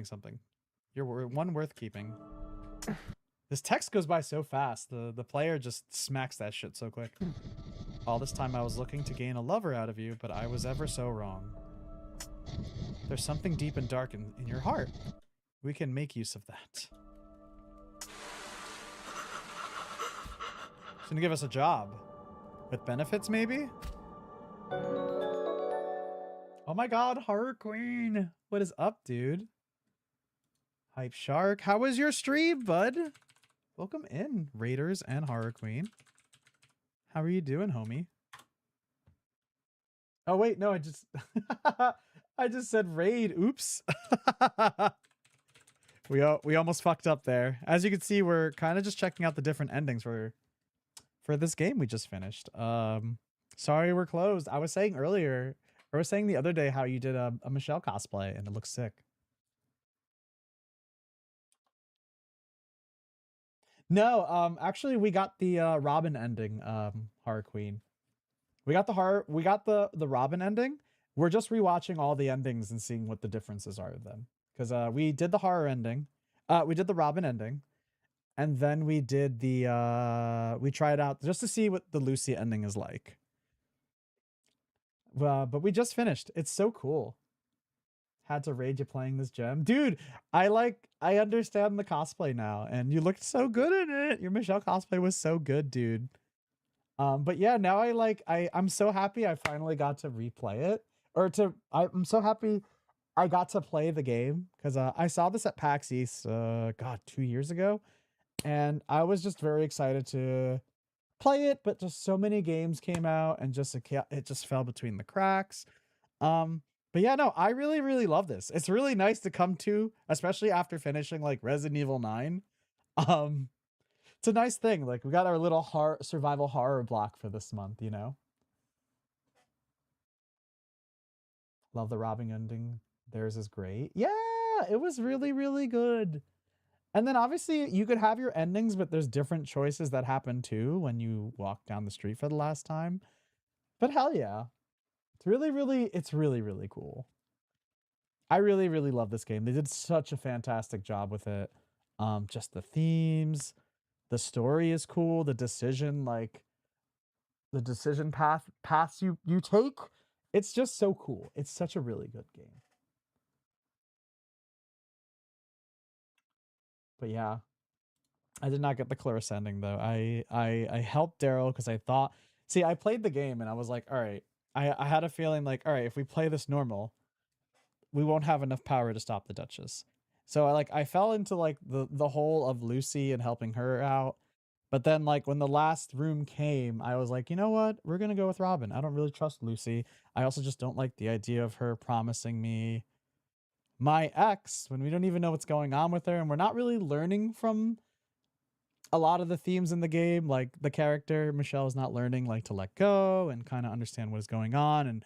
Something. You're one worth keeping. This text goes by so fast. The player just smacks that shit so quick. All this time I was looking to gain a lover out of you, but I was ever so wrong. There's something deep and dark in your heart. We can make use of that. She's gonna give us a job. With benefits, maybe? Oh my god, Horror Queen. What is up, dude? Hype Shark. How was your stream, bud? Welcome in, Raiders and Horror Queen. How are you doing, homie? Oh, wait, no, I just... I just said raid. Oops. We almost fucked up there. As you can see, we're kind of just checking out the different endings for this game we just finished. Sorry we're closed. I was saying earlier, or I was saying the other day how you did a Michelle cosplay and it looks sick. No, actually we got the Robin ending, Horror Queen. We got the Robin ending. We're just rewatching all the endings and seeing what the differences are of them. Because we did the horror ending. We did the Robin ending. And then we did the we tried out just to see what the Lucy ending is like. But we just finished. It's so cool. Had to raid you playing this gem. Dude, I understand the cosplay now, and you looked so good in it. Your Michelle cosplay was so good, dude. But yeah, now I'm so happy I finally got to replay it. I'm so happy I got to play the game because I saw this at PAX East, 2 years ago, and I was just very excited to play it, but just so many games came out and it just fell between the cracks. But yeah, no, I really, really love this. It's really nice to come to, especially after finishing like Resident Evil 9. It's a nice thing. Like we got our little survival horror block for this month, you know? Love the Robin ending. Theirs is great. Yeah, it was really, really good. And then obviously you could have your endings, but there's different choices that happen too when you walk down the street for the last time. But hell yeah. It's really, really cool. I really, really love this game. They did such a fantastic job with it. Just the themes, the story is cool. The decision, like the decision paths you take, it's just so cool. It's such a really good game. But yeah, I did not get the Clarissa ending though. I helped Daryl because I thought, see, I played the game and I was like, all right, I had a feeling like, all right, if we play this normal, we won't have enough power to stop the Duchess. So I fell into like the hole of Lucy and helping her out. But then like when the last room came, I was like, you know what? We're going to go with Robin. I don't really trust Lucy. I also just don't like the idea of her promising me my ex when we don't even know what's going on with her. And we're not really learning from a lot of the themes in the game. Like the character, Michelle, is not learning like to let go and kind of understand what is going on and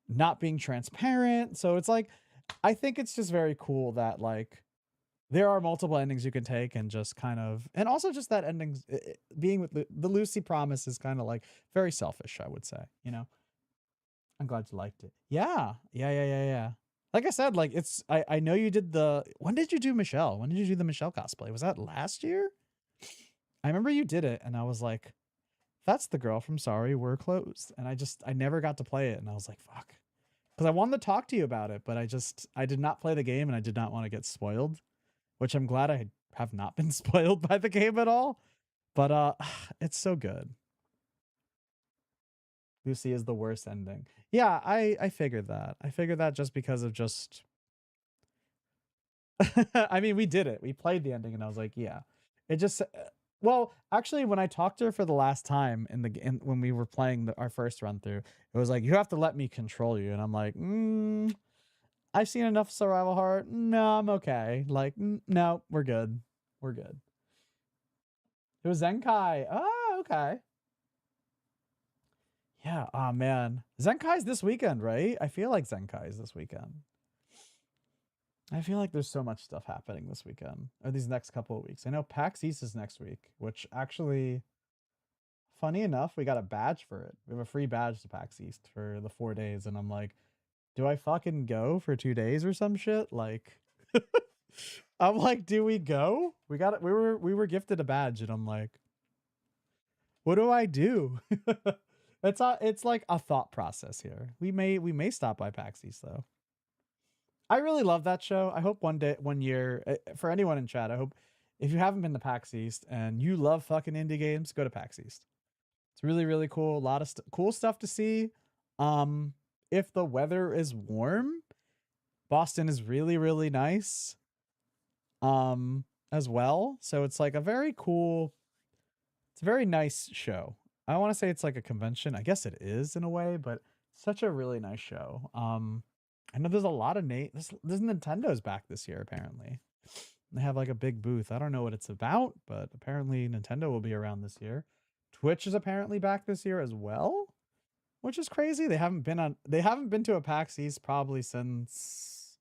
not being transparent. So it's like, I think it's just very cool that like there are multiple endings you can take and just kind of, and also just that ending being with the Lucy promise is kind of like very selfish, I would say, you know. I'm glad you liked it. Yeah. Like I said, like it's, I know you did when did you do Michelle? When did you do the Michelle cosplay? Was that last year? I remember you did it and I was like, that's the girl from Sorry We're Closed. And I never got to play it and I was like, fuck. Because I wanted to talk to you about it, but I did not play the game and I did not want to get spoiled, which I'm glad I have not been spoiled by the game at all. But it's so good. Lucy is the worst ending. Yeah, I figured that. I figured that just because of just I mean, we did it. We played the ending and I was like, yeah. It just well, actually, when I talked to her for the last time when we were playing our first run through, it was like, you have to let me control you. And I'm like, I've seen enough survival horror. No, I'm okay. Like, no, we're good. We're good. It was Zenkai. Oh, okay. Yeah. Oh, man. Zenkai's this weekend, right? I feel like Zenkai is this weekend. I feel like there's so much stuff happening this weekend or these next couple of weeks. I know PAX East is next week, which actually, funny enough, we got a badge for it. We have a free badge to PAX East for the 4 days. And I'm like, do I fucking go for 2 days or some shit? Like, I'm like, do we go? We got it. We were gifted a badge and I'm like, what do I do? It's like a thought process here. We may stop by PAX East though. I really love that show. I hope one year, for anyone in chat, I hope if you haven't been to PAX East and you love fucking indie games, go to PAX East. It's really, really cool. A lot of cool stuff to see. If the weather is warm, Boston is really, really nice. As well. So it's like a very cool, it's a very nice show. I don't want to say it's like a convention. I guess it is in a way, but such a really nice show. I know there's a lot of there's Nintendo's back this year, apparently. They have like a big booth. I don't know what it's about, but apparently Nintendo will be around this year. Twitch is apparently back this year as well, which is crazy. They haven't been to a PAX East probably since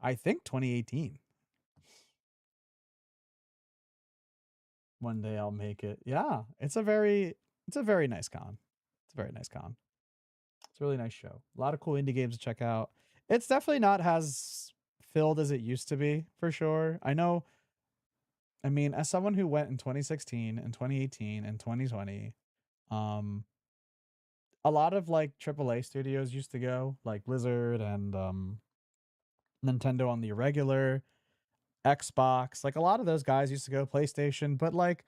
I think 2018. One day I'll make it. Yeah, it's a very nice con. It's a very nice con. It's a really nice show. A lot of cool indie games to check out. It's definitely not as filled as it used to be, for sure. I mean, as someone who went in 2016 and 2018 and 2020, a lot of like AAA studios used to go, like Blizzard and Nintendo on the irregular, Xbox. Like a lot of those guys used to go, PlayStation, but like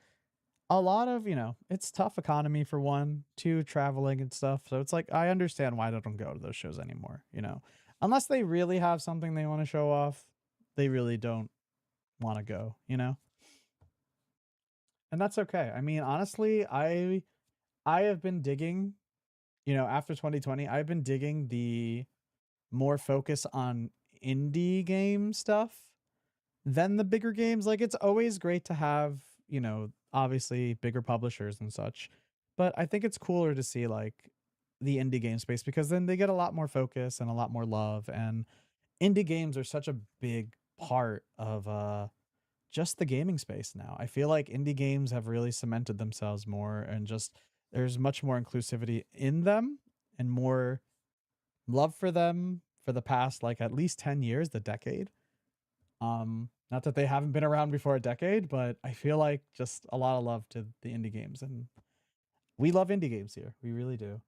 a lot of, it's tough economy for 1, 2, traveling and stuff. So it's like, I understand why they don't go to those shows anymore, unless they really have something they want to show off, they really don't want to go, and that's okay. I mean, honestly, I have been digging, after 2020, I've been digging the more focus on indie game stuff than the bigger games. Like it's always great to have, obviously bigger publishers and such, but I think it's cooler to see like the indie game space because then they get a lot more focus and a lot more love, and indie games are such a big part of just the gaming space now. I feel like indie games have really cemented themselves more, and just there's much more inclusivity in them and more love for them for the past like at least 10 years, the decade. Not that they haven't been around before a decade, but I feel like just a lot of love to the indie games, and we love indie games here. We really do.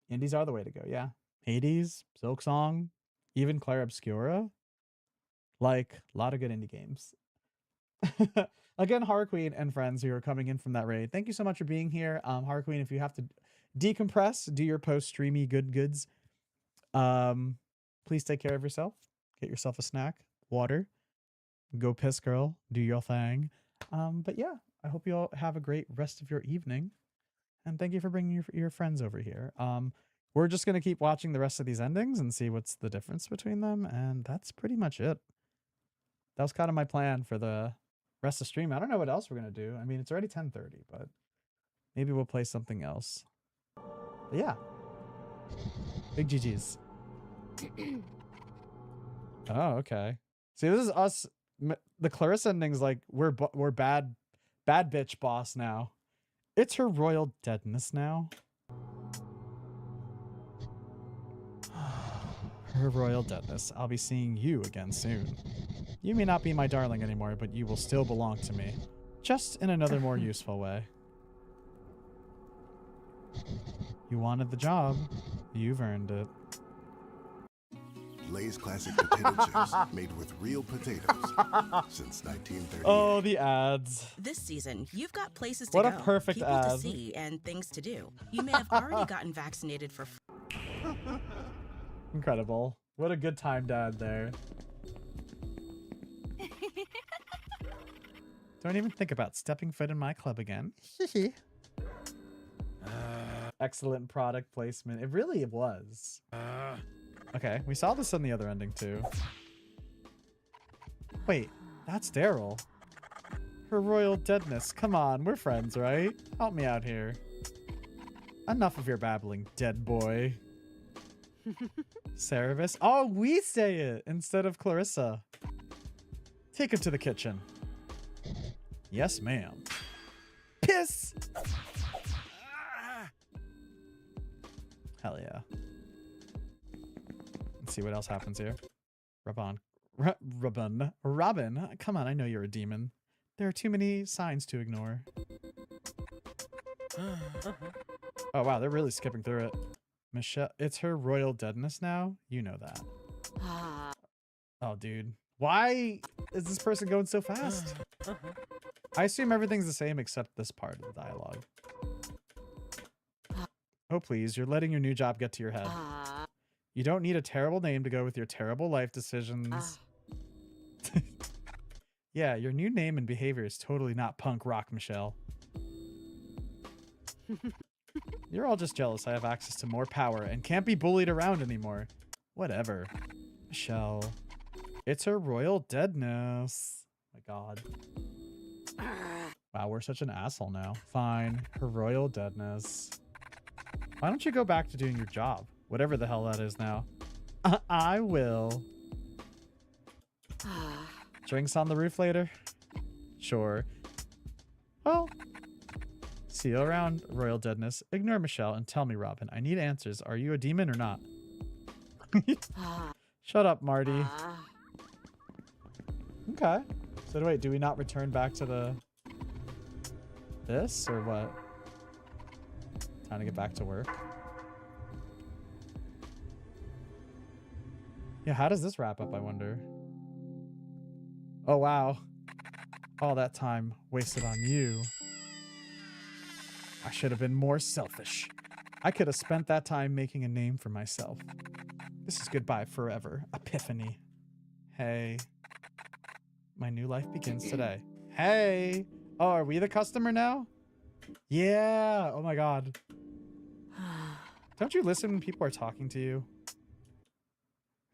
Indies are the way to go. Yeah. Hades, Silksong, even Clair Obscura. Like a lot of good indie games. Again, Horror Queen and friends who are coming in from that raid, thank you so much for being here. Horror Queen, if you have to decompress, do your post-streamy goods, please take care of yourself. Get yourself a snack, water, go piss, girl, do your thing. But yeah, I hope you all have a great rest of your evening, and thank you for bringing your friends over here. We're just gonna keep watching the rest of these endings and see what's the difference between them, and that's pretty much it. That was kind of my plan for the rest of the stream. I don't know what else we're gonna do. I mean, it's already 10:30, but maybe we'll play something else. But yeah, big GGs. Oh, okay. See, this is us. The Clarissa ending's like we're bad bitch boss now. It's her royal deadness now. Her royal deadness. I'll be seeing you again soon. You may not be my darling anymore, but you will still belong to me. Just in another more useful way. You wanted the job. You've earned it. Lay's classic potato chips made with real potatoes since 1938. Oh, the ads. This season, you've got places to what go, a perfect people ad. to see, and things to do. You may have already gotten vaccinated for Incredible. What a good time dad there. Don't even think about stepping foot in my club again. Excellent product placement. It really was. Okay, we saw this in the other ending too. Wait, that's Daryl. Her royal deadness. Come on, we're friends, right? Help me out here. Enough of your babbling, dead boy. Cerebus. Oh, we say it instead of Clarissa. Take him to the kitchen. Yes, ma'am. Piss! Hell yeah. Let's see what else happens here. Robin. Come on, I know you're a demon. There are too many signs to ignore. Oh, wow, they're really skipping through it. Michelle, it's her royal deadness now? You know that. Oh, dude. Why is this person going so fast? I assume everything's the same except this part of the dialogue. Oh, please, you're letting your new job get to your head. You don't need a terrible name to go with your terrible life decisions. Yeah, your new name and behavior is totally not punk rock, Michelle. You're all just jealous I have access to more power and can't be bullied around anymore. Whatever. Michelle. It's her royal deadness. Oh my god. Wow, we're such an asshole now. Fine. Her royal deadness. Why don't you go back to doing your job? Whatever the hell that is now. I will. Drinks on the roof later? Sure. Well, see you around, royal deadness. Ignore Michelle and tell me, Robin. I need answers. Are you a demon or not? Shut up, Marty. Okay. So wait, do we not return back to this or what? Time to get back to work. Yeah, how does this wrap up, I wonder? Oh, wow. All that time wasted on you. I should have been more selfish. I could have spent that time making a name for myself. This is goodbye forever. Epiphany. Hey. My new life begins today. Hey. Oh, are we the customer now? Yeah. Oh my god. Don't you listen when people are talking to you?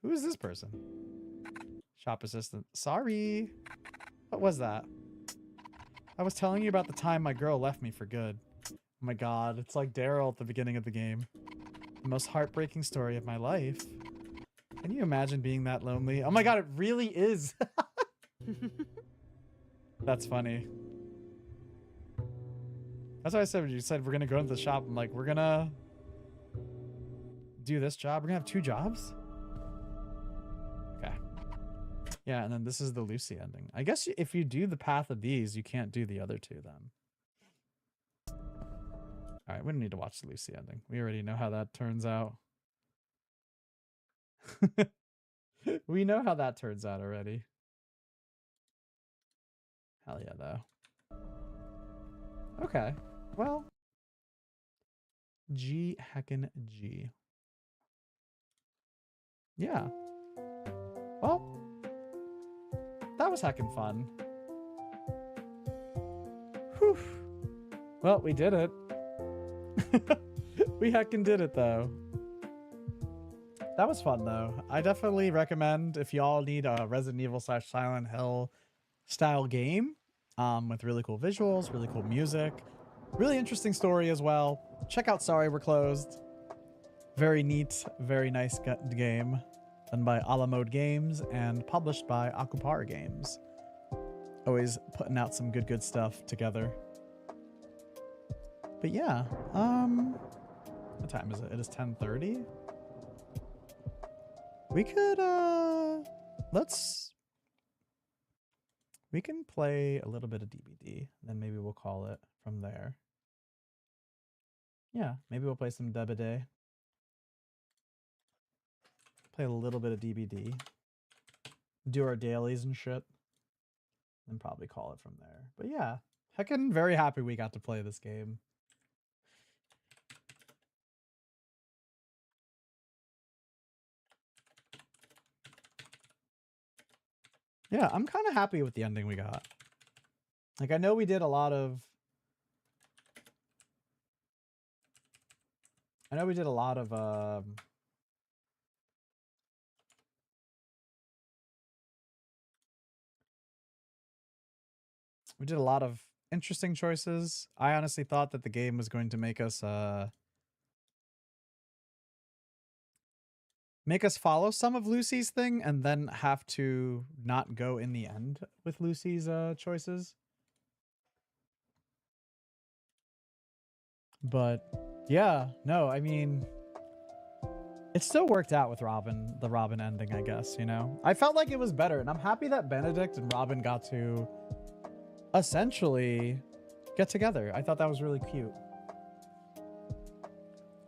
Who is this person? Shop assistant. Sorry. What was that? I was telling you about the time my girl left me for good. Oh my god, it's like Daryl at the beginning of the game. The most heartbreaking story of my life. Can you imagine being that lonely? Oh my god, it really is. That's funny. That's what I said when you said we're gonna go into the shop. I'm like, we're gonna do this job. We're gonna have 2 jobs. Okay. Yeah, and then this is the Lucy ending. I guess if you do the path of these, you can't do the other 2 then. All right, we don't need to watch the Lucy ending. We already know how that turns out. We know how that turns out already. Hell yeah, though. Okay, well. G heckin' G. Yeah. Well, that was heckin' fun. Whew. Well, we did it. We heckin' did it, though. That was fun, though. I definitely recommend if y'all need a Resident Evil / Silent Hill style game with really cool visuals, really cool music, really interesting story as well. Check out Sorry We're Closed. Very neat, very nice game. Done by A La Mode Games and published by Akupara Games. Always putting out some good stuff together. But yeah, what time is it? It is 10:30. We could, we can play a little bit of DBD, then maybe we'll call it from there. Yeah, maybe we'll play some DBD. Play a little bit of DBD. Do our dailies and shit. And probably call it from there. But yeah, heckin' very happy we got to play this game. Yeah, I'm kind of happy with the ending we got. Like, I know we did a lot of... we did a lot of interesting choices. I honestly thought that the game was going to make us follow some of Lucy's thing and then have to not go in the end with Lucy's choices. But yeah, no, I mean, it still worked out with Robin, the Robin ending, I guess, you know? I felt like it was better, and I'm happy that Benedict and Robin got to essentially get together. I thought that was really cute.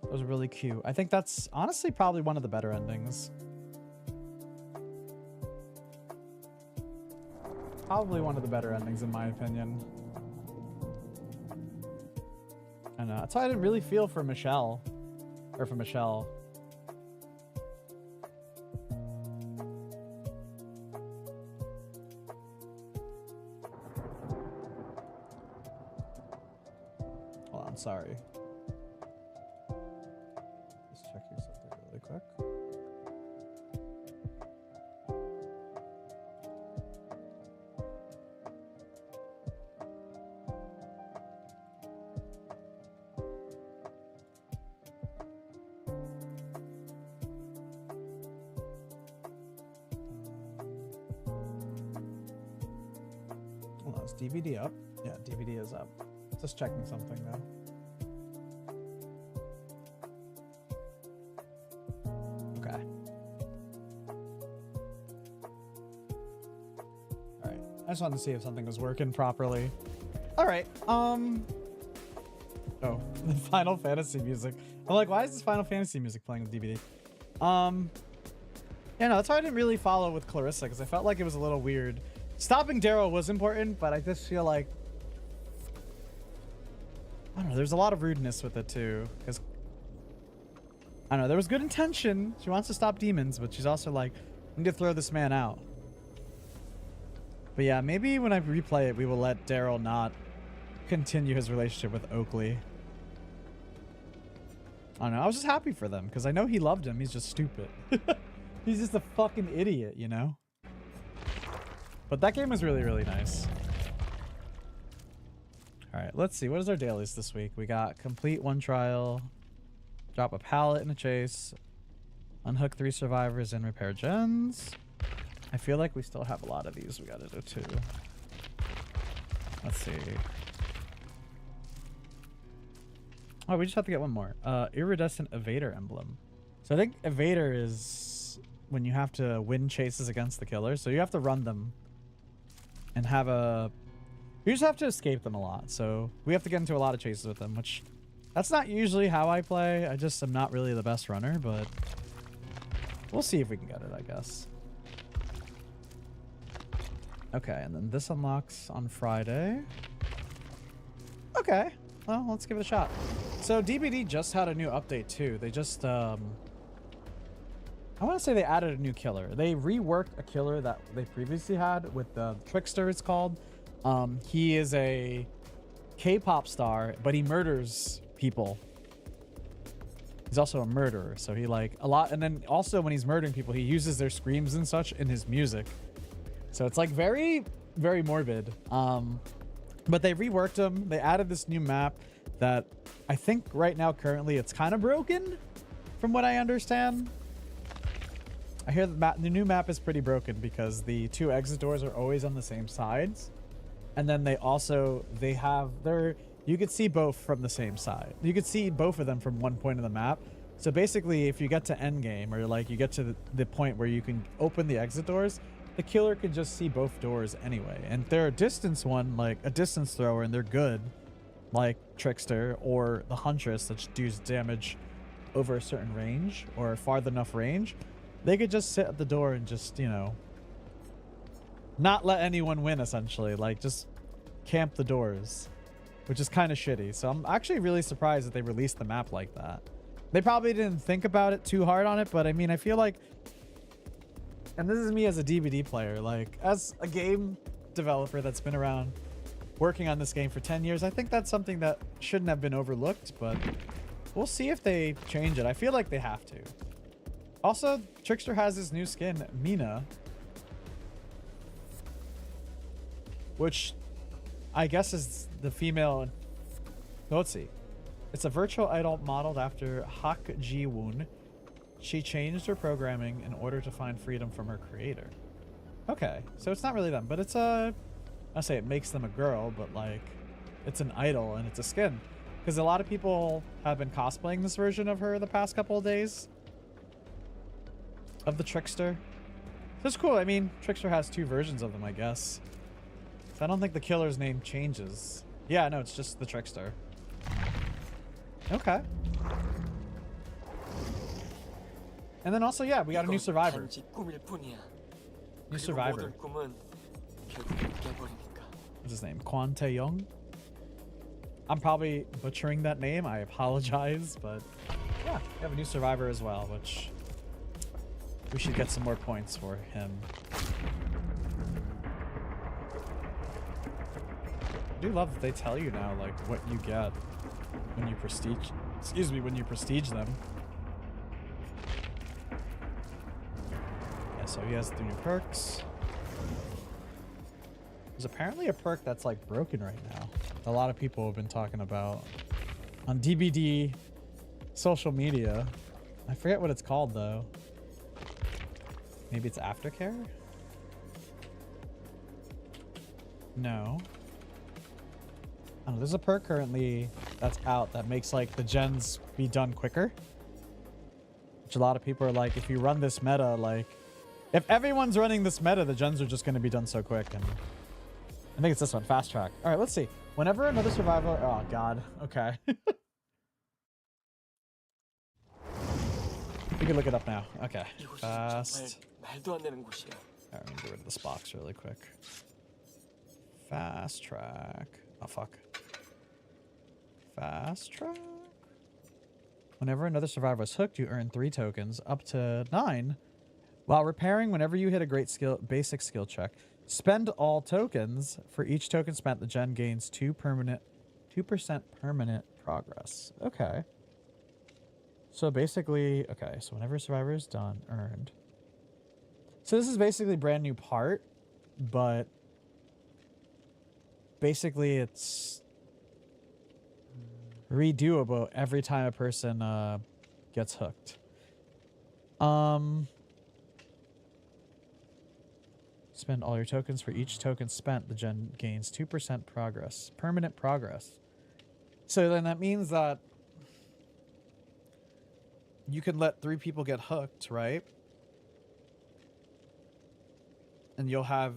It was really cute. I think that's honestly probably one of the better endings. Probably one of the better endings in my opinion. And that's why I didn't really feel for Michelle. Or for Michelle. Hold on, sorry. Just checking something really quick. Hold on, is DVD up? Yeah, DVD is up. Just checking something though. Okay. Alright. I just wanted to see if something was working properly. Alright. Oh, the Final Fantasy music. I'm like, why is this Final Fantasy music playing with DVD? Yeah, no, that's why I didn't really follow with Clarissa, because I felt like it was a little weird. Stopping Daryl was important, but I just feel like, I don't know, there's a lot of rudeness with it too, because I don't know, there was good intention. She wants to stop demons, but she's also like, I need to throw this man out. But yeah, maybe when I replay it, we will let Daryl not continue his relationship with Oakley. I don't know, I was just happy for them, because I know he loved him, he's just stupid. He's just a fucking idiot, you know? But that game was really, really nice. Alright, let's see. What is our dailies this week? We got complete 1 trial, drop a pallet in a chase, unhook 3 survivors, and repair gens. I feel like we still have a lot of these we gotta do too. Let's see. Oh, we just have to get one more. Iridescent Evader Emblem. So I think Evader is when you have to win chases against the killers. So you have to run them and have a... You just have to escape them a lot. So we have to get into a lot of chases with them, which that's not usually how I play. I just am not really the best runner, but we'll see if we can get it, I guess. Okay, and then this unlocks on Friday. Okay, well, let's give it a shot. So DBD just had a new update too. They just, I want to say they added a new killer. They reworked a killer that they previously had with the Trickster, it's called. He is a K-pop star, but he murders people. He's also a murderer, so he like a lot. And then also when he's murdering people, he uses their screams and such in his music. So it's like very, very morbid. But they reworked him. They added this new map that I think right now currently it's kind of broken from what I understand. I hear that the new map is pretty broken because the two exit doors are always on the same sides. And then they have their, you could see both from the same side. You could see both of them from one point of the map. So basically if you get to end game or like you get to the point where you can open the exit doors, the killer can just see both doors anyway. And they're a distance one, like a distance thrower, and they're good, like Trickster or the Huntress, that deals damage over a certain range or far enough range. They could just sit at the door and just, you know, not let anyone win, essentially. Like, just camp the doors, which is kind of shitty. So I'm actually really surprised that they released the map like that. They probably didn't think about it too hard on it, but I mean, I feel like, and this is me as a DVD player, like as a game developer that's been around working on this game for 10 years, I think that's something that shouldn't have been overlooked, but we'll see if they change it. I feel like they have to. Also, Trickster has this new skin, Mina, which I guess is the female. No, let's see. It's a virtual idol modeled after Hak Ji-woon. She changed her programming in order to find freedom from her creator. Okay, so it's not really them, but it's a... I say it makes them a girl, but like, it's an idol and it's a skin. Because a lot of people have been cosplaying this version of her the past couple of days. Of the Trickster. So it's cool. I mean, Trickster has two versions of them, I guess. So I don't think the killer's name changes. Yeah, no, it's just the Trickster. Okay. And then also, yeah, we got a new survivor. New survivor. What's his name? Kwon Tae-young? I'm probably butchering that name. I apologize, but yeah, we have a new survivor as well, which we should get some more points for him. I do love that they tell you now, like, what you get when you prestige, when you prestige them. Yeah, so he has the new perks. There's apparently a perk that's like broken right now. A lot of people have been talking about on DBD social media. I forget what it's called though. Maybe it's aftercare? No. I don't know, there's a perk currently that's out that makes like the gens be done quicker. Which a lot of people are like, if you run this meta, like if everyone's running this meta, the gens are just going to be done so quick. And I think it's this one, fast track. All right, let's see. Whenever another survivor, oh God, okay. We can look it up now. Okay, fast. Alright, let me get rid of this box really quick. Fast track. Oh fuck. Fast track. Whenever another survivor is hooked, you earn 3 tokens, up to 9. While repairing, whenever you hit a great basic skill check, spend all tokens. For each token spent, the gen gains 2% permanent progress. Okay. So basically, okay, so whenever a survivor is done, earned. So this is basically a brand new part, but basically it's redoable every time a person gets hooked. Spend all your tokens. For each token spent, the gen gains 2% progress. Permanent progress. So then that means that you can let 3 people get hooked, right? And you'll have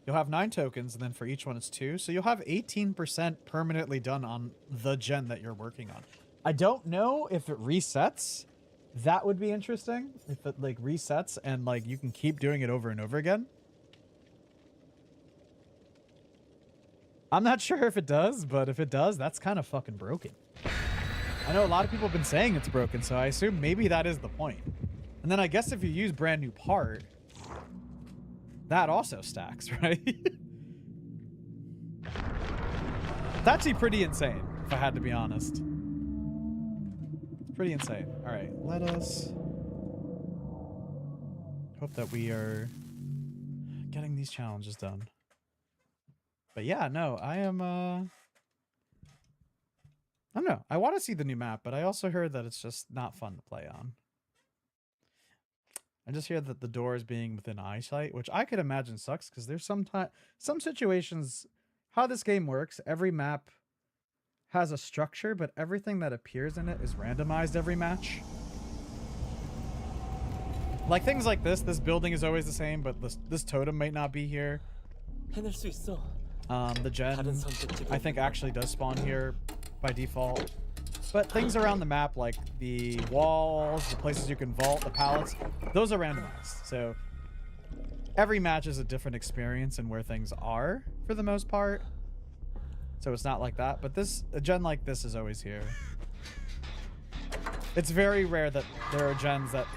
9 tokens, and then for each one it's 2. So you'll have 18% permanently done on the gen that you're working on. I don't know if it resets. That would be interesting. If it like resets and like you can keep doing it over and over again. I'm not sure if it does, but if it does, that's kind of fucking broken. I know a lot of people have been saying it's broken, so I assume maybe that is the point. And then I guess if you use brand new part, that also stacks, right? It's actually pretty insane, if I had to be honest. It's pretty insane. All right, let us hope that we are getting these challenges done. But yeah, no, I am, I don't know. I want to see the new map, but I also heard that it's just not fun to play on. I just hear that the doors being within eyesight, which I could imagine sucks because there's some situations, how this game works, every map has a structure, but everything that appears in it is randomized every match. Like things like this building is always the same, but this totem might not be here. The gen, I think, actually does spawn here by default. But things around the map, like the walls, the places you can vault, the pallets, those are randomized. So every match is a different experience in where things are, for the most part. So it's not like that. But a gen like this is always here. It's very rare that there are gens that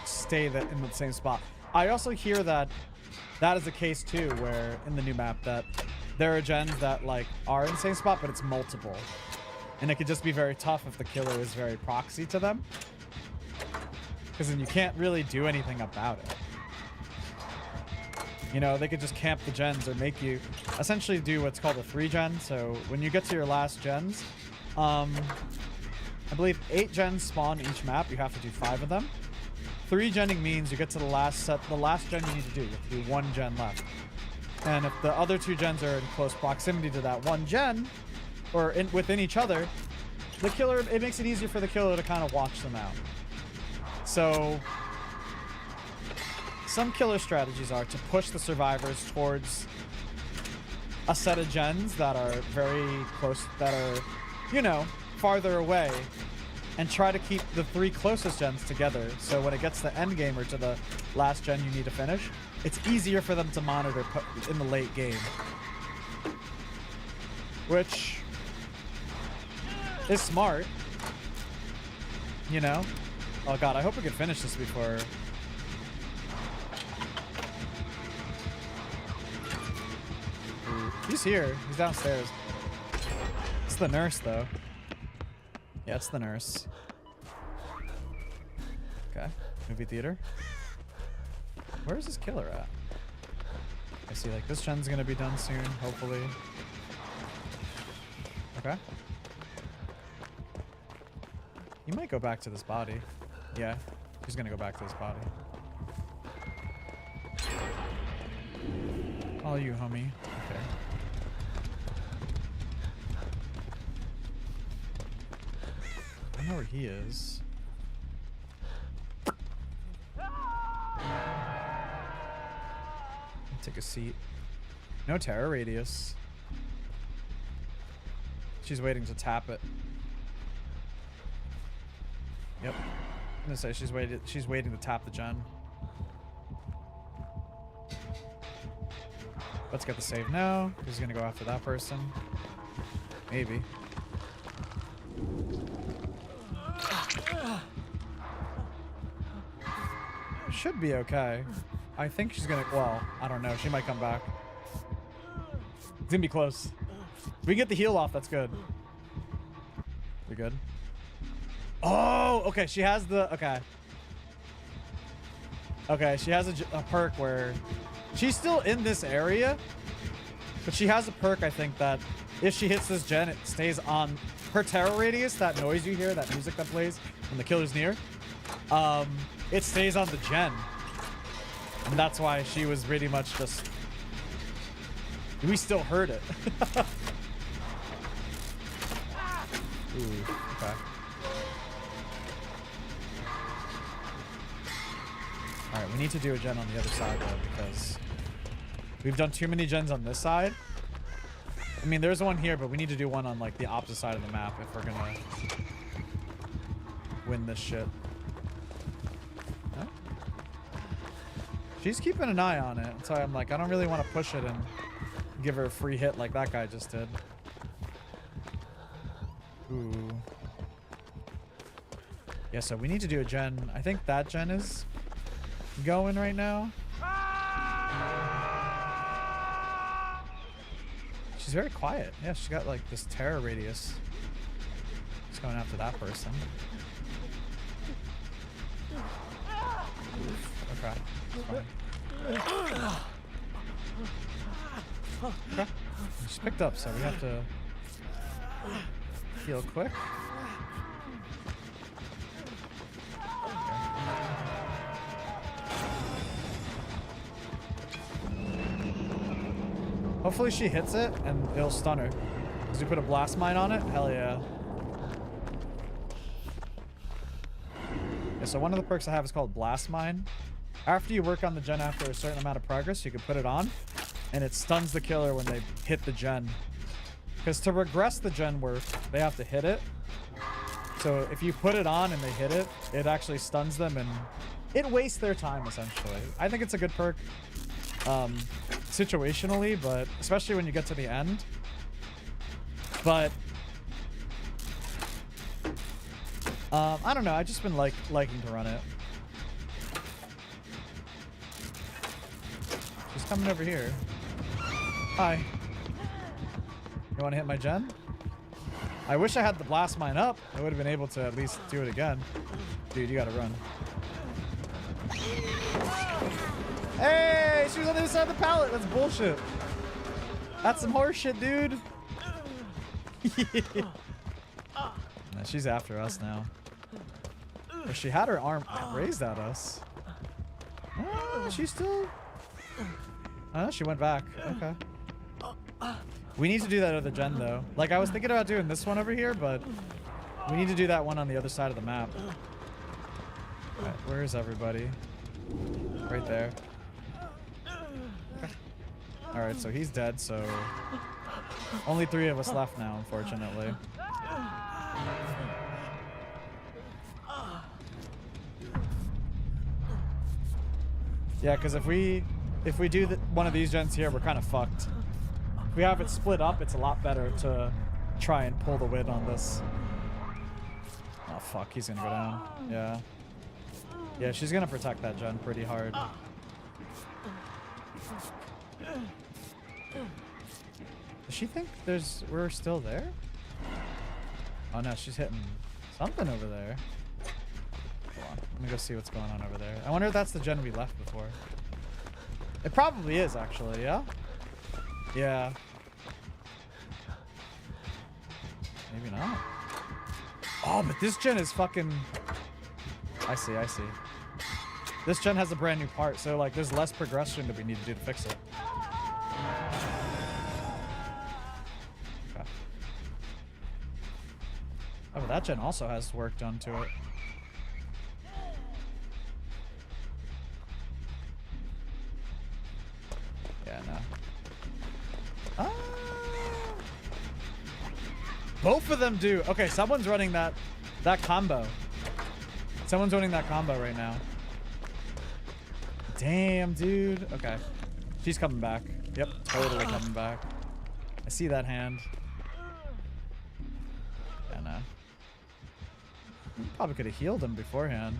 stay in the same spot. I also hear that is the case too, where in the new map that there are gens that like are in the same spot, but it's multiple. And it could just be very tough if the killer is very proxy to them. Because then you can't really do anything about it. You know, they could just camp the gens or make you essentially do what's called a 3-gen. So when you get to your last gens, I believe 8 gens spawn each map. You have to do 5 of them. 3-genning means you get to the last gen you need to do. You have to do 1 gen left. And if the other 2 gens are in close proximity to that 1 gen, or within each other, the killer, it makes it easier for the killer to kind of watch them out. So some killer strategies are to push the survivors towards a set of gens that are very close, that are, you know, farther away, and try to keep the 3 closest gens together. So when it gets to the end game or to the last gen you need to finish, it's easier for them to monitor in the late game. Which is smart, you know? Oh god, I hope we can finish this before... Ooh, he's here. He's downstairs. It's the nurse, though. Yeah, it's the nurse. Okay. Movie theater. Where's this killer at? I see, like, this gen's gonna be done soon, hopefully. Okay. He might go back to this body. Yeah, he's gonna go back to this body. All you, homie. Okay. I know where he is. Take a seat. No terror radius. She's waiting to tap it. Yep. I'm gonna say she's waiting to tap the gen. Let's get the save now. He's gonna go after that person. Maybe. Should be okay. I think she's gonna, well, I don't know. She might come back. It's gonna be close. If we get the heal off, that's good. We good? Oh, okay. She has the, okay. Okay, she has a perk where she's still in this area, but she has a perk, I think, that if she hits this gen, it stays on her terror radius, that noise you hear, that music that plays when the killer's near. It stays on the gen. And that's why she was pretty much just... We still heard it. Ooh, okay. Alright, we need to do a gen on the other side, though, because we've done too many gens on this side. I mean, there's one here, but we need to do one on, like, the opposite side of the map if we're gonna win this shit. Huh? She's keeping an eye on it. So I'm like, I don't really want to push it and give her a free hit like that guy just did. Ooh. Yeah, so we need to do a gen. I think that gen is going right now. She's very quiet. Yeah, she's got like this terror radius. She's going after that person. Okay. Okay. She's picked up, so we have to heal quick. Hopefully she hits it and it'll stun her. Because we put a blast mine on it? Hell yeah. Yeah, so one of the perks I have is called Blast Mine. After you work on the gen after a certain amount of progress, you can put it on. And it stuns the killer when they hit the gen. Because to regress the gen work, they have to hit it. So if you put it on and they hit it, it actually stuns them and it wastes their time, essentially. I think it's a good perk. Situationally, but especially when you get to the end. But I don't know, I've just been liking to run it. She's coming over here. Hi. You want to hit my gen? I wish I had the blast mine up. I would have been able to at least do it again. Dude, you gotta run. Hey, she was on the other side of the pallet. That's bullshit. That's some horse shit, dude. Nah, she's after us now. But she had her arm raised at us. Oh, she's still... Oh, she went back. Okay. We need to do that other gen, though. Like, I was thinking about doing this one over here, but we need to do that one on the other side of the map. Alright, where is everybody? Right there. Alright, so he's dead, so only 3 of us left now, unfortunately. Yeah, because if we do one of these gens here, we're kind of fucked. If we have it split up, it's a lot better to try and pull the win on this. Oh fuck, he's gonna go down. Yeah. Yeah, she's gonna protect that gen pretty hard. Does she think we're still there? Oh no, she's hitting something over there. Hold on, let me go see what's going on over there. I wonder if that's the gen we left before. It probably is, actually, yeah? Yeah. Maybe not. Oh, but this gen is fucking... I see. This gen has a brand new part, so like there's less progression that we need to do to fix it. Okay. Oh, but that gen also has work done to it. Yeah, no. Ah! Both of them do. Okay, someone's running that combo. Someone's running that combo right now. Damn, dude. Okay. She's coming back. Yep, totally coming back. I see that hand. Yeah, no. Probably could have healed him beforehand.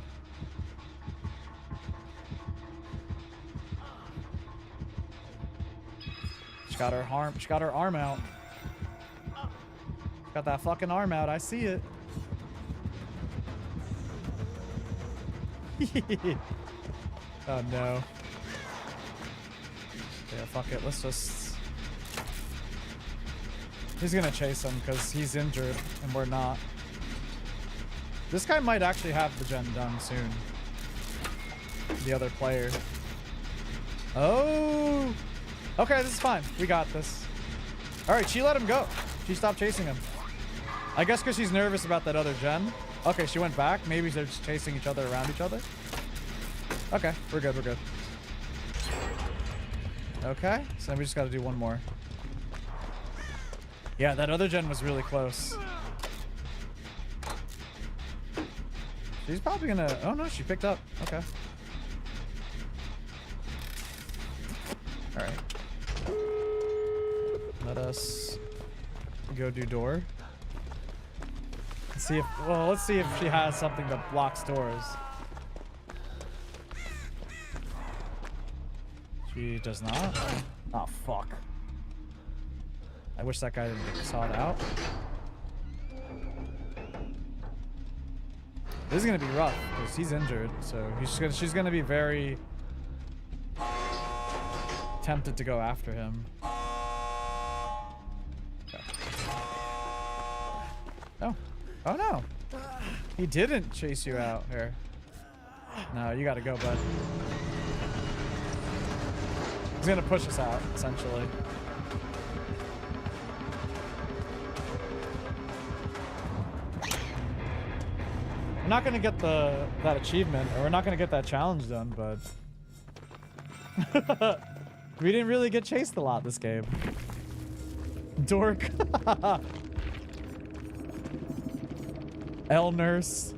She got her arm out. Got that fucking arm out. I see it. Oh no. Yeah, fuck it. Let's just... He's gonna chase him because he's injured and we're not. This guy might actually have the gen done soon. The other player. Oh! Okay, this is fine. We got this. Alright, she let him go. She stopped chasing him. I guess because she's nervous about that other gen. Okay, she went back. Maybe they're just chasing each other around each other. Okay, we're good, we're good. Okay, so we just gotta do one more. Yeah, that other gen was really close. She's probably gonna... Oh no, she picked up. Okay. Alright. Let us go do door. Let's see if... Well, let's see if she has something that blocks doors. She does not. Oh, fuck. I wish that guy didn't get sawed out. This is gonna be rough because he's injured, so she's gonna be very tempted to go after him. Okay. Oh, oh no! He didn't chase you out here. No, you gotta go, bud. He's gonna push us out, essentially. We're not gonna get that achievement, or we're not gonna get that challenge done, but we didn't really get chased a lot this game. Dork. L nurse.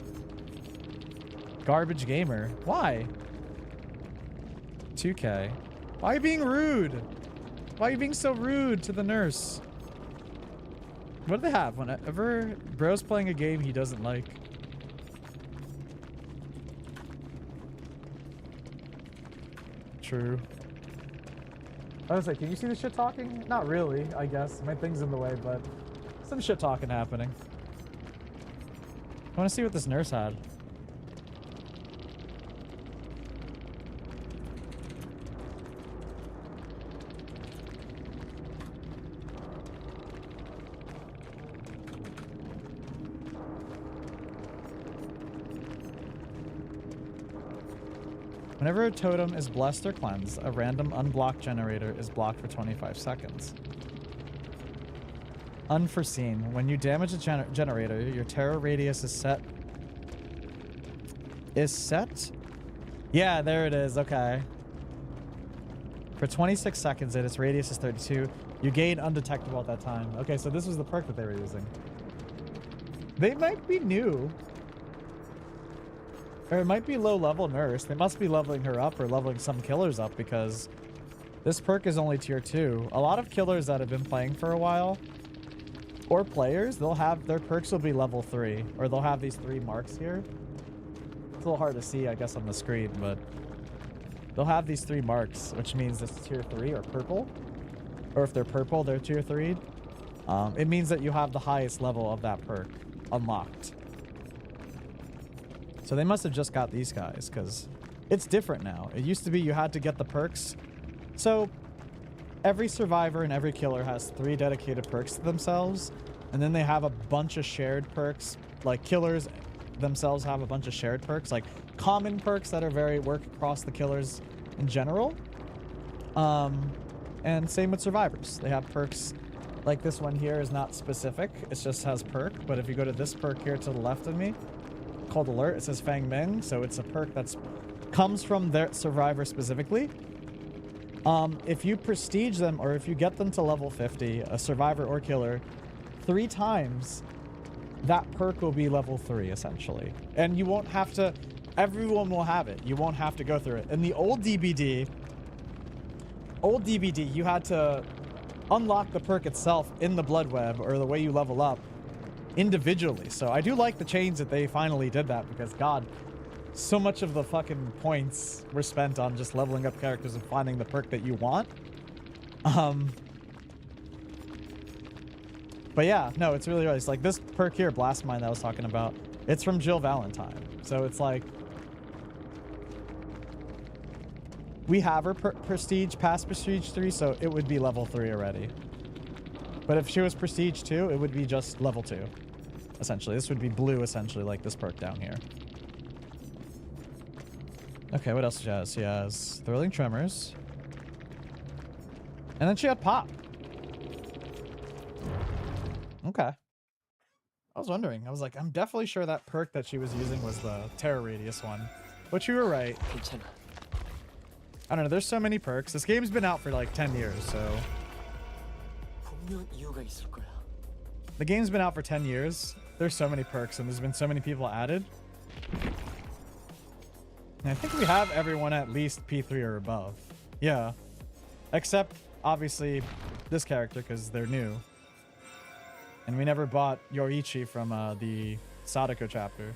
Garbage gamer. Why? 2K. Why are you being rude? Why are you being so rude to the nurse? What do they have? Whenever bro's playing a game he doesn't like. True. I was like, can you see the shit talking? Not really, I guess. My thing's in the way, but some shit talking happening. I want to see what this nurse had. Whenever a totem is blessed or cleansed, a random unblocked generator is blocked for 25 seconds. Unforeseen. When you damage a generator, your terror radius is set. Is set? Yeah, there it is. Okay. For 26 seconds, and its radius is 32. You gain undetectable at that time. Okay, so this was the perk that they were using. They might be new. Or it might be low-level nurse. They must be leveling her up or leveling some killers up because this perk is only tier 2. A lot of killers that have been playing for a while, or players, they'll have their perks will be level 3, or they'll have these 3 marks here. It's a little hard to see, I guess, on the screen, but they'll have these 3 marks, which means it's tier 3 or purple. Or if they're purple, they're tier 3. It means that you have the highest level of that perk unlocked. So they must have just got these guys because it's different now. It used to be you had to get the perks. So every survivor and every killer has 3 dedicated perks to themselves. And then they have a bunch of shared perks. Like killers themselves have a bunch of shared perks. Like common perks that are work across the killers in general. And same with survivors. They have perks like this one here is not specific. It just has perk. But if you go to this perk here to the left of me, called Alert, it says Fang Meng, so it's a perk that's comes from their survivor specifically. If you prestige them or if you get them to level 50, a survivor or killer, 3 times, that perk will be level 3 essentially. And you won't have to, everyone will have it. You won't have to go through it. In the old DBD, you had to unlock the perk itself in the blood web or the way you level up individually. So I do like the change that they finally did that because god, so much of the fucking points were spent on just leveling up characters and finding the perk that you want. But yeah, no, it's really nice. Like this perk here, Blast Mine that I was talking about, it's from Jill Valentine. So it's like we have her prestige past prestige 3, so it would be level 3 already. But if she was prestige 2, it would be just level 2. Essentially, this would be blue, essentially, like this perk down here. Okay, what else she has? She has Thrilling Tremors. And then she had Pop. Okay. I was wondering. I was like, I'm definitely sure that perk that she was using was the Terror Radius one. But you were right. I don't know. There's so many perks. This game's been out for like 10 years, so. The game's been out for 10 years. There's so many perks, and there's been so many people added. And I think we have everyone at least P3 or above. Yeah. Except, obviously, this character, because they're new. And we never bought Yoichi from the Sadako chapter.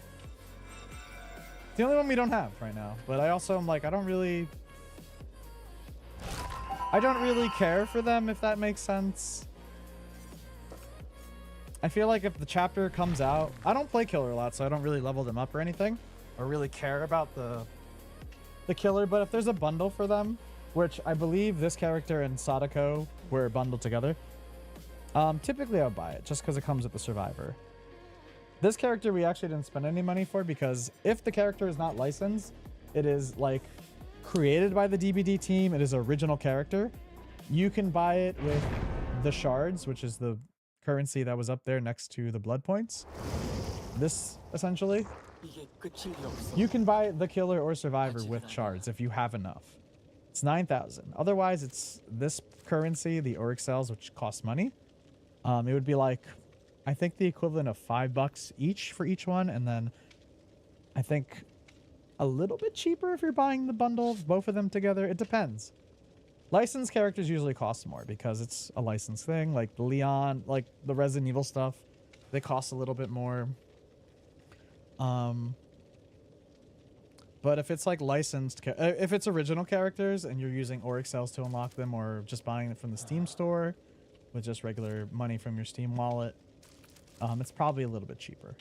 The only one we don't have right now. But I also am like, I don't really care for them, if that makes sense. I feel like if the chapter comes out, I don't play killer a lot, so I don't really level them up or anything, or really care about the killer. But if there's a bundle for them, which I believe this character and Sadako were bundled together, typically I'll buy it just because it comes with the survivor. This character we actually didn't spend any money for, because if the character is not licensed, it is like created by the DBD team, it is an original character. You can buy it with the shards, which is the currency that was up there next to the blood points. This essentially, you can buy the killer or survivor with shards if you have enough. It's 9,000. Otherwise, it's this currency, the Auric cells, which costs money. It would be like, I think the equivalent of $5 each for each one, and then I think a little bit cheaper if you're buying the bundle of both of them together. It depends. Licensed characters usually cost more because it's a licensed thing. Like the Leon, like the Resident Evil stuff, they cost a little bit more. But if it's like licensed, if it's original characters and you're using Auric cells to unlock them, or just buying it from the Steam store with just regular money from your Steam wallet, it's probably a little bit cheaper.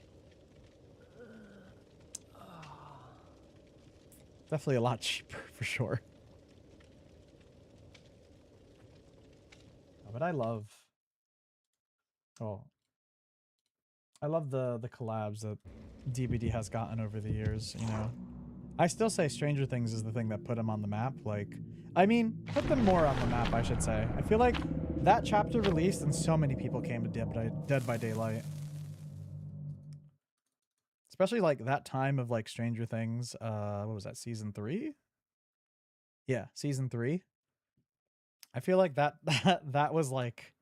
Definitely a lot cheaper for sure. But I love the collabs that DBD has gotten over the years, you know. I still say Stranger Things is the thing that put them on the map. Like, I mean, put them more on the map, I should say. I feel like that chapter released and so many people came to Dead by Daylight. Especially like that time of like Stranger Things, what was that, season 3? Yeah, season 3. I feel like that was like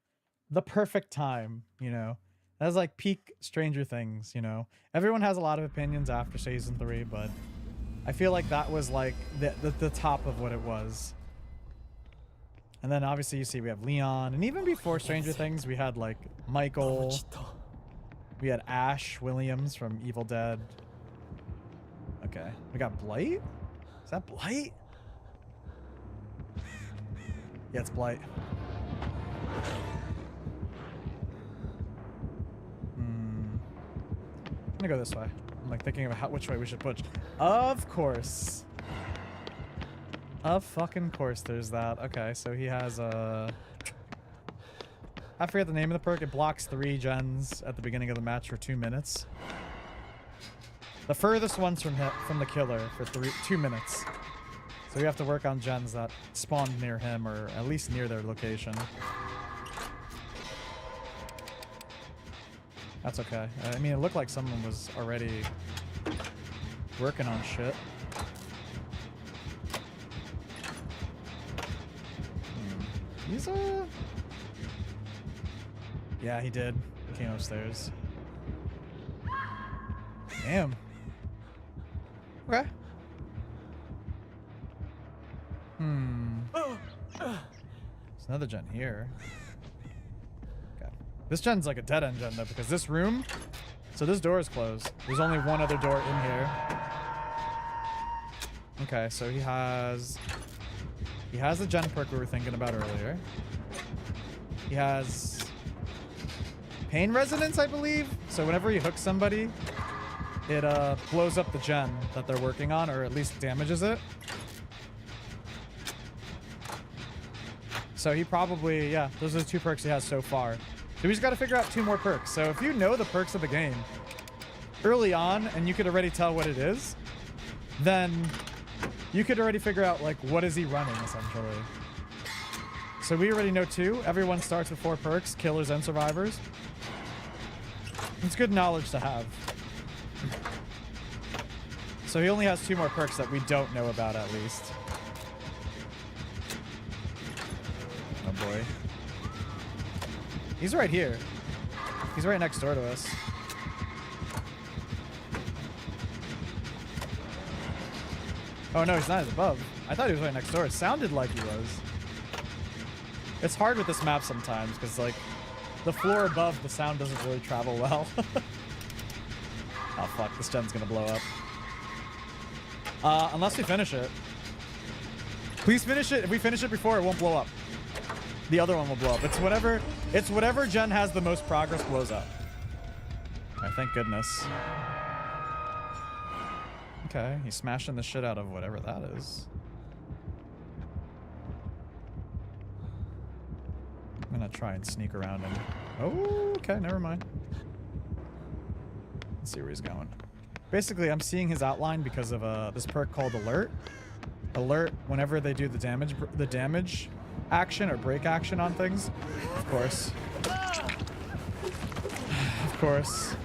the perfect time, you know. That was like peak Stranger Things, you know. Everyone has a lot of opinions after season 3, but I feel like that was like the top of what it was. And then obviously you see we have Leon, and even before Stranger Things we had like Michael, we had Ash Williams from Evil Dead. Okay, we got Blight. Is that Blight? Yeah, it's Blight. I'm gonna go this way. I'm like thinking about which way we should push. Of course. Of fucking course there's that. Okay, so he has a... I forget the name of the perk. It blocks 3 gens at the beginning of the match for 2 minutes. The furthest one's from the killer for 2 minutes. So we have to work on gens that spawned near him, or at least near their location. That's okay. I mean, it looked like someone was already working on shit. He's a... Yeah, he did. He came upstairs. Damn. Okay. There's another gen here. Okay. This gen's like a dead end gen though, because this room, so this door is closed. There's only one other door in here. Okay, so he has the gen perk we were thinking about earlier. He has pain resonance, I believe. So whenever he hooks somebody, it blows up the gen that they're working on, or at least damages it. So he probably, yeah, those are the 2 perks he has so far. So we just got to figure out 2 more perks. So if you know the perks of the game early on, and you could already tell what it is, then you could already figure out, like, what is he running, essentially. So we already know 2. Everyone starts with 4 perks, killers and survivors. It's good knowledge to have. So he only has 2 more perks that we don't know about at least. Oh boy. He's right here. He's right next door to us. Oh no, he's not. He's above. I thought he was right next door. It sounded like he was. It's hard with this map sometimes because like the floor above, the sound doesn't really travel well. Oh fuck, this gen's gonna blow up. Unless we finish it. Please finish it. If we finish it before, it won't blow up. The other one will blow up. It's whatever gen has the most progress blows up. Alright, thank goodness. Okay, he's smashing the shit out of whatever that is. I'm gonna try and sneak around him. Oh, okay, never mind. Let's see where he's going. Basically, I'm seeing his outline because of this perk called Alert. Alert, whenever they do the damage action or break action on things. Of course. Of course.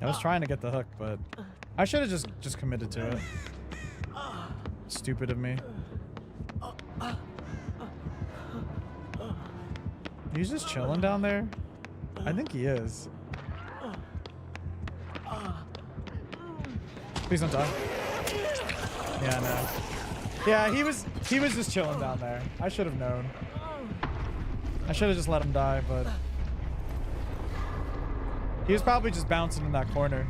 I was trying to get the hook, but I should have just committed to it. Stupid of me. He's just chilling down there? I think he is. Please don't die. Yeah, no. Yeah, he was just chilling down there. I should have known. I should have just let him die, but he was probably just bouncing in that corner.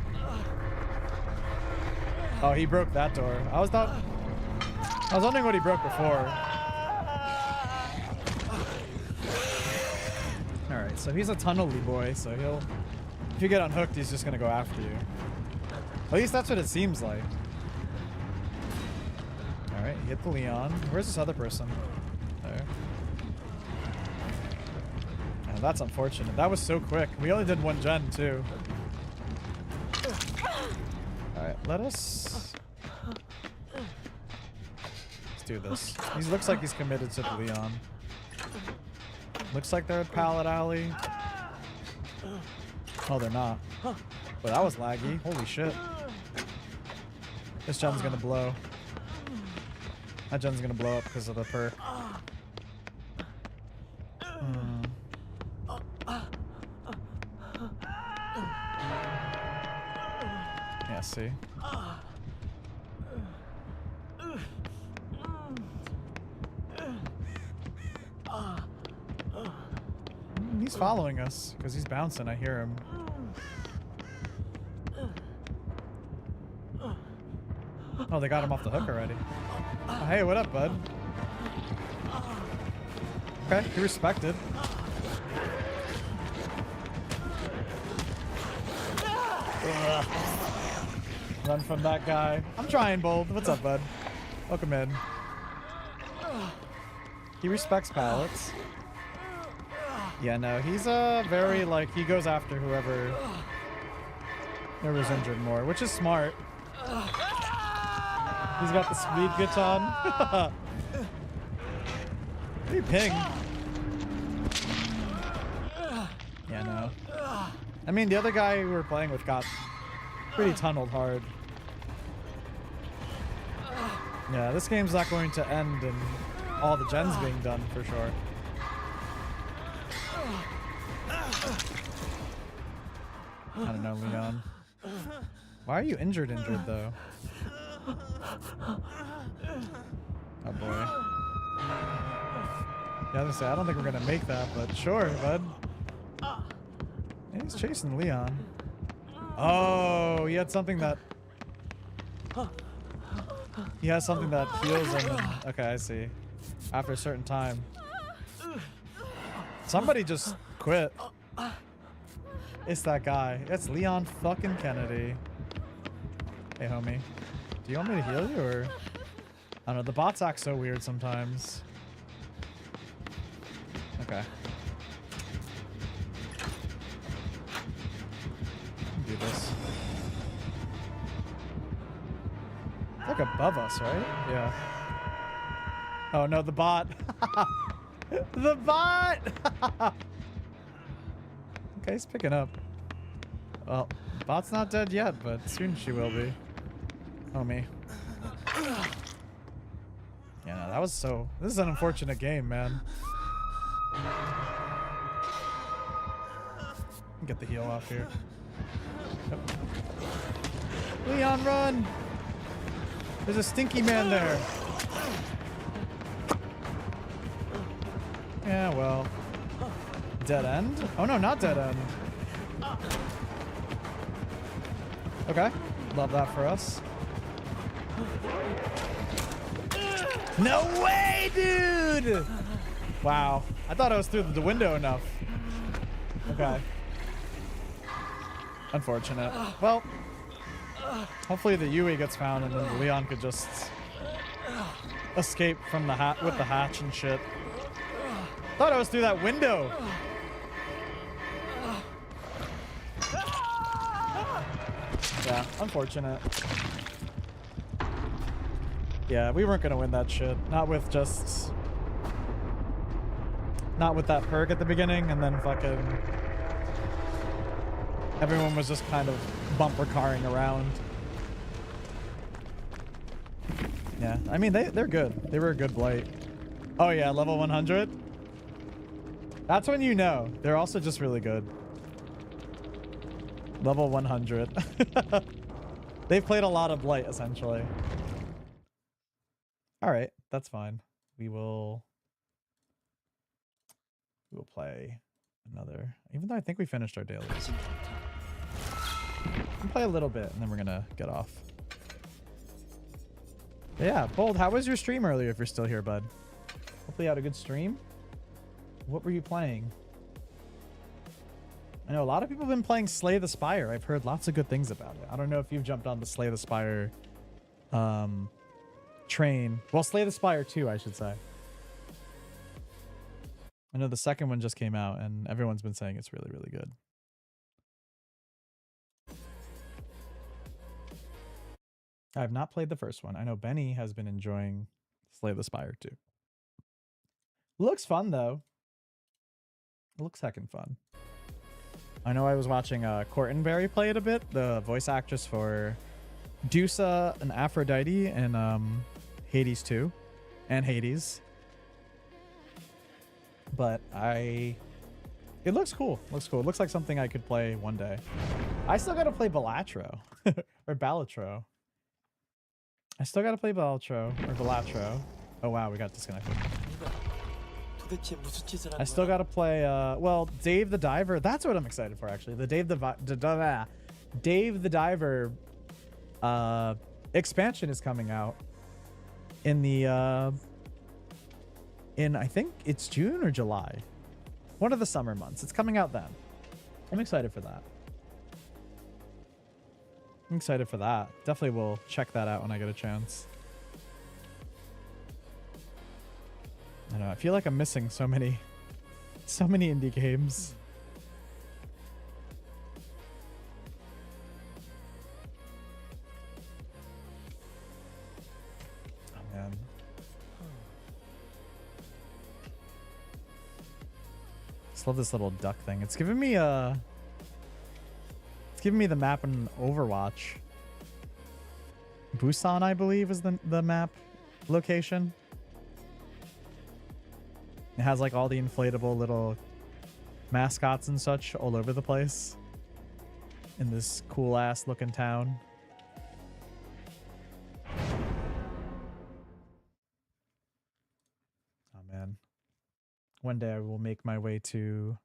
Oh, he broke that door. I was wondering what he broke before. Alright, so he's a tunnel-y boy, so if you get unhooked, he's just gonna go after you. At least that's what it seems like. Alright, hit the Leon. Where's this other person? There. Oh, that's unfortunate. That was so quick. We only did 1 gen, too. Alright, let's do this. He looks like he's committed to the Leon. Looks like they're at Pallet Alley. Oh, they're not. But that was laggy. Holy shit. This gen's gonna blow. That gen's gonna blow up because of the perk. Yeah, see? He's following us because he's bouncing. I hear him. Oh, they got him off the hook already. Oh, hey, what up, bud? Okay, he respected. Ugh. Run from that guy. I'm trying, Bold. What's up, bud? Welcome in. He respects pallets. Yeah, no, he's very, like, he goes after whoever's injured more, which is smart. He's got the speed glitch on. Hey, ping. Yeah, no. I mean, the other guy we were playing with got pretty tunneled hard. Yeah, this game's not going to end in all the gens being done, for sure. I don't know, Leon. Why are you injured though? Oh boy. Yeah, I was gonna say, I don't think we're gonna make that, but sure, bud. Yeah, he's chasing Leon. Oh, he had something that... He has something that heals him. Okay, I see. After a certain time. Somebody just quit. It's that guy. It's Leon fucking Kennedy. Hey, homie. Do you want me to heal you, or... I don't know, the bots act so weird sometimes. Okay. Do this. It's like above us, right? Yeah. Oh no, the bot. The bot! Okay, he's picking up. Well, Bot's not dead yet, but soon she will be. Oh, me. Yeah, no, that was so... This is an unfortunate game, man. Get the heal off here. Yep. Leon, run! There's a stinky man there. Yeah, well. Dead end? Oh no, not dead end. Okay. Love that for us. No way, dude! Wow. I thought I was through the window enough. Okay. Unfortunate. Well, hopefully the Yui gets found and then Leon could just escape from the with the hatch and shit. Thought I was through that window. Yeah, unfortunate. Yeah, we weren't gonna win that shit. Not with that perk at the beginning and then fucking everyone was just kind of bumper carring around. Yeah, I mean they're good. They were a good Blight. Oh yeah, level 100. That's when you know. They're also just really good. Level 100. They've played a lot of Blight, essentially. Alright, that's fine. We will play another. Even though I think we finished our dailies. We'll play a little bit, and then we're gonna get off. But yeah, Bold, how was your stream earlier if you're still here, bud? Hopefully you had a good stream. What were you playing? I know a lot of people have been playing Slay the Spire. I've heard lots of good things about it. I don't know if you've jumped on the Slay the Spire train. Well, Slay the Spire 2, I should say. I know the second one just came out and everyone's been saying it's really, really good. I have not played the first one. I know Benny has been enjoying Slay the Spire 2. Looks fun, though. It looks heckin' fun. I know I was watching Cortenberry play it a bit, the voice actress for Dusa and Aphrodite and Hades 2 and Hades. But it looks cool. Looks cool. It looks like something I could play one day. I still gotta play Balatro or Balatro. I still gotta play Balatro or Balatro. Oh wow, we got disconnected. I still gotta play well, Dave the Diver. That's what I'm excited for, actually. The Dave the Diver expansion is coming out in the I think it's June or July. One of the summer months. It's coming out then. I'm excited for that. I'm excited for that. Definitely will check that out when I get a chance. I know, I feel like I'm missing so many indie games. Oh man. Just love this little duck thing. It's giving me the map in Overwatch. Busan, I believe, is the map location. It has like all the inflatable little mascots and such all over the place in this cool ass looking town. Oh man. One day I will make my way to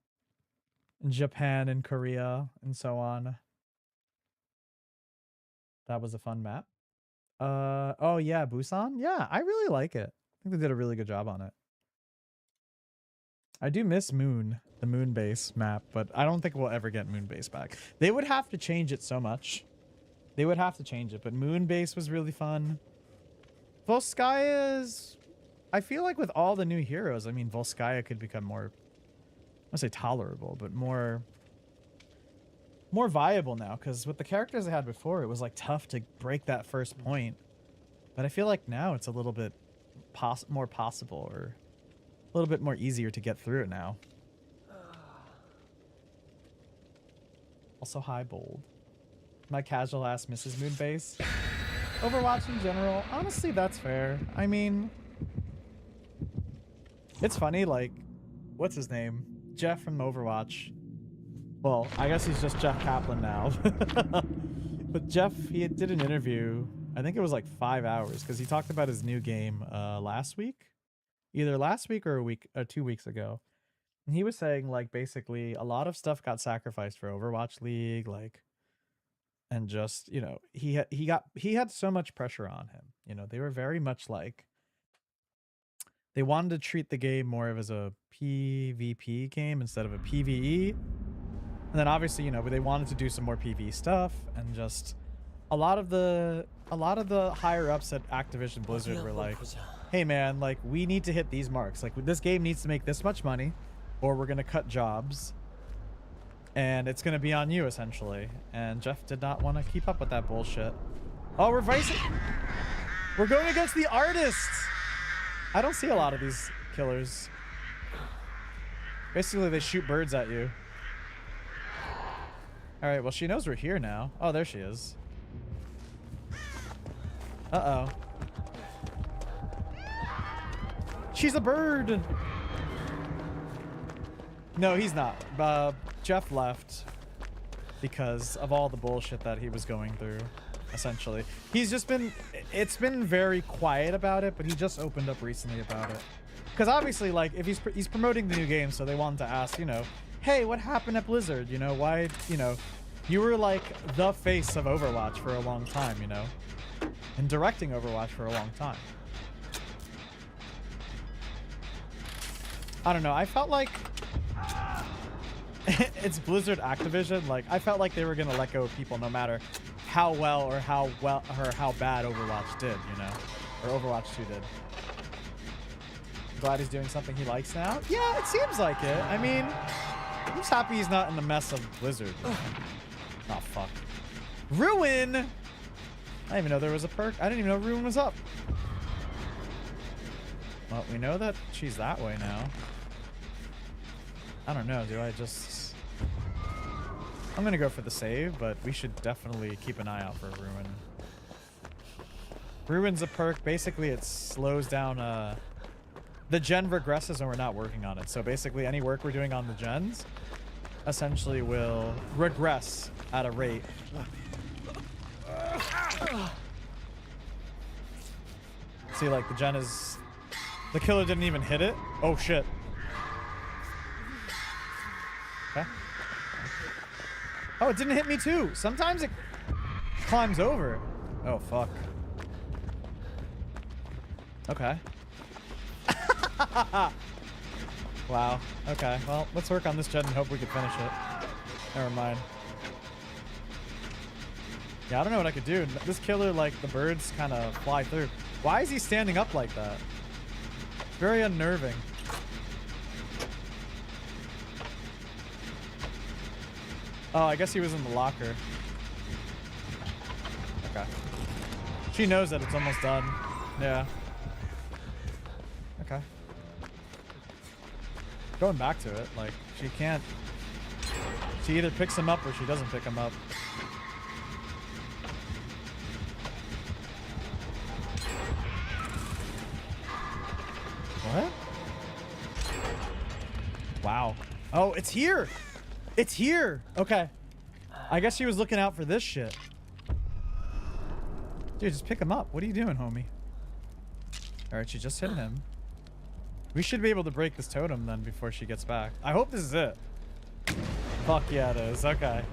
Japan and Korea and so on. That was a fun map. Oh yeah, Busan? Yeah, I really like it. I think they did a really good job on it. I do miss Moon, the Moon Base map, but I don't think we'll ever get Moon Base back. They would have to change it so much. They would have to change it, but Moon Base was really fun. Volskaya is... I feel like with all the new heroes, I mean, Volskaya could become more... I won't say tolerable, but more viable now, because with the characters I had before, it was like tough to break that first point. But I feel like now it's a little bit more possible, or a little bit more easier to get through it now. Also, hi, Bold. My casual ass Mrs. Moon base. Overwatch in general, honestly, that's fair. I mean, it's funny, like, what's his name? Jeff from Overwatch. Well, I guess he's just Jeff Kaplan now. But Jeff, he did an interview, I think it was like 5 hours, because he talked about his new game last week. Either last week or 2 weeks ago. And he was saying, like, basically, a lot of stuff got sacrificed for Overwatch League, like, and just, you know, he had so much pressure on him. You know, they were very much like, they wanted to treat the game more of as a PvP game instead of a PvE. And then obviously, you know, they wanted to do some more PvE stuff, and just a lot of the higher ups at Activision Blizzard were like, hey man, like, we need to hit these marks. Like, this game needs to make this much money, or we're gonna cut jobs. And it's going to be on you, essentially. And Jeff did not want to keep up with that bullshit. Oh, we're vicing. We're going against the artists. I don't see a lot of these killers. Basically, they shoot birds at you. All right, well, she knows we're here now. Oh, there she is. Uh-oh. She's a bird. No, he's not. Jeff left because of all the bullshit that he was going through, essentially. He's just been, it's been very quiet about it, but he just opened up recently about it. Because obviously, like, if he's promoting the new game, so they wanted to ask, you know, hey, what happened at Blizzard? You know, why, you know, you were like the face of Overwatch for a long time, you know, and directing Overwatch for a long time. I don't know, I felt like it's Blizzard Activision. Like, I felt like they were gonna let go of people no matter how well or how bad Overwatch did, you know, or Overwatch 2 did. Glad he's doing something he likes now. Yeah, it seems like it. I mean, I'm just happy he's not in the mess of Blizzard. Oh fuck. Ruin. I didn't even know there was a perk. I didn't even know Ruin was up. Well, we know that she's that way now. I don't know, do I just... I'm gonna go for the save, but we should definitely keep an eye out for Ruin. Ruin's a perk. Basically, it slows down... The gen regresses and we're not working on it. So basically, any work we're doing on the gens essentially will regress at a rate. See, like, the gen is... The killer didn't even hit it. Oh, shit. Okay. Oh, it didn't hit me too. Sometimes it climbs over. Oh, fuck. Okay. Wow. Okay. Well, let's work on this gen and hope we can finish it. Never mind. Yeah, I don't know what I could do. This killer, like, the birds kind of fly through. Why is he standing up like that? Very unnerving. Oh, I guess he was in the locker. Okay. She knows that it's almost done. Yeah. Okay. Going back to it, like, she can't... She either picks him up or she doesn't pick him up. What? Wow. Oh, it's here! It's here! Okay. I guess she was looking out for this shit. Dude, just pick him up. What are you doing, homie? Alright, she just hit him. We should be able to break this totem then before she gets back. I hope this is it. Fuck yeah, it is. Okay.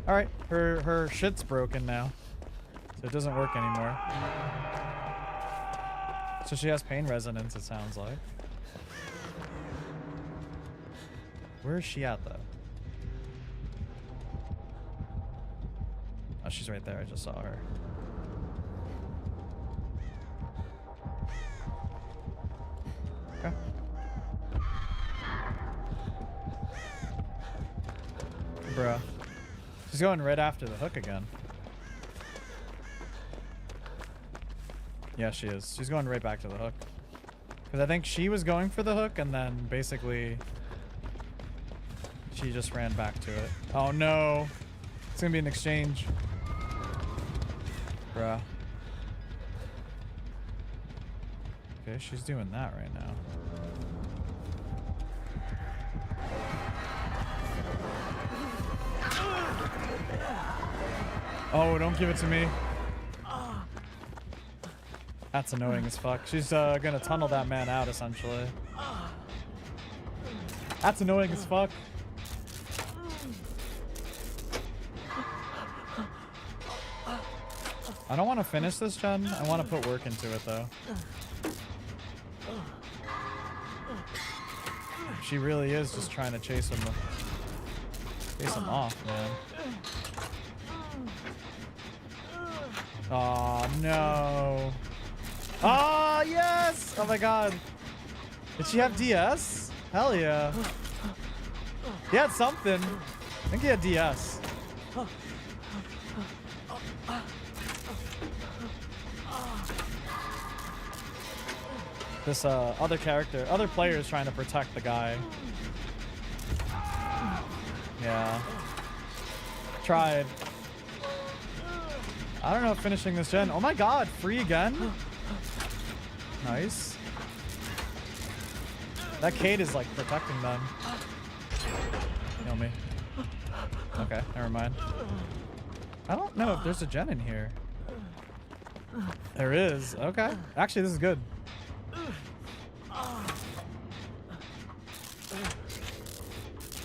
Alright, her shit's broken now. So it doesn't work anymore. So she has pain resonance, it sounds like. Where is she at, though? Oh, she's right there. I just saw her. Okay. Bruh. She's going right after the hook again. Yeah, she is. She's going right back to the hook. Because I think she was going for the hook, and then basically she just ran back to it. Oh, no. It's gonna be an exchange. Bruh. Okay, she's doing that right now. Oh, don't give it to me. That's annoying as fuck. She's gonna tunnel that man out, essentially. That's annoying as fuck. I don't want to finish this gen. I want to put work into it, though. She really is just trying to chase him off, man. Oh no. Oh yes! Oh my god. Did she have DS? Hell yeah. He had something. I think he had DS. This other player is trying to protect the guy. Yeah. Tried. I don't know if finishing this gen. Oh my god, free again? Nice. That Kate is like protecting them. Kill me. Okay, never mind. I don't know if there's a gen in here. There is. Okay. Actually, this is good.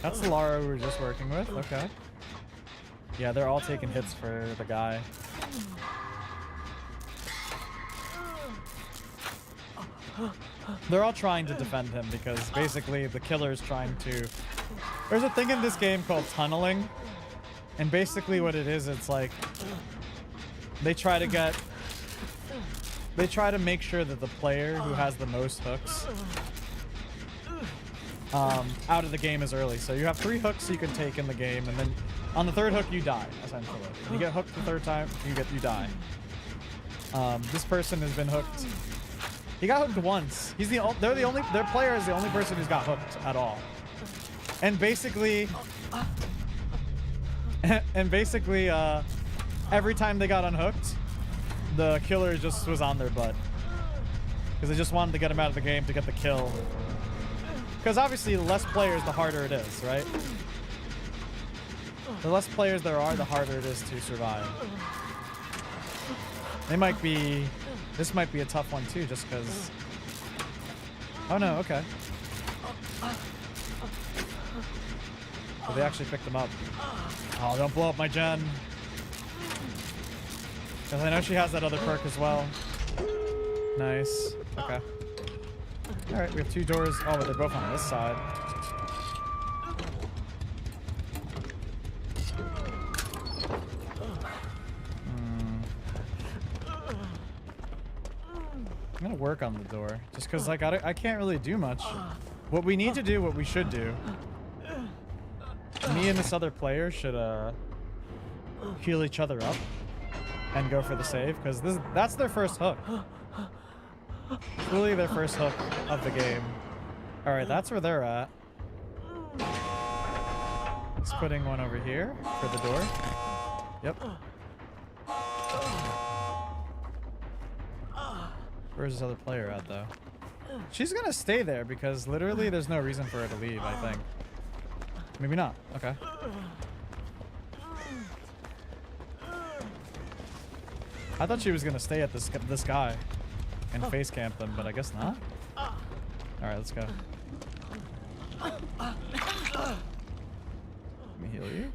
That's the Lara we were just working with. Okay. Yeah, they're all taking hits for the guy. They're all trying to defend him because basically the killer's trying to... There's a thing in this game called tunneling. And basically what it is, it's like... They try to make sure that the player who has the most hooks out of the game as early. So you have 3 hooks you can take in the game, and then on the 3rd hook you die, essentially. When you get hooked the 3rd time, you die. This person has been hooked. He got hooked once. Their player is the only person who's got hooked at all. And basically every time they got unhooked, the killer just was on their butt. Because they just wanted to get him out of the game to get the kill. Because obviously the less players, the harder it is, right? The less players there are, the harder it is to survive. This might be a tough one too, just because... Oh no, okay. So they actually picked them up. Oh, don't blow up my gen. Because I know she has that other perk as well. Nice. Okay. Alright, we have 2 doors. Oh, but they're both on this side. I'm gonna work on the door. Just because, like, I can't really do much. What we need to do, what we should do... Me and this other player should, heal each other up. And go for the save, because that's their first hook. Really their first hook of the game. Alright, that's where they're at. Just putting one over here for the door. Yep. Where's this other player at, though? She's gonna stay there, because literally there's no reason for her to leave, I think. Maybe not. Okay. I thought she was gonna stay at this guy and face camp them, but I guess not. All right, let's go. Let me heal you.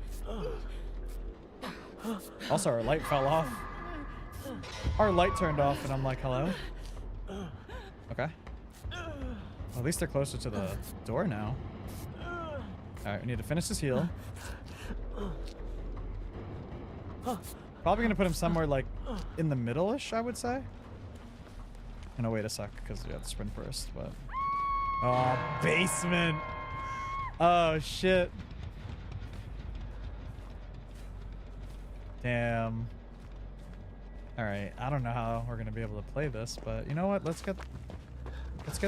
Also, our light fell off. Our light turned off, and I'm like, hello. Okay. Well, at least they're closer to the door now. All right, we need to finish this heal. Probably gonna put him somewhere like in the middle-ish, I would say. I'm gonna wait a sec because we have to sprint first, but... Oh, basement! Oh, shit. Damn. Alright, I don't know how we're gonna be able to play this, but you know what? Let's get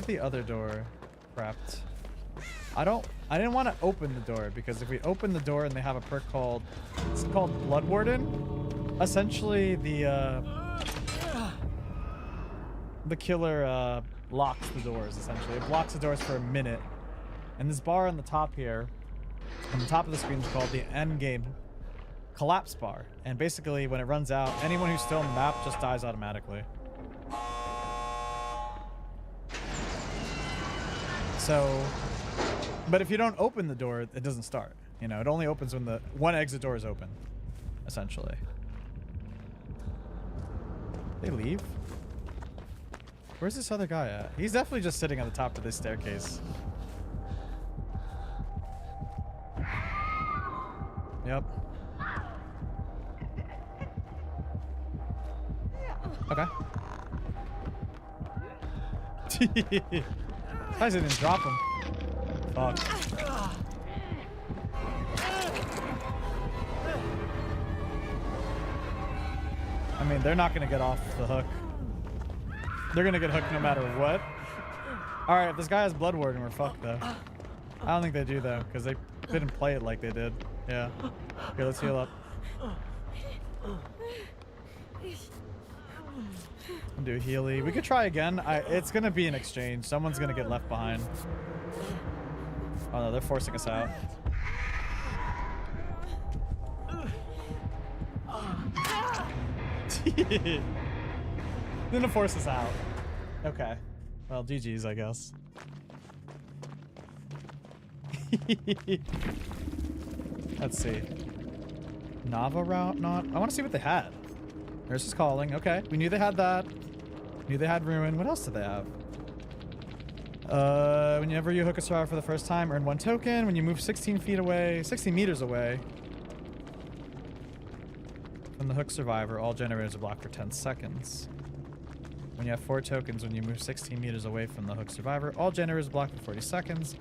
the other door prepped. I don't I didn't want to open the door because if we open the door and they have a perk called, it's called Blood Warden. Essentially, the killer locks the doors. Essentially, it blocks the doors for a minute. And this bar on the top here, on the top of the screen, is called the end game collapse bar. And basically, when it runs out, anyone who's still on the map just dies automatically. So, but if you don't open the door, it doesn't start. You know, it only opens when the one exit door is open, essentially. They leave? Where's this other guy at? He's definitely just sitting on the top of this staircase. Yep. Okay. Guys didn't drop him. Fuck. I mean, they're not gonna get off the hook. They're gonna get hooked no matter what. Alright, if this guy has Blood Warden, we're fucked though. I don't think they do though, because they didn't play it like they did. Yeah. Here, let's heal up. Do a Healy. We could try again. It's gonna be an exchange. Someone's gonna get left behind. Oh no, they're forcing us out. Gonna force us out. Okay. Well, GG's, I guess. Let's see. Nava route, not. I want to see what they had. Nurse is calling. Okay, we knew they had that. Knew they had Ruin. What else did they have? Whenever you hook a survivor for the first time, earn 1 token. When you move 16 feet away, 60 meters away from the hook survivor, all generators are blocked for 10 seconds. When you have 4 tokens, when you move 16 meters away from the hook survivor, all generators are blocked for 40 seconds.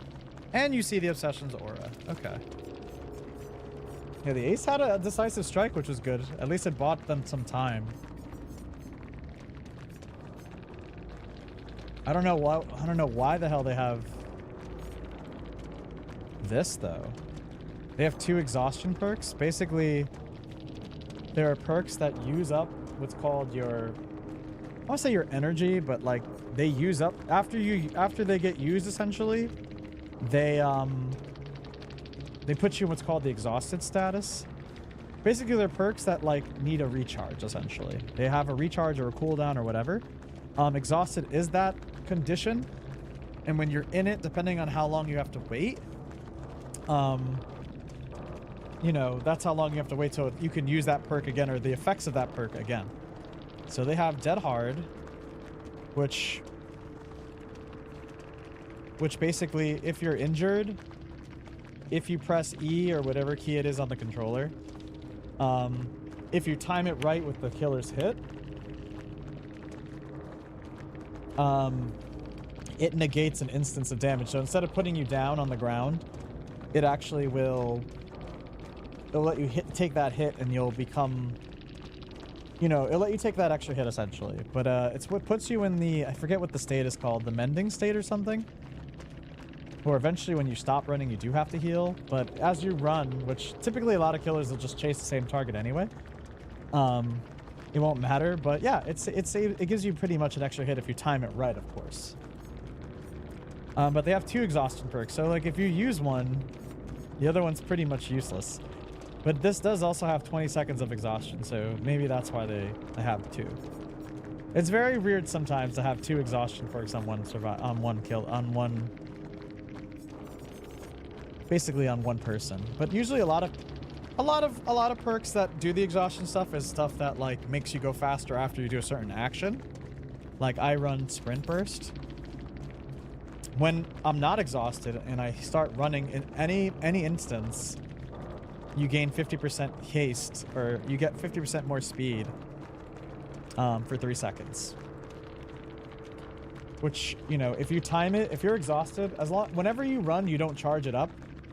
And you see the Obsession's aura. Okay. Yeah, the Ace had a decisive strike, which was good. At least it bought them some time. I don't know why the hell they have this though. They have 2 exhaustion perks. Basically, there are perks that use up what's called your, I want to say your energy, but like they use up after they get used essentially. They put you in what's called the exhausted status. Basically, they're perks that like need a recharge essentially. They have a recharge or a cooldown or whatever. Exhausted is that condition, and when you're in it, depending on how long you have to wait, you know, that's how long you have to wait till you can use that perk again, or the effects of that perk again. So they have Dead Hard, which basically, if you're injured, if you press E or whatever key it is on the controller, if you time it right with the killer's hit, it negates an instance of damage. So instead of putting you down on the ground, it actually will, it'll let you take that hit, and you'll become, you know, it'll let you take that extra hit essentially. But it's what puts you in the, I forget what the state is called, the mending state or something, or eventually when you stop running you do have to heal. But as you run, which typically a lot of killers will just chase the same target anyway, it won't matter. But yeah, it gives you pretty much an extra hit if you time it right, of course. But they have 2 exhaustion perks, so like if you use one, the other one's pretty much useless. But this does also have 20 seconds of exhaustion, so maybe that's why they have 2. It's very weird sometimes to have 2 exhaustion perks on basically on one person. But usually a lot of perks that do the exhaustion stuff is stuff that like makes you go faster after you do a certain action. Like I run Sprint Burst. When I'm not exhausted and I start running in any instance, you gain 50% haste, or you get 50% more speed for 3 seconds. Which, you know, if you time it, if you're exhausted, whenever you run, you don't charge it up.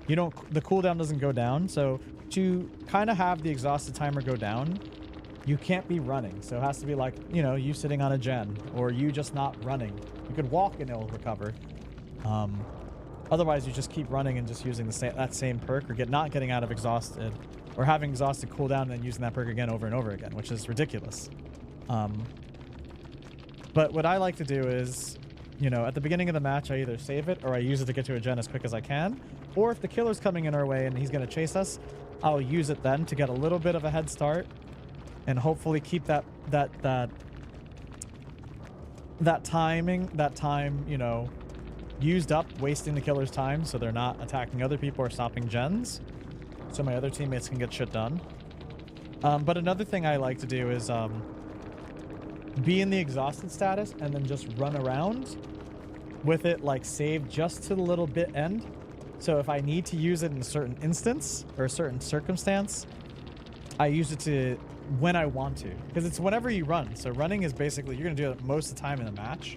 The cooldown doesn't go down. So to kind of have the exhausted timer go down, you can't be running. So it has to be like, you know, you sitting on a gen, or you just not running. You could walk and it'll recover. Otherwise, you just keep running and just using that same perk, or not getting out of exhausted, or having exhausted cooldown and then using that perk again over and over again, which is ridiculous. But what I like to do is, you know, at the beginning of the match, I either save it or I use it to get to a gen as quick as I can. Or if the killer's coming in our way and he's going to chase us, I'll use it then to get a little bit of a head start and hopefully keep that time, you know, used up, wasting the killer's time so they're not attacking other people or stopping gens, so my other teammates can get shit done. But another thing I like to do is be in the exhausted status and then just run around with it, like saved just to the little bit end. So if I need to use it in a certain instance or a certain circumstance, I use it to when I want to, because it's whenever you run. So running is basically, you're going to do it most of the time in a match.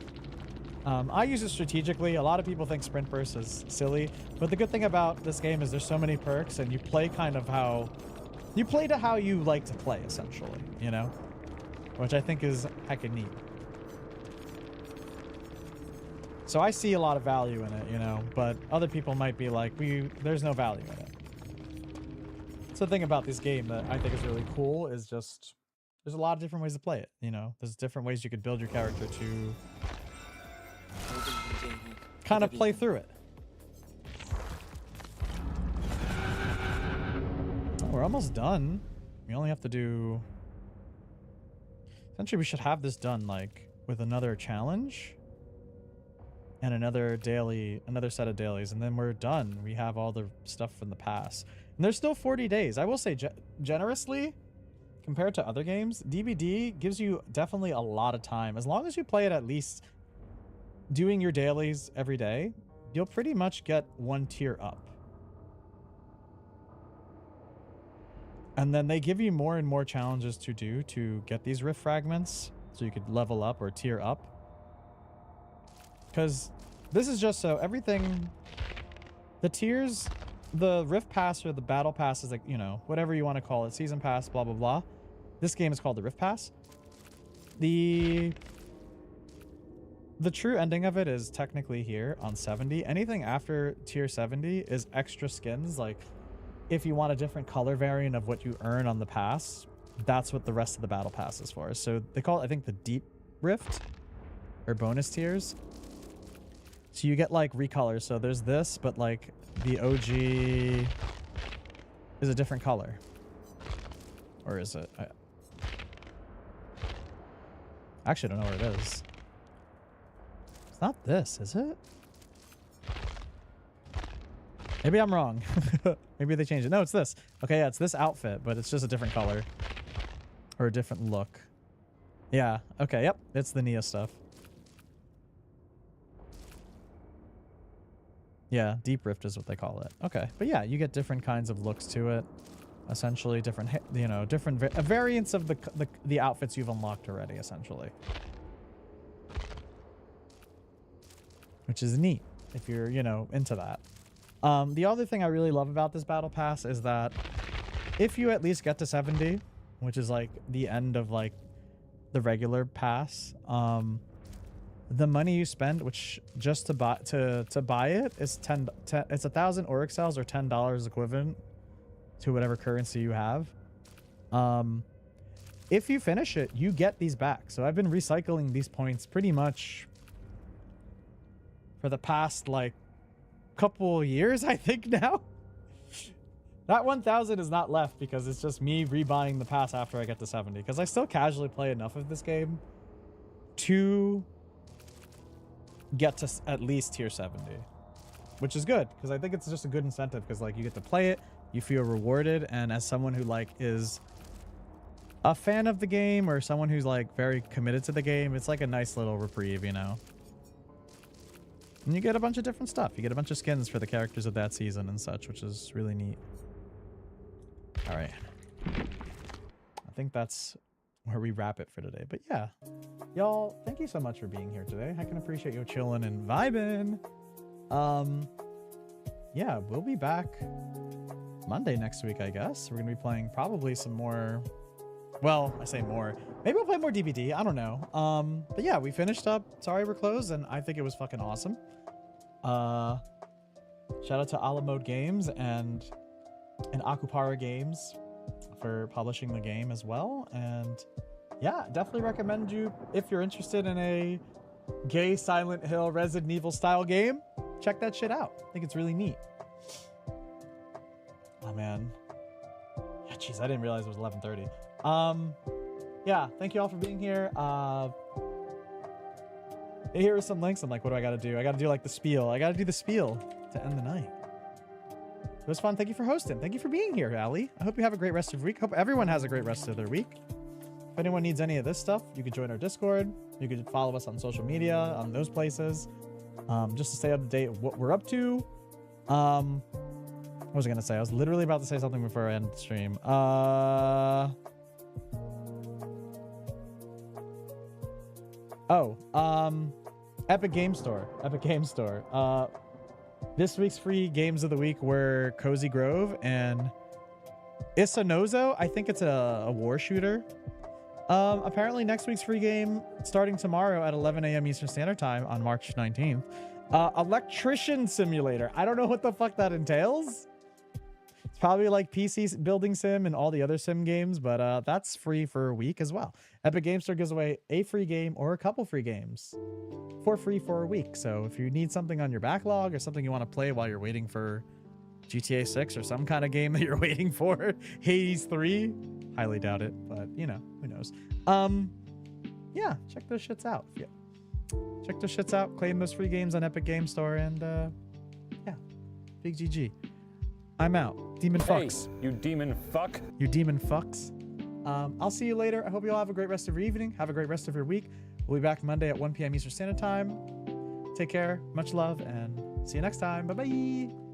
I use it strategically. A lot of people think sprint burst is silly, but the good thing about this game is there's so many perks and you play kind of how you play to how you like to play, essentially, you know, which I think is heckin' neat. So I see a lot of value in it, you know, but other people might be like, there's no value in it. So the thing about this game that I think is really cool is just there's a lot of different ways to play it, you know. There's different ways you could build your character to kind of play through it. Oh, we're almost done. We only have to do... Essentially, we should have this done, like, with another challenge and another set of dailies, and then we're done. We have all the stuff from the past. And there's still 40 days. I will say, generously, compared to other games, DBD gives you definitely a lot of time. As long as you play it at least doing your dailies every day, you'll pretty much get one tier up. And then they give you more and more challenges to do to get these rift fragments, so you could level up or tier up. Because this is just so everything, the tiers, the rift pass or the battle pass is like, you know, whatever you want to call it, season pass, blah, blah, blah. This game is called the rift pass. The true ending of it is technically here on 70. Anything after tier 70 is extra skins. Like, if you want a different color variant of what you earn on the pass, that's what the rest of the battle pass is for. So they call it, I think, the deep rift or bonus tiers. So you get like recolors. So there's this, but like the OG is a different color. Or is it? I actually don't know where it is. It's not this, is it? Maybe I'm wrong. Maybe they changed it. No, it's this. Okay, yeah, it's this outfit, but it's just a different color. Or a different look. Yeah, okay, yep. It's the Nia stuff. Yeah, Deep Rift is what they call it. Okay, but yeah, you get different kinds of looks to it. Essentially, different, you know, different variants of the outfits you've unlocked already, essentially. Which is neat if you're, you know, into that. The other thing I really love about this battle pass is that if you at least get to 70, which is like the end of like the regular pass, the money you spend, which just to buy it is it's 1,000 Auric cells or $10 equivalent to whatever currency you have. If you finish it, you get these back. So I've been recycling these points pretty much for the past like couple years, I think now. That 1,000 is not left because it's just me rebuying the pass after I get to 70, because I still casually play enough of this game to get to at least tier 70, which is good because I think it's just a good incentive, because like you get to play it, you feel rewarded, and as someone who like is a fan of the game or someone who's like very committed to the game, it's like a nice little reprieve, you know. And you get a bunch of different stuff. You get a bunch of skins for the characters of that season and such, which is really neat. All right. I think that's where we wrap it for today. But yeah, y'all, thank you so much for being here today. I can appreciate you chilling and vibing. Yeah, we'll be back Monday next week, I guess. We're going to be playing probably some more... Well, I say more. Maybe we'll play more DBD. I don't know. But yeah, we finished up Sorry We're Closed, and I think it was fucking awesome. Shout out to Alamode Games and Akupara Games for publishing the game as well. And yeah, definitely recommend you, if you're interested in a gay Silent Hill Resident Evil style game, check that shit out. I think it's really neat. Oh man. Yeah, jeez, I didn't realize it was 11:30. Yeah, thank you all for being here. Here are some links. I'm like, what do I gotta do? I gotta do like the spiel. I gotta do the spiel to end the night. It was fun. Thank you for hosting. Thank you for being here, Ali. I hope you have a great rest of the week. Hope everyone has a great rest of their week. If anyone needs any of this stuff, you can join our Discord. You can follow us on social media, on those places, just to stay up to date with what we're up to. What was I gonna say? I was literally about to say something before I end the stream. Epic Game Store. Epic Game Store. This week's free games of the week were Cozy Grove and Isanozo. I think it's a war shooter. Apparently next week's free game, starting tomorrow at 11 a.m. Eastern Standard Time on March 19th. Electrician Simulator. I don't know what the fuck that entails. It's probably like PC building sim and all the other sim games, but that's free for a week as well. Epic Game Store gives away a free game or a couple free games for free for a week. So if you need something on your backlog or something you want to play while you're waiting for GTA 6 or some kind of game that you're waiting for, Hades 3, highly doubt it, but you know, who knows. Yeah, check those shits out. Yeah. Check those shits out, claim those free games on Epic Game Store, and yeah, big GG. I'm out. Demon fucks. Hey, you demon fuck. You demon fucks. I'll see you later. I hope you all have a great rest of your evening. Have a great rest of your week. We'll be back Monday at 1 p.m. Eastern Standard Time. Take care. Much love, and see you next time. Bye-bye.